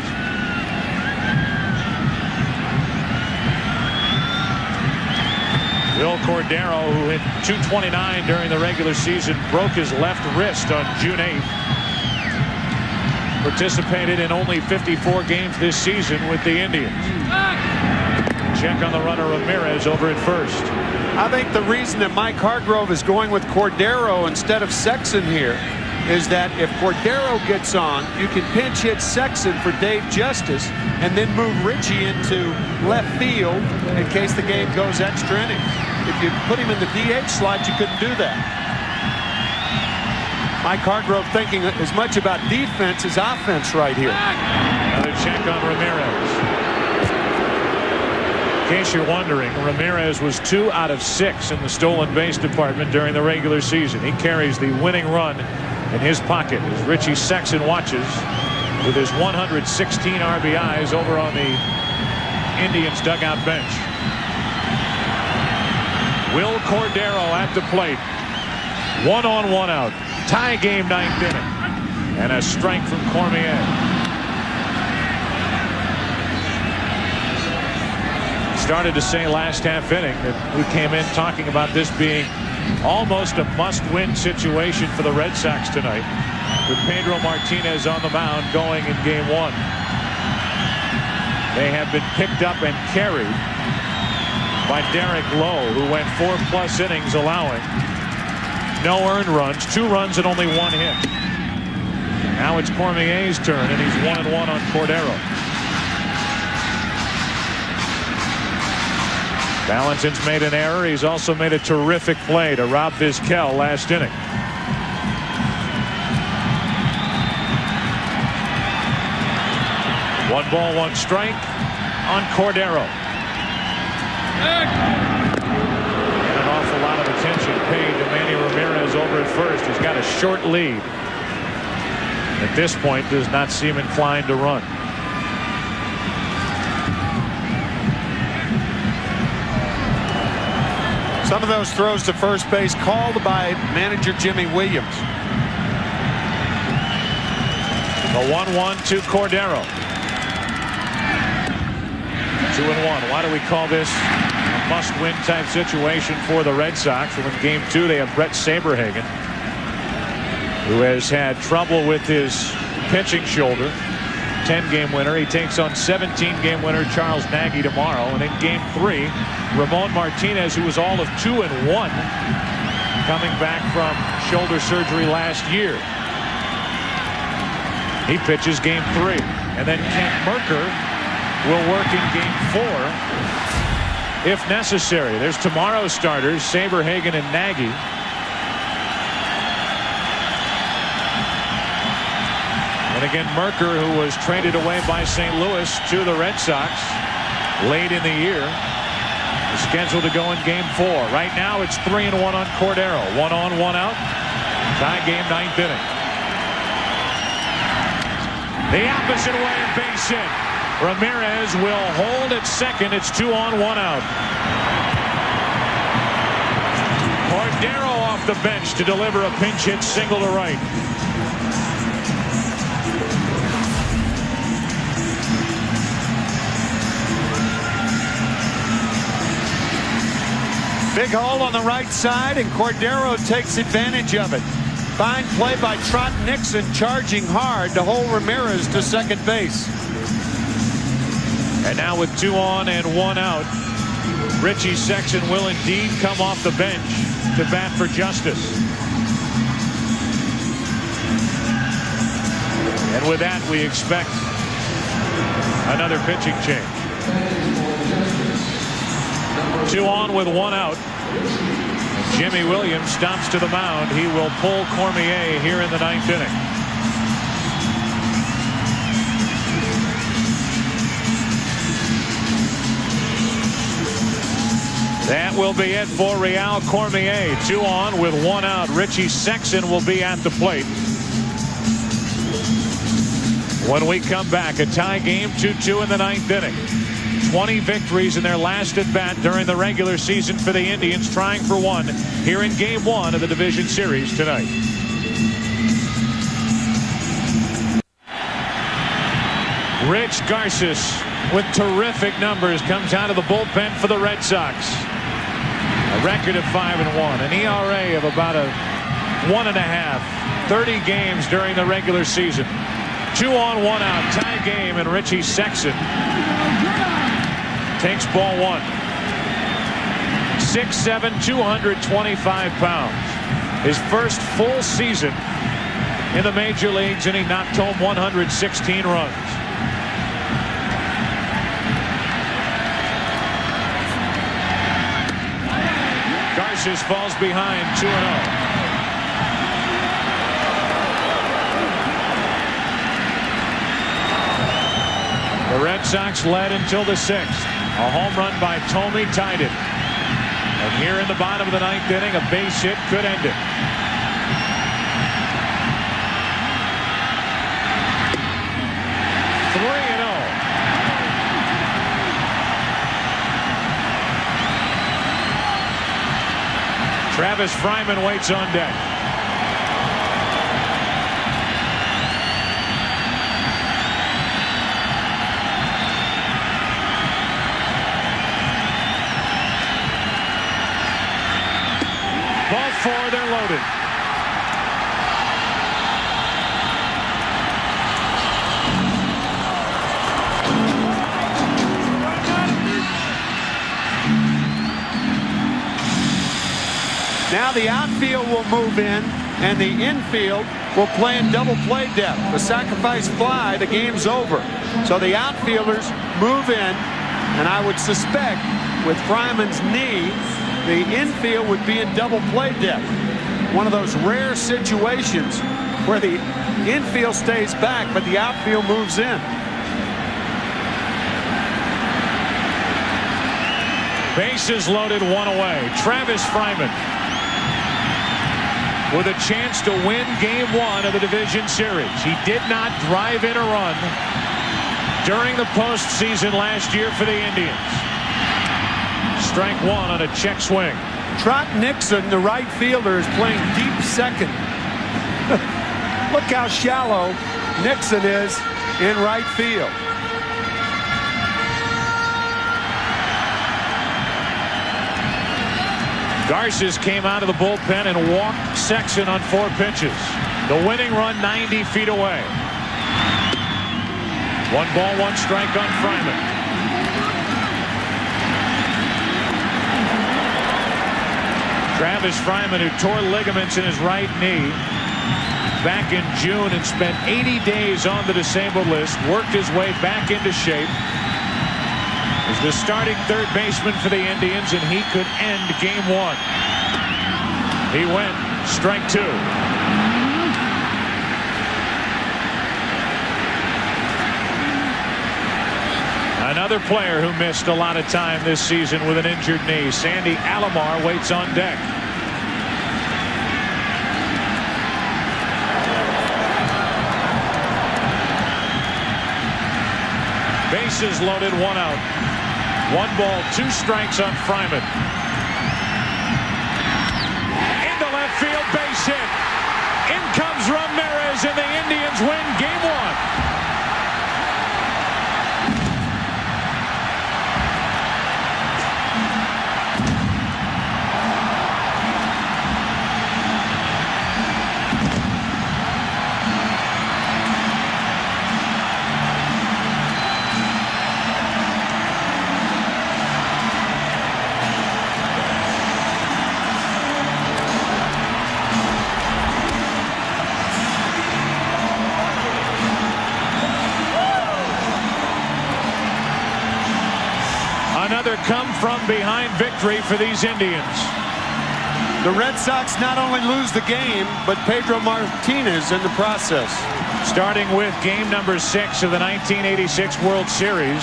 A: Will Cordero, who hit .229 during the regular season, broke his left wrist on June 8th. Participated in only 54 games this season with the Indians. Check on the runner Ramirez over at first.
B: I think the reason that Mike Hargrove is going with Cordero instead of Sexson here is that if Cordero gets on, you can pinch hit Sexson for Dave Justice and then move Richie into left field in case the game goes extra innings. If you put him in the DH slot, you couldn't do that. Mike Hargrove thinking as much about defense as offense right here.
A: Another check on Ramirez. In case you're wondering, Ramirez was 2 out of 6 in the stolen base department during the regular season. He carries the winning run in his pocket as Richie Sexson watches with his 116 RBIs over on the Indians dugout bench. Will Cordero at the plate. 1 on, 1 out. Tie game, 9th inning. And a strike from Cormier. Started to say last half inning that we came in talking about this being almost a must-win situation for the Red Sox tonight, with Pedro Martinez on the mound going in game 1. They have been picked up and carried by Derek Lowe, who went 4+ innings, allowing no earned runs, 2 runs and only 1 hit. Now it's Cormier's turn, and he's 1-1 on Cordero. Valentin's made an error. He's also made a terrific play to Rob Vizquel last inning. One ball, 1 strike on Cordero. And an awful lot of attention paid to Manny Ramirez over at first. He's got a short lead. At this point, does not seem inclined to run.
B: Some of those throws to first base called by manager Jimmy Williams.
A: The 1-1 to Cordero. 2-1. Why do we call this a must-win type situation for the Red Sox? Well, in game 2, they have Brett Saberhagen, who has had trouble with his pitching shoulder. 10-game winner. He takes on 17-game winner Charles Nagy tomorrow. And in game 3, Ramon Martinez, who was all of 2-1, coming back from shoulder surgery last year. He pitches game 3. And then Kent Mercker will work in game 4 if necessary. There's tomorrow's starters, Saberhagen and Nagy. And again, Mercker, who was traded away by St. Louis to the Red Sox late in the year, is scheduled to go in game 4. Right now, it's 3-1 on Cordero. 1 on, 1 out. Tie game, 9th inning. The opposite way, base hit. Ramirez will hold at second. It's 2 on, 1 out. Cordero off the bench to deliver a pinch hit single to right.
B: Big hole on the right side, and Cordero takes advantage of it. Fine play by Trot Nixon, charging hard to hold Ramirez to second base.
A: And now with 2 on and 1 out, Richie Sexson will indeed come off the bench to bat for Justice. And with that, we expect another pitching change. 2 on with 1 out. Jimmy Williams stomps to the mound. He will pull Cormier here in the 9th inning. That will be it for Real Cormier. 2 on with 1 out. Richie Sexson will be at the plate. When we come back, a tie game, 2-2 in the 9th inning. 20 victories in their last at bat during the regular season for the Indians, trying for 1 here in game 1 of the division series tonight. Rich Garces with terrific numbers comes out of the bullpen for the Red Sox. A A record of 5-1. An ERA of about a 1.5. 30 games during the regular season. 2 on, 1 out. Tie game, and Richie Sexson takes ball 1. 6'7", 225 pounds. His first full season in the major leagues, and he knocked home 116 runs. Garces falls behind 2-0. The Red Sox led until the 6th. A home run by Thome tied it. And here in the bottom of the 9th inning, a base hit could end it. Travis Fryman waits on deck. Ball 4, they're loaded.
B: Now the outfield will move in, and the infield will play in double play depth. The sacrifice fly, the game's over. So the outfielders move in, and I would suspect with Fryman's knee, the infield would be in double play depth. One of those rare situations where the infield stays back, but the outfield moves in.
A: Bases loaded, 1 away. Travis Fryman with a chance to win Game 1 of the division series. He did not drive in a run during the postseason last year for the Indians. Strike 1 on a check swing.
B: Trot Nixon, the right fielder, is playing deep second. Look how shallow Nixon is in right field.
A: Garces came out of the bullpen and walked Sexson on 4 pitches. The winning run 90 feet away. 1 ball, 1 strike on Fryman. Travis Fryman, who tore ligaments in his right knee back in June and spent 80 days on the disabled list, worked his way back into shape. Is the starting third baseman for the Indians, and he could end Game 1. He went strike 2. Another player who missed a lot of time this season with an injured knee. Sandy Alomar waits on deck. Bases loaded, 1 out. 1 ball, 2 strikes on Fryman. Into left field, base hit. In comes Ramirez, and the Indians win Game 1. Another come-from-behind victory for these Indians.
B: The Red Sox not only lose the game, but Pedro Martinez in the process.
A: Starting with game number 6 of the 1986 World Series,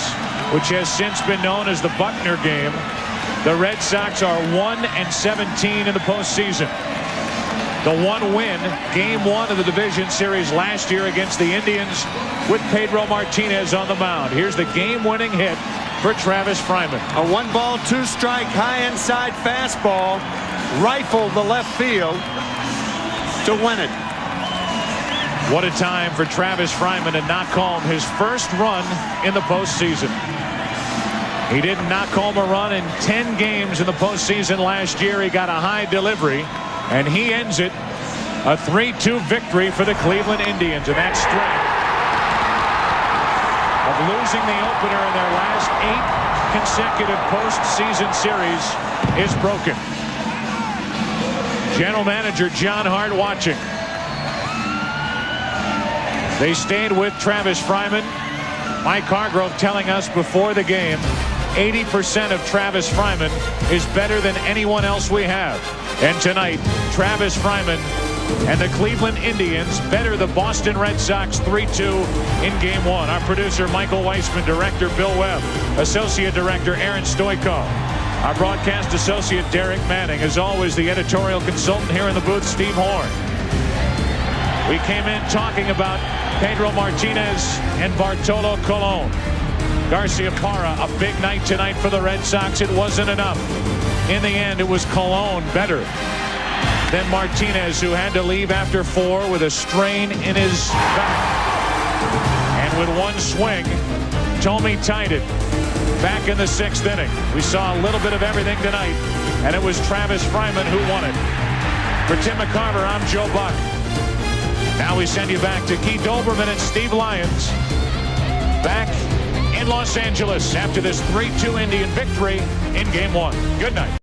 A: which has since been known as the Buckner game, the Red Sox are 1-17 in the postseason. The 1 win, Game 1 of the division series last year against the Indians with Pedro Martinez on the mound. Here's the game-winning hit for Travis Fryman.
B: A 1 ball, 2 strike, high inside fastball, rifled the left field to win it.
A: What a time for Travis Fryman to knock home his first run in the postseason. He didn't knock home a run in 10 games in the postseason last year. He got a high delivery, and he ends it a 3-2 victory for the Cleveland Indians. And that streak of losing the opener in their last 8 consecutive postseason series is broken. General Manager John Hart watching. They stayed with Travis Fryman. Mike Hargrove telling us before the game 80% of Travis Fryman is better than anyone else we have. And tonight, Travis Fryman and the Cleveland Indians better the Boston Red Sox 3-2 in Game 1. Our producer, Michael Weissman, director, Bill Webb, associate director, Aaron Stoiko, our broadcast associate, Derek Manning. As always, the editorial consultant here in the booth, Steve Horn. We came in talking about Pedro Martinez and Bartolo Colon. Garcia Parra, a big night tonight for the Red Sox. It wasn't enough. In the end, it was Colon better than Martinez, who had to leave after 4 with a strain in his back. And with one swing, Tommy tied it back in the 6th inning. We saw a little bit of everything tonight, and it was Travis Fryman who won it. For Tim McCarver, I'm Joe Buck. Now we send you back to Keith Olbermann and Steve Lyons back in Los Angeles after this 3-2 Indian victory in Game 1. Good night.